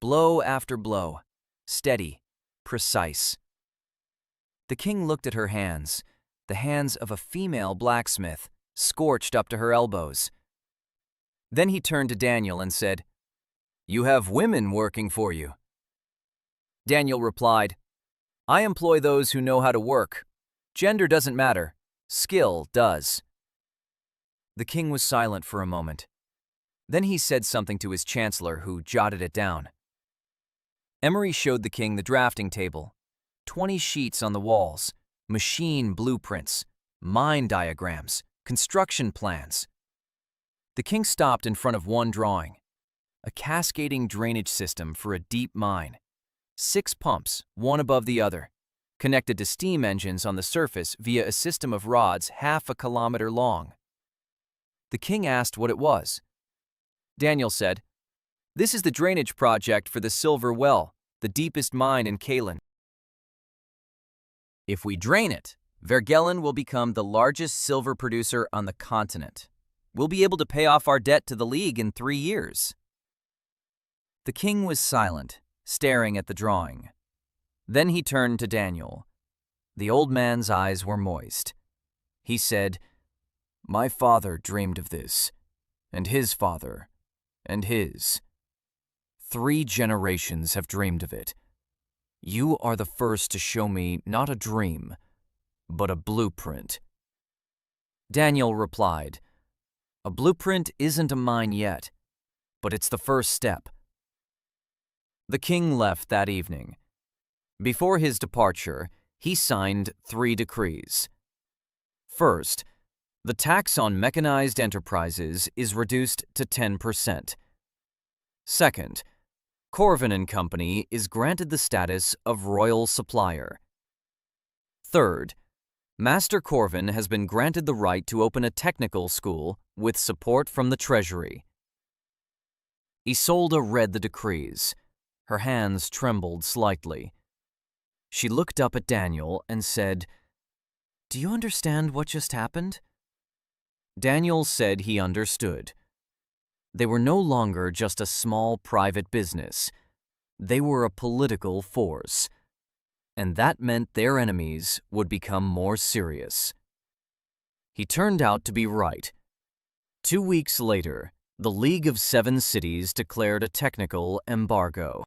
Blow after blow, steady, precise. The king looked at her hands, the hands of a female blacksmith, scorched up to her elbows. Then he turned to Daniel and said, "You have women working for you." Daniel replied, "I employ those who know how to work. Gender doesn't matter. Skill does." The king was silent for a moment. Then he said something to his chancellor, who jotted it down. Emery showed the king the drafting table, 20 sheets on the walls, machine blueprints, mine diagrams, construction plans. The king stopped in front of one drawing, a cascading drainage system for a deep mine. 6 pumps, one above the other, connected to steam engines on the surface via a system of rods half a kilometer long. The king asked what it was. Daniel said, "This is the drainage project for the Silver Well, the deepest mine in Kalen. If we drain it, Vergellen will become the largest silver producer on the continent. We'll be able to pay off our debt to the League in 3 years." The king was silent, staring at the drawing. Then he turned to Daniel. The old man's eyes were moist. He said, "My father dreamed of this, and his father, and his. 3 generations have dreamed of it. You are the first to show me not a dream, but a blueprint." Daniel replied, "A blueprint isn't a mine yet, but it's the first step." The king left that evening. Before his departure, he signed 3 decrees. First, the tax on mechanized enterprises is reduced to 10%. Second, Corvin and Company is granted the status of royal supplier. Third, Master Corvin has been granted the right to open a technical school with support from the treasury. Isolde read the decrees. Her hands trembled slightly. She looked up at Daniel and said, "Do you understand what just happened?" Daniel said he understood. They were no longer just a small private business. They were a political force. And that meant their enemies would become more serious. He turned out to be right. 2 weeks later, the League of 7 Cities declared a technical embargo.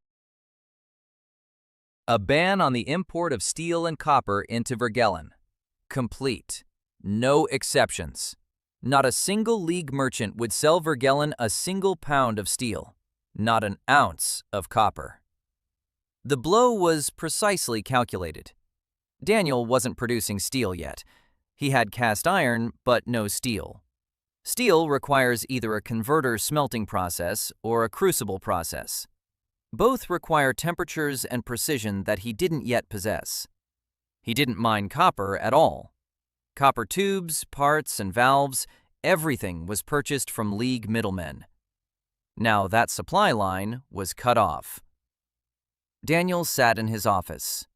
A ban on the import of steel and copper into Vergellen. Complete. No exceptions. Not a single League merchant would sell Vergellen a single pound of steel, not an ounce of copper. The blow was precisely calculated. Daniel wasn't producing steel yet. He had cast iron, but no steel. Steel requires either a converter smelting process or a crucible process. Both require temperatures and precision that he didn't yet possess. He didn't mine copper at all. Copper tubes, parts, and valves, everything was purchased from League middlemen. Now that supply line was cut off. Daniel sat in his office.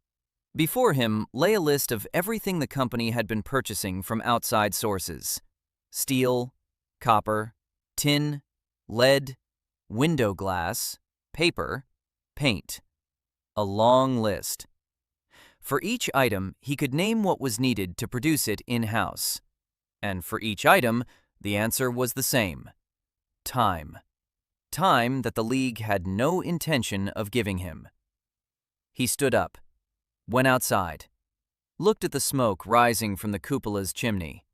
Before him lay a list of everything the company had been purchasing from outside sources: steel, copper, tin, lead, window glass, paper, paint. A long list. For each item, he could name what was needed to produce it in-house. And for each item, the answer was the same: time. Time that the League had no intention of giving him. He stood up, went outside, looked at the smoke rising from the cupola's chimney.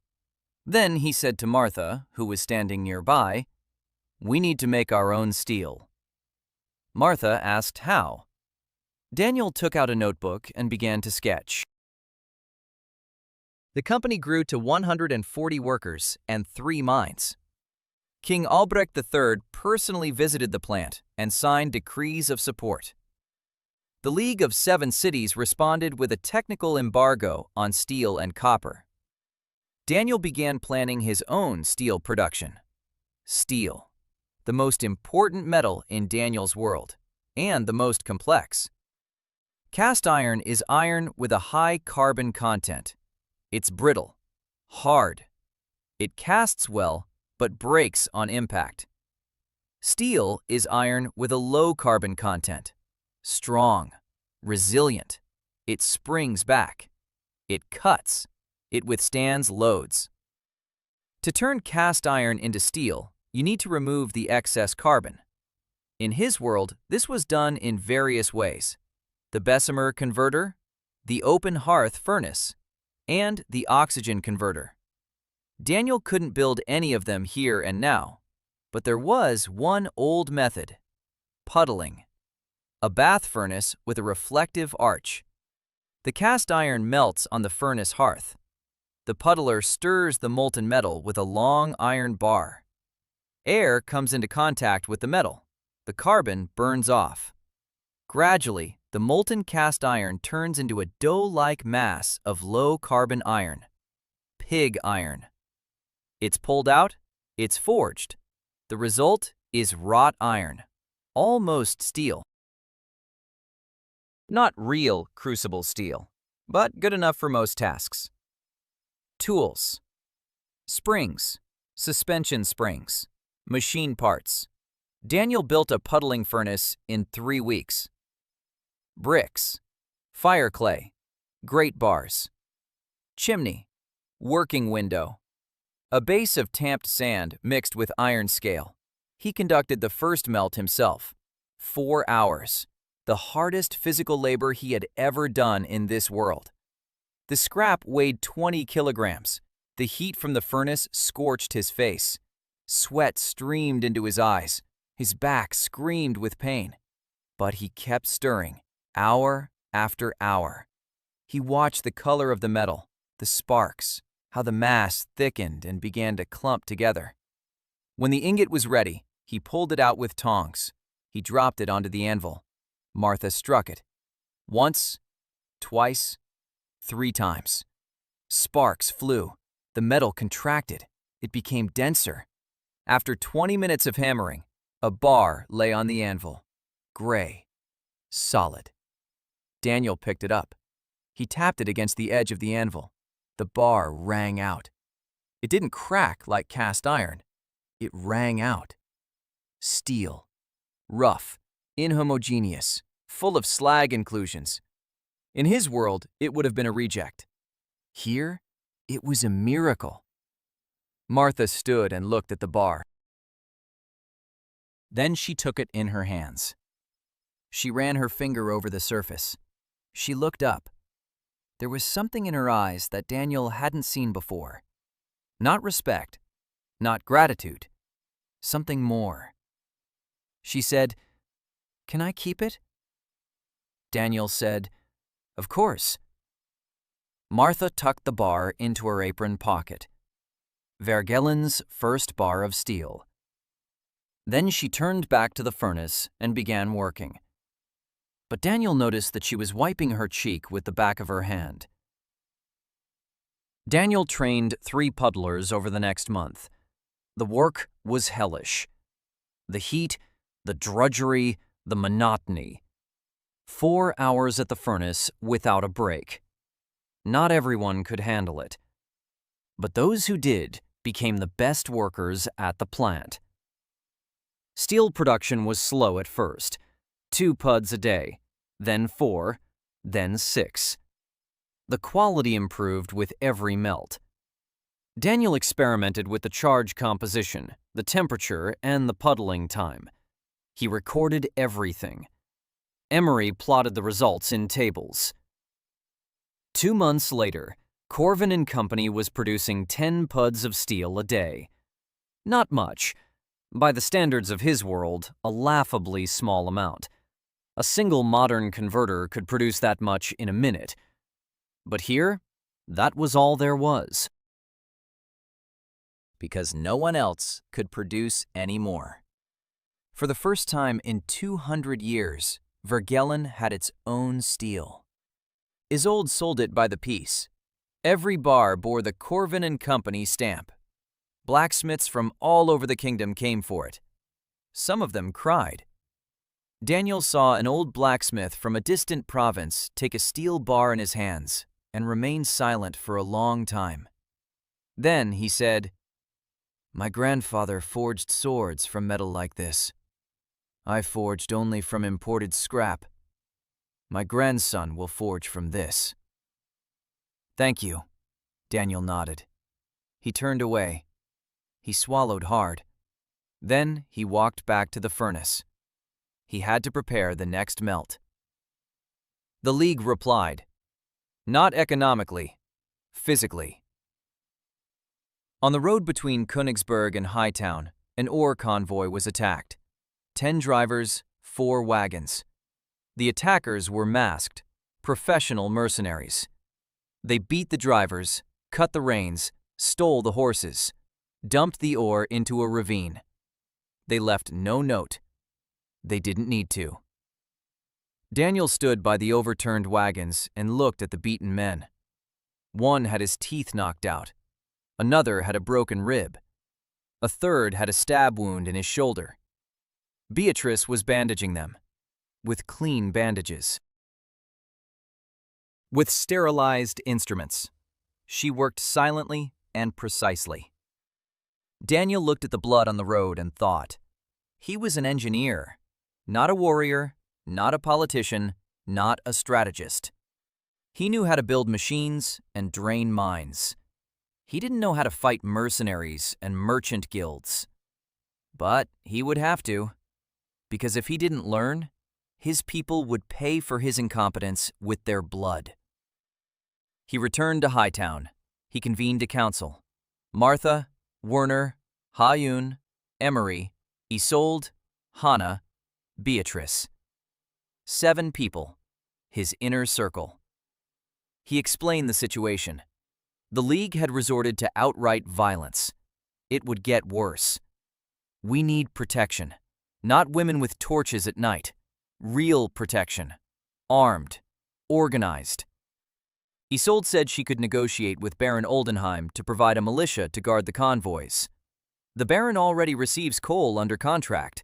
Then he said to Martha, who was standing nearby, "We need to make our own steel." Martha asked how. Daniel took out a notebook and began to sketch. The company grew to 140 workers and 3 mines. King Albrecht III personally visited the plant and signed decrees of support. The League of 7 Cities responded with a technical embargo on steel and copper. Daniel began planning his own steel production. Steel, the most important metal in Daniel's world, and the most complex. Cast iron is iron with a high carbon content. It's brittle, hard. It casts well, but breaks on impact. Steel is iron with a low carbon content. Strong, resilient. It springs back. It cuts. It withstands loads. To turn cast iron into steel, you need to remove the excess carbon. In his world, this was done in various ways: the Bessemer converter, the open hearth furnace, and the oxygen converter. Daniel couldn't build any of them here and now, but there was one old method: puddling. A bath furnace with a reflective arch. The cast iron melts on the furnace hearth. The puddler stirs the molten metal with a long iron bar. Air comes into contact with the metal. The carbon burns off. Gradually, the molten cast iron turns into a dough-like mass of low-carbon iron, pig iron. It's pulled out, it's forged. The result is wrought iron, almost steel. Not real crucible steel, but good enough for most tasks. Tools: springs, suspension springs, machine parts. Daniel built a puddling furnace in 3 weeks. Bricks, fire clay, grate bars. Chimney, working window. A base of tamped sand mixed with iron scale. He conducted the first melt himself. 4 hours. The hardest physical labor he had ever done in this world. The scrap weighed 20 kilograms. The heat from the furnace scorched his face. Sweat streamed into his eyes. His back screamed with pain. But he kept stirring, hour after hour. He watched the color of the metal, the sparks, how the mass thickened and began to clump together. When the ingot was ready, he pulled it out with tongs. He dropped it onto the anvil. Martha struck it. Once, twice, 3 times. Sparks flew. The metal contracted. It became denser. After 20 minutes of hammering, a bar lay on the anvil. Gray. Solid. Daniel picked it up. He tapped it against the edge of the anvil. The bar rang out. It didn't crack like cast iron. It rang out. Steel. Rough. Inhomogeneous. Full of slag inclusions. In his world, it would have been a reject. Here, it was a miracle. Martha stood and looked at the bar. Then she took it in her hands. She ran her finger over the surface. She looked up. There was something in her eyes that Daniel hadn't seen before. Not respect, not gratitude, something more. She said, "Can I keep it?" Daniel said, "Of course." Martha tucked the bar into her apron pocket. Vergellen's first bar of steel. Then she turned back to the furnace and began working. But Daniel noticed that she was wiping her cheek with the back of her hand. Daniel trained 3 puddlers over the next month. The work was hellish. The heat, the drudgery, the monotony. 4 hours at the furnace without a break. Not everyone could handle it, but those who did became the best workers at the plant. Steel production was slow at first, 2 puds a day, then 4, then 6. The quality improved with every melt. Daniel experimented with the charge composition, the temperature, and the puddling time. He recorded everything. Emery plotted the results in tables. 2 months later, Corvin and Company was producing 10 puds of steel a day. Not much. By the standards of his world, a laughably small amount. A single modern converter could produce that much in a minute. But here, that was all there was. Because no one else could produce any more. For the first time in 200 years, Vergellen had its own steel. Isolde sold it by the piece. Every bar bore the Corvin and Company stamp. Blacksmiths from all over the kingdom came for it. Some of them cried. Daniel saw an old blacksmith from a distant province take a steel bar in his hands and remain silent for a long time. Then he said, "My grandfather forged swords from metal like this. I forged only from imported scrap. My grandson will forge from this." "Thank you," Daniel nodded. He turned away. He swallowed hard. Then he walked back to the furnace. He had to prepare the next melt. The League replied, "Not economically, physically." On the road between Königsberg and Hightown, an ore convoy was attacked. 10 drivers, 4 wagons. The attackers were masked, professional mercenaries. They beat the drivers, cut the reins, stole the horses, dumped the ore into a ravine. They left no note. They didn't need to. Daniel stood by the overturned wagons and looked at the beaten men. One had his teeth knocked out. Another had a broken rib. A third had a stab wound in his shoulder. Beatrice was bandaging them, with clean bandages. With sterilized instruments. She worked silently and precisely. Daniel looked at the blood on the road and thought, he was an engineer, not a warrior, not a politician, not a strategist. He knew how to build machines and drain mines. He didn't know how to fight mercenaries and merchant guilds. But he would have to, because if he didn't learn, his people would pay for his incompetence with their blood. He returned to Hightown. He convened a council. Martha, Werner, Ha-Yun, Emery, Isolde, Hannah, Beatrice. 7 people, his inner circle. He explained the situation. The League had resorted to outright violence. It would get worse. We need protection, not women with torches at night. Real protection. Armed. Organized. Isolde said she could negotiate with Baron Oldenheim to provide a militia to guard the convoys. The Baron already receives coal under contract.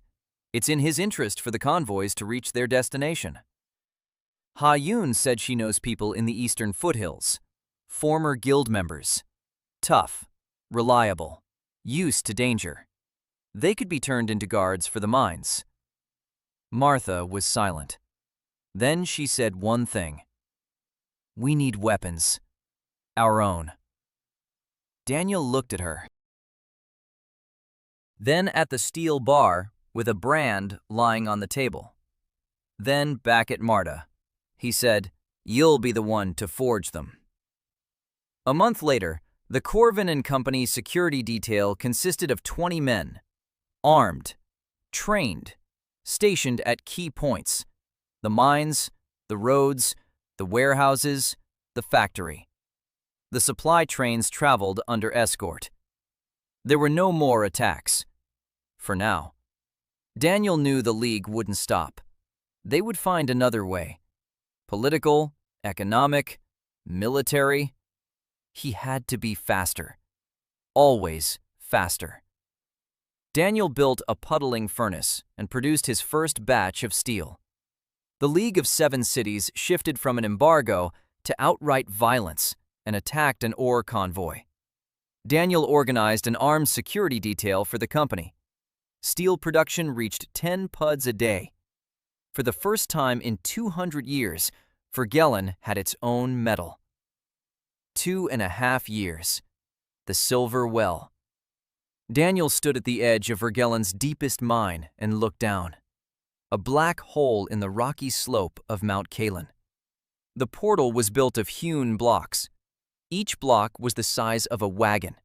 It's in his interest for the convoys to reach their destination. Ha-Yun said she knows people in the eastern foothills. Former guild members. Tough. Reliable. Used to danger. They could be turned into guards for the mines. Martha was silent. Then she said one thing. We need weapons. Our own. Daniel looked at her. Then at the steel bar with a brand lying on the table. Then back at Marta. He said, "You'll be the one to forge them." A month later, the Corvin and Company security detail consisted of 20 men, armed, trained, stationed at key points: the mines, the roads, the warehouses, the factory. The supply trains traveled under escort. There were no more attacks. For now. Daniel knew the League wouldn't stop. They would find another way. Political, economic, military. He had to be faster. Always faster. Daniel built a puddling furnace and produced his first batch of steel. The League of Seven Cities shifted from an embargo to outright violence and attacked an ore convoy. Daniel organized an armed security detail for the company. Steel production reached 10 puds a day. For the first time in 200 years, Vergellen had its own medal. 2.5 years. The Silver Well. Daniel stood at the edge of Vergellen's deepest mine and looked down. A black hole in the rocky slope of Mount Kalen. The portal was built of hewn blocks. Each block was the size of a wagon.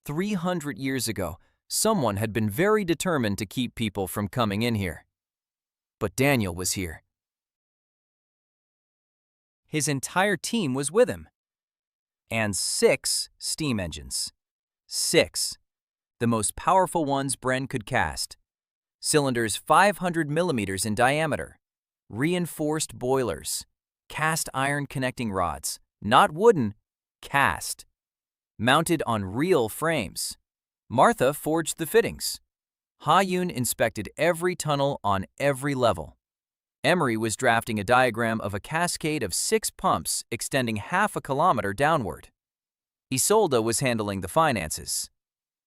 300 years ago, someone had been very determined to keep people from coming in here. But Daniel was here. His entire team was with him. And 6 steam engines. 6. The most powerful ones Bren could cast. Cylinders 500 millimeters in diameter. Reinforced boilers. Cast iron connecting rods. Not wooden, cast. Mounted on real frames. Martha forged the fittings. Ha-Yoon inspected every tunnel on every level. Emery was drafting a diagram of a cascade of 6 pumps extending half a kilometer downward. Isolde was handling the finances.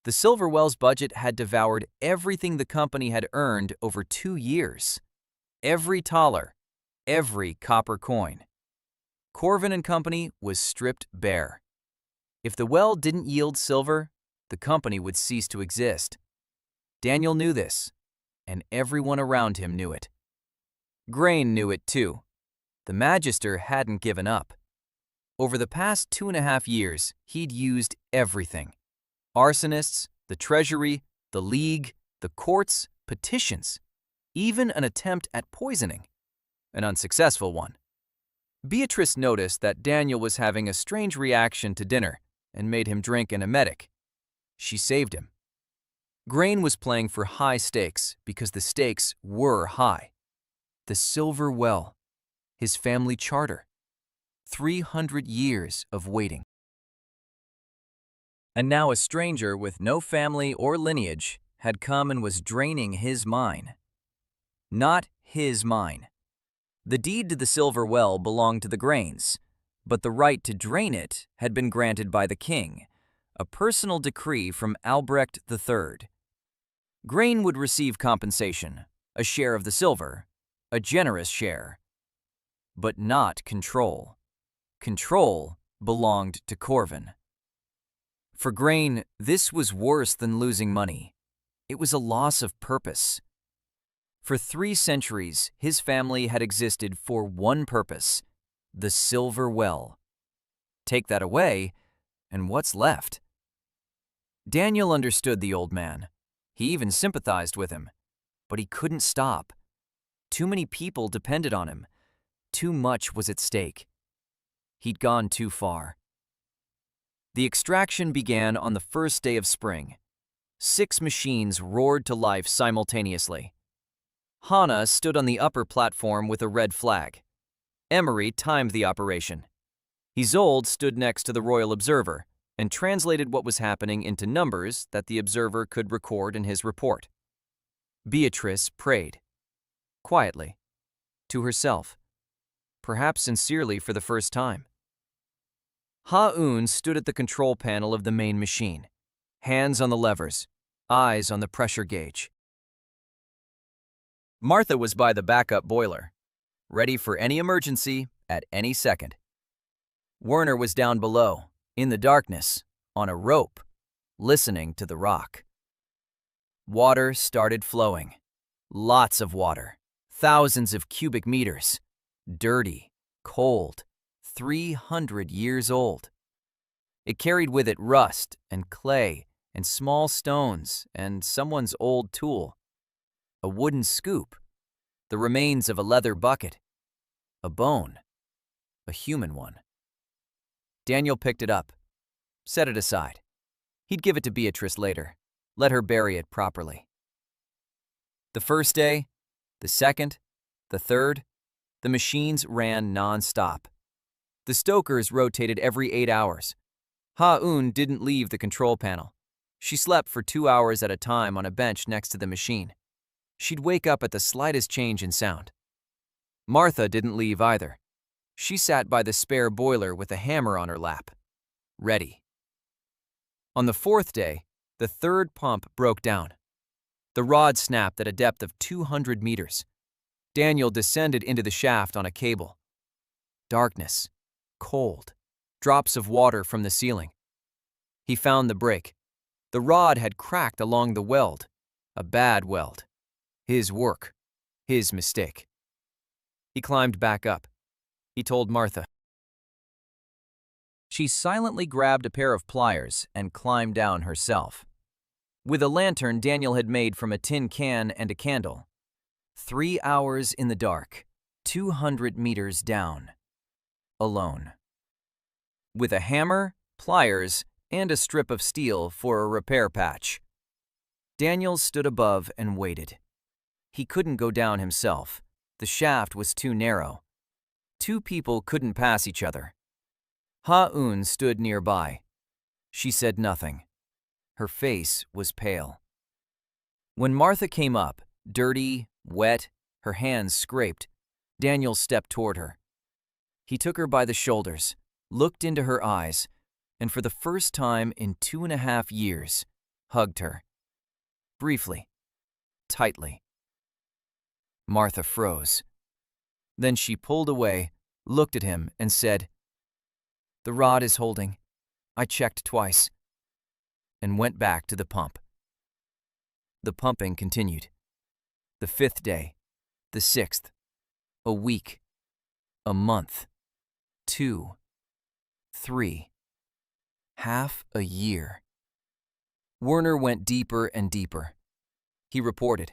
The Silver Well's budget had devoured everything the company had earned over 2 years. Every thaler, every copper coin. Corvin and Company was stripped bare. If the well didn't yield silver, the company would cease to exist. Daniel knew this, and everyone around him knew it. Grain knew it too. The Magister hadn't given up. Over the past 2.5 years, he'd used everything. Arsonists, the Treasury, the League, the courts, petitions, even an attempt at poisoning. An unsuccessful one. Beatrice noticed that Daniel was having a strange reaction to dinner and made him drink an emetic. She saved him. Grain was playing for high stakes because the stakes were high. The Silver Well, his family charter. 300 years of waiting. And now a stranger with no family or lineage had come and was draining his mine. Not his mine. The deed to the Silver Well belonged to the Grains, but the right to drain it had been granted by the king, a personal decree from Albrecht III. Grain would receive compensation, a share of the silver, a generous share. But not control. Control belonged to Corvin. For Grain, this was worse than losing money. It was a loss of purpose. For 3 centuries, his family had existed for one purpose, the Silver Well. Take that away, and what's left? Daniel understood the old man. He even sympathized with him. But he couldn't stop. Too many people depended on him. Too much was at stake. He'd gone too far. The extraction began on the first day of spring. 6 machines roared to life simultaneously. Hana stood on the upper platform with a red flag. Emery timed the operation. Isolde stood next to the Royal Observer and translated what was happening into numbers that the observer could record in his report. Beatrice prayed. Quietly. To herself. Perhaps sincerely for the first time. Ha-Eun stood at the control panel of the main machine. Hands on the levers. Eyes on the pressure gauge. Martha was by the backup boiler, ready for any emergency at any second. Werner was down below, in the darkness, on a rope, listening to the rock. Water started flowing. Lots of water. Thousands of cubic meters. Dirty, cold, 300 years old. It carried with it rust and clay and small stones and someone's old tool. A wooden scoop, the remains of a leather bucket, a bone, a human one. Daniel picked it up, set it aside. He'd give it to Beatrice later, let her bury it properly. The first day, the second, the third, the machines ran non-stop. The stokers rotated every 8 hours. Ha-Eun didn't leave the control panel. She slept for 2 hours at a time on a bench next to the machine. She'd wake up at the slightest change in sound. Martha didn't leave either. She sat by the spare boiler with a hammer on her lap, ready. On the fourth day, the third pump broke down. The rod snapped at a depth of 200 meters. Daniel descended into the shaft on a cable. Darkness, cold, drops of water from the ceiling. He found the break. The rod had cracked along the weld, a bad weld. His work, his mistake. He climbed back up. He told Martha. She silently grabbed a pair of pliers and climbed down herself. With a lantern Daniel had made from a tin can and a candle. 3 hours in the dark, 200 meters down. Alone. With a hammer, pliers, and a strip of steel for a repair patch. Daniel stood above and waited. He couldn't go down himself. The shaft was too narrow. 2 people couldn't pass each other. Ha-eun stood nearby. She said nothing. Her face was pale. When Martha came up, dirty, wet, her hands scraped, Daniel stepped toward her. He took her by the shoulders, looked into her eyes, and for the first time in 2.5 years, hugged her. Briefly, tightly. Martha froze. Then she pulled away, looked at him, and said, "The rod is holding. I checked twice," and went back to the pump. The pumping continued. The 5th day, the 6th, a week, a month, 2, 3, half a year. Werner went deeper and deeper. He reported,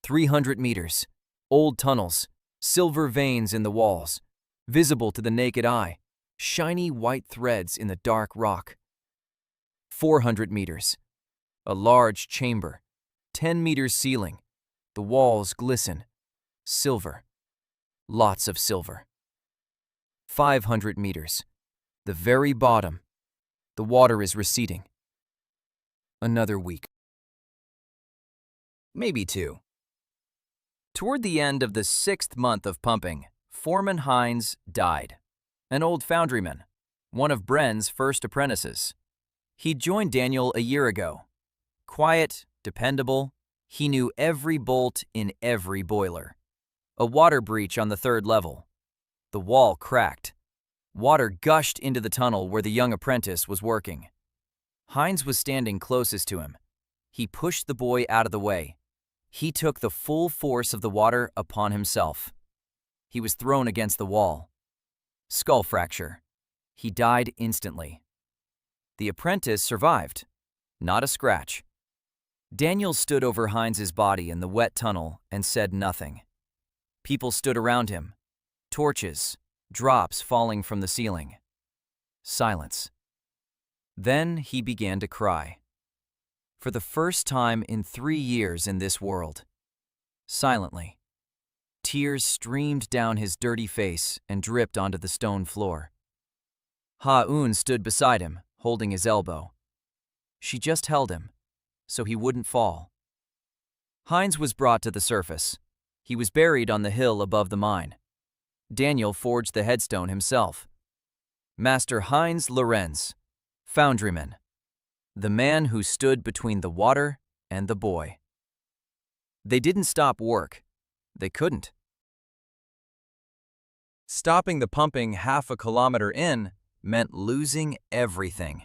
300 meters, old tunnels, silver veins in the walls, visible to the naked eye, shiny white threads in the dark rock. 400 meters, a large chamber, 10 meters ceiling, the walls glisten, silver, lots of silver. 500 meters, the very bottom, the water is receding. Another week. Maybe 2. Toward the end of the 6th month of pumping, Foreman Hines died. An old foundryman, one of Bren's first apprentices. He'd joined Daniel a year ago. Quiet, dependable, he knew every bolt in every boiler. A water breach on the 3rd level. The wall cracked. Water gushed into the tunnel where the young apprentice was working. Hines was standing closest to him. He pushed the boy out of the way. He took the full force of the water upon himself. He was thrown against the wall. Skull fracture. He died instantly. The apprentice survived. Not a scratch. Daniel stood over Hines's body in the wet tunnel and said nothing. People stood around him. Torches, drops falling from the ceiling. Silence. Then he began to cry. For the first time in 3 years in this world. Silently. Tears streamed down his dirty face and dripped onto the stone floor. Ha-eun stood beside him, holding his elbow. She just held him, so he wouldn't fall. Hines was brought to the surface. He was buried on the hill above the mine. Daniel forged the headstone himself. Master Heinz Lorenz, foundryman, the man who stood between the water and the boy. They didn't stop work. They couldn't. Stopping the pumping half a kilometer in meant losing everything.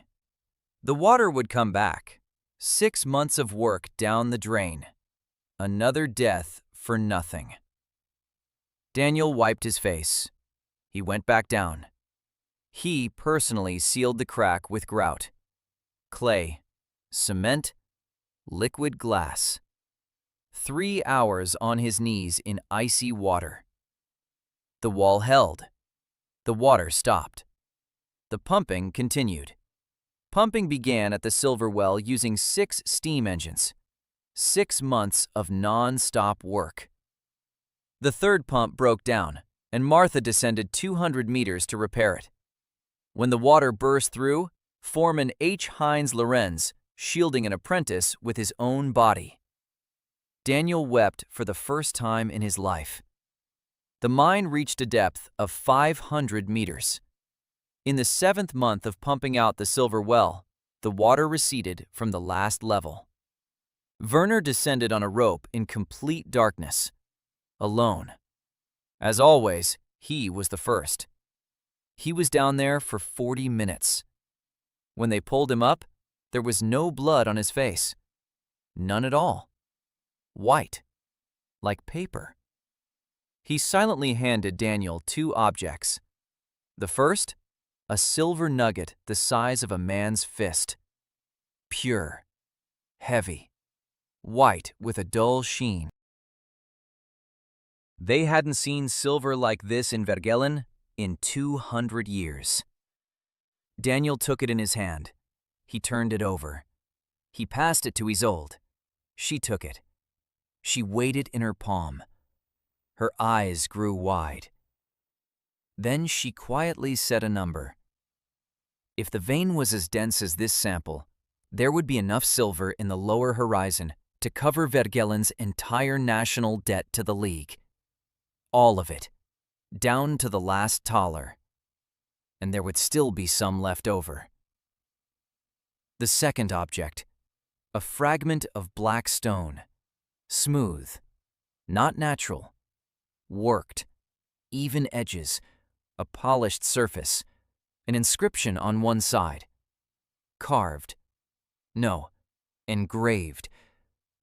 The water would come back. 6 months of work down the drain. Another death for nothing. Daniel wiped his face. He went back down. He personally sealed the crack with grout. Clay, cement, liquid glass. 3 hours on his knees in icy water. The wall held. The water stopped. The pumping continued. Pumping began at the silver well using 6 steam engines. 6 months of non-stop work. The 3rd pump broke down, and Martha descended 200 meters to repair it. When the water burst through, Foreman H. Heinz Lorenz shielding an apprentice with his own body. Daniel wept for the first time in his life. The mine reached a depth of 500 meters. In the 7th month of pumping out the silver well, the water receded from the last level. Werner descended on a rope in complete darkness, alone. As always, he was the first. He was down there for 40 minutes. When they pulled him up, there was no blood on his face. None at all. White, like paper. He silently handed Daniel 2 objects. The first, a silver nugget the size of a man's fist. Pure, heavy, white with a dull sheen. They hadn't seen silver like this in Vergelen in 200 years. Daniel took it in his hand. He turned it over. He passed it to Isolde. She took it. She weighed it in her palm. Her eyes grew wide. Then she quietly said a number. If the vein was as dense as this sample, there would be enough silver in the lower horizon to cover Vergelen's entire national debt to the League. All of it, down to the last thaler. And there would still be some left over. The second object, a fragment of black stone, smooth, not natural, worked, even edges, a polished surface, an inscription on one side, carved, no, engraved,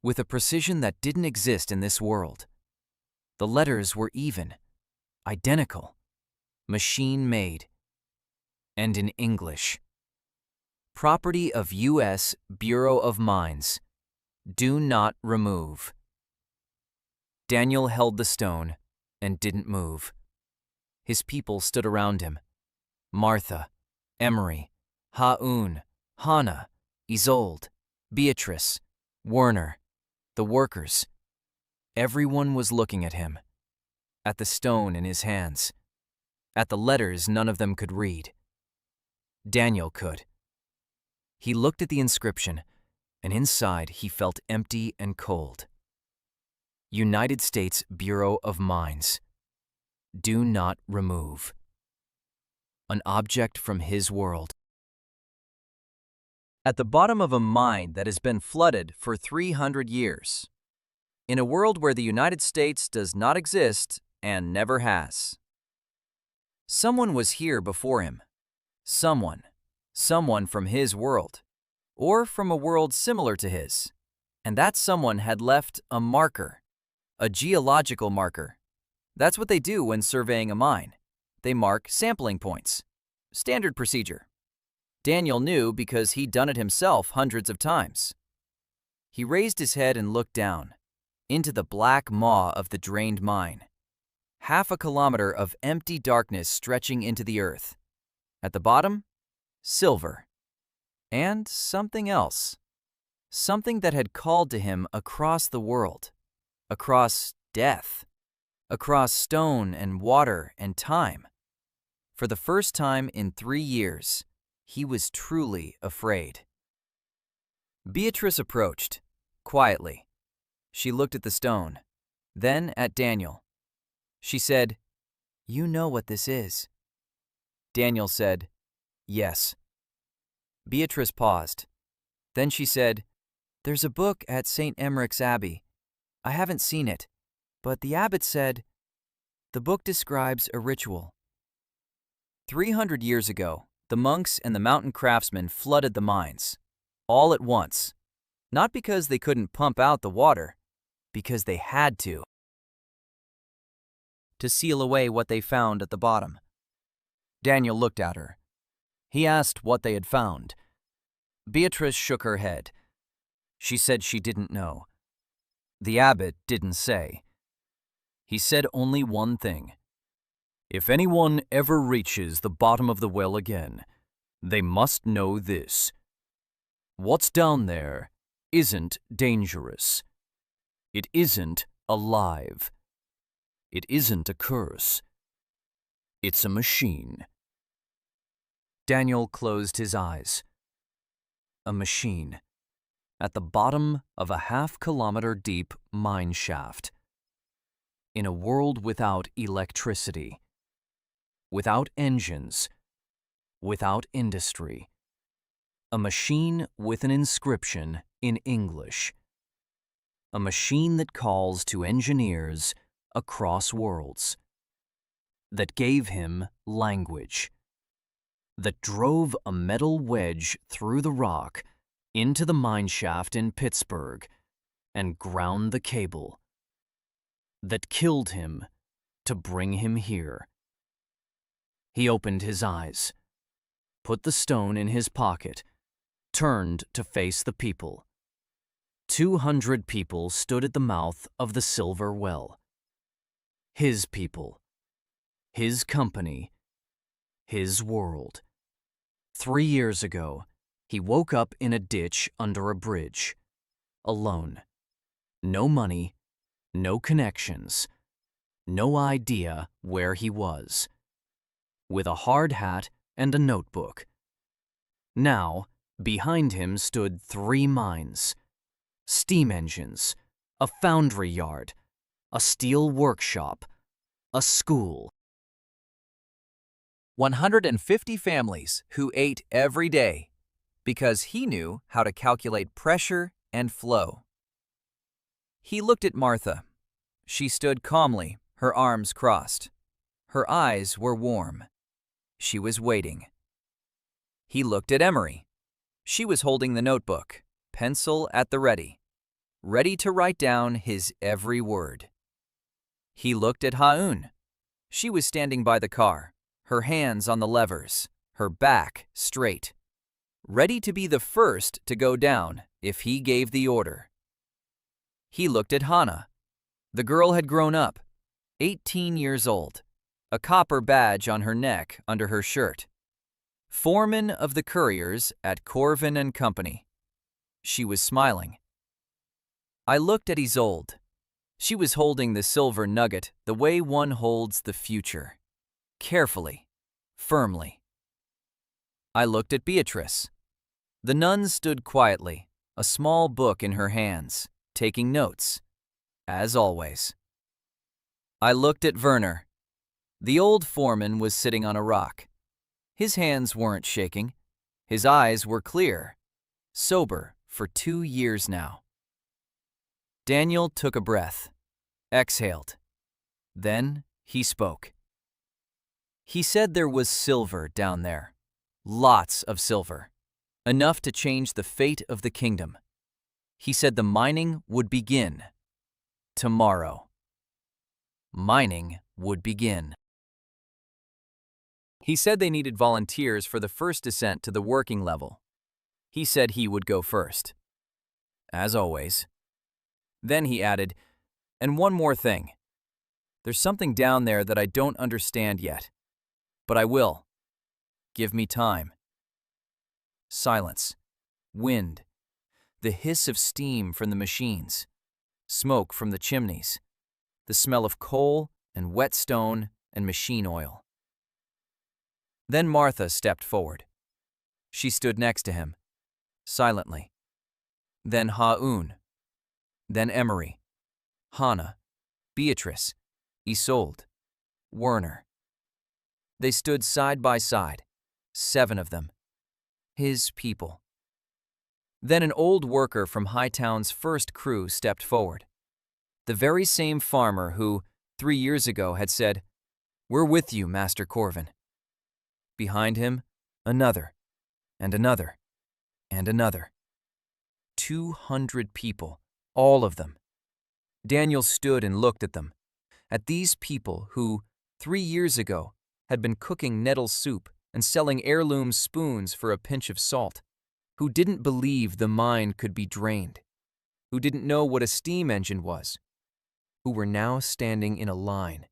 with a precision that didn't exist in this world. The letters were even, identical, machine-made, and in English. Property of U.S. Bureau of Mines. Do not remove. Daniel held the stone and didn't move. His people stood around him. Martha, Emery, Ha-Un, Hannah, Isolde, Beatrice, Werner, the workers. Everyone was looking at him, at the stone in his hands, at the letters none of them could read. Daniel could. He looked at the inscription, and inside he felt empty and cold. United States Bureau of Mines. Do not remove. An object from his world. At the bottom of a mine that has been flooded for 300 years. In a world where the United States does not exist and never has. Someone was here before him. Someone from his world, or from a world similar to his. And that someone had left a marker, a geological marker. That's what they do when surveying a mine. They mark sampling points. Standard procedure. Daniel knew because he'd done it himself hundreds of times. He raised his head and looked down, into the black maw of the drained mine. 1/2 kilometer of empty darkness stretching into the earth. At the bottom, silver. And something else. Something that had called to him across the world. Across death. Across stone and water and time. For the first time in 3 years, he was truly afraid. Beatrice approached, quietly. She looked at the stone, then at Daniel. She said, "You know what this is." Daniel said, "Yes." Beatrice paused. Then she said, "There's a book at St. Emmerich's Abbey. I haven't seen it, but the abbot said, the book describes a ritual. 300 years ago, the monks and the mountain craftsmen flooded the mines, all at once, not because they couldn't pump out the water, because they had to seal away what they found at the bottom. Daniel looked at her. He asked what they had found. Beatrice shook her head. She said she didn't know. The abbot didn't say. He said only one thing. If anyone ever reaches the bottom of the well again, they must know this. What's down there isn't dangerous. It isn't alive. It isn't a curse. It's a machine. Daniel closed his eyes. A machine. At the bottom of a 1/2 kilometer deep mine shaft. In a world without electricity, without engines, without industry, a machine with an inscription in English. A machine that calls to engineers across worlds. That gave him language. That drove a metal wedge through the rock into the mineshaft in Pittsburgh and ground the cable. That killed him to bring him here. He opened his eyes, put the stone in his pocket, turned to face the people. 200 people stood at the mouth of the silver well. His people, his company, his world. 3 years ago, he woke up in a ditch under a bridge, alone. No money, no connections, no idea where he was. With a hard hat and a notebook. Now, behind him stood 3 mines. Steam engines, a foundry yard, a steel workshop, a school. 150 families who ate every day because he knew how to calculate pressure and flow. He looked at Martha. She stood calmly, her arms crossed. Her eyes were warm. She was waiting. He looked at Emery. She was holding the notebook, pencil at the ready to write down his every word. He looked at Ha-eun. She was standing by the car, her hands on the levers, her back straight, ready to be the first to go down if he gave the order. He looked at Hana. The girl had grown up, 18 years old, a copper badge on her neck under her shirt. Foreman of the couriers at Corvin and Company. She was smiling. I looked at Isolde. She was holding the silver nugget the way one holds the future. Carefully, firmly. I looked at Beatrice. The nun stood quietly, a small book in her hands, taking notes, as always. I looked at Werner. The old foreman was sitting on a rock. His hands weren't shaking. His eyes were clear, sober for 2 years now. Daniel took a breath, exhaled. Then he spoke. He said there was silver down there, lots of silver, enough to change the fate of the kingdom. He said the mining would begin tomorrow. Mining would begin. He said they needed volunteers for the first descent to the working level. He said he would go first. As always. Then he added, and one more thing. There's something down there that I don't understand yet. But I will. Give me time. Silence. Wind. The hiss of steam from the machines. Smoke from the chimneys. The smell of coal and wet stone and machine oil. Then Martha stepped forward. She stood next to him, silently. Then Ha-eun. Then Emery. Hana. Beatrice. Isolde. Werner. They stood side by side, 7 of them. His people. Then an old worker from Hightown's first crew stepped forward. The very same farmer who, 3 years ago, had said, "We're with you, Master Corvin." Behind him, another, and another, and another. 200 people, all of them. Daniel stood and looked at them, at these people who, 3 years ago, had been cooking nettle soup and selling heirloom spoons for a pinch of salt, who didn't believe the mine could be drained, who didn't know what a steam engine was, who were now standing in a line,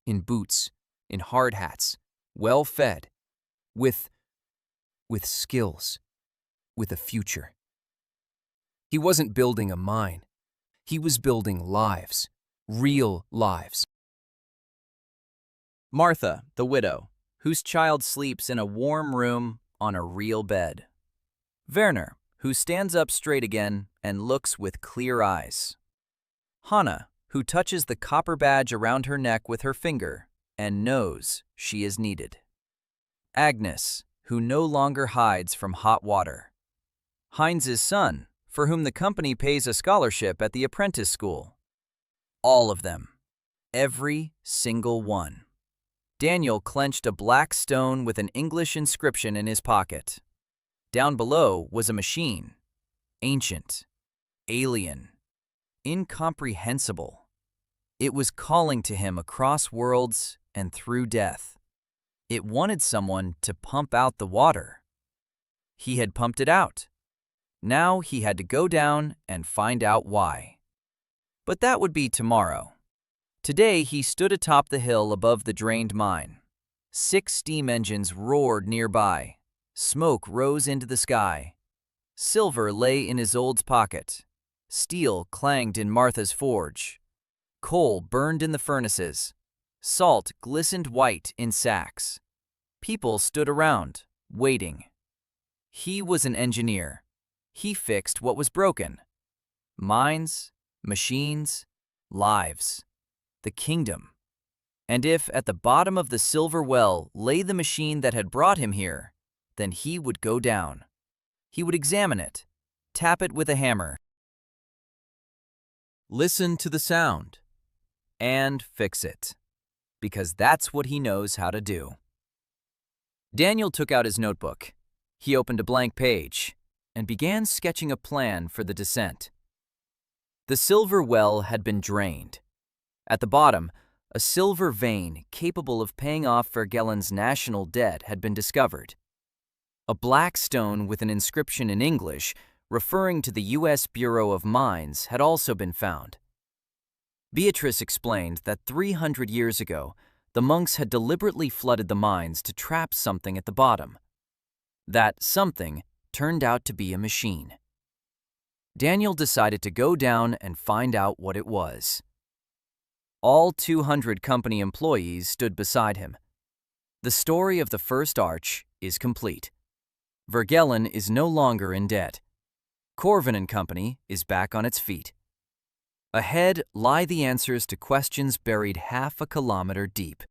in boots, in hard hats, well-fed, with skills, with a future. He wasn't building a mine. He was building lives, real lives. Martha, the widow, whose child sleeps in a warm room on a real bed. Werner, who stands up straight again and looks with clear eyes. Hana, who touches the copper badge around her neck with her finger and knows she is needed. Agnes, who no longer hides from hot water. Heinz's son, for whom the company pays a scholarship at the apprentice school. All of them. Every single one. Daniel clenched a black stone with an English inscription in his pocket. Down below was a machine. Ancient. Alien. Incomprehensible. It was calling to him across worlds and through death. It wanted someone to pump out the water. He had pumped it out. Now he had to go down and find out why. But that would be tomorrow. Today he stood atop the hill above the drained mine. 6 steam engines roared nearby. Smoke rose into the sky. Silver lay in Isolde's pocket. Steel clanged in Martha's forge. Coal burned in the furnaces. Salt glistened white in sacks. People stood around, waiting. He was an engineer. He fixed what was broken. Mines, machines, lives. The kingdom. And if at the bottom of the silver well lay the machine that had brought him here, then he would go down. He would examine it, tap it with a hammer, listen to the sound, and fix it, because that's what he knows how to do. Daniel took out his notebook. He opened a blank page and began sketching a plan for the descent. The silver well had been drained. At the bottom, a silver vein capable of paying off Vergellen's national debt had been discovered. A black stone with an inscription in English referring to the U.S. Bureau of Mines had also been found. Beatrice explained that 300 years ago, the monks had deliberately flooded the mines to trap something at the bottom. That something turned out to be a machine. Daniel decided to go down and find out what it was. All 200 company employees stood beside him. The story of the first arch is complete. Vergellen is no longer in debt. Corvin and Company is back on its feet. Ahead lie the answers to questions buried half a kilometer deep.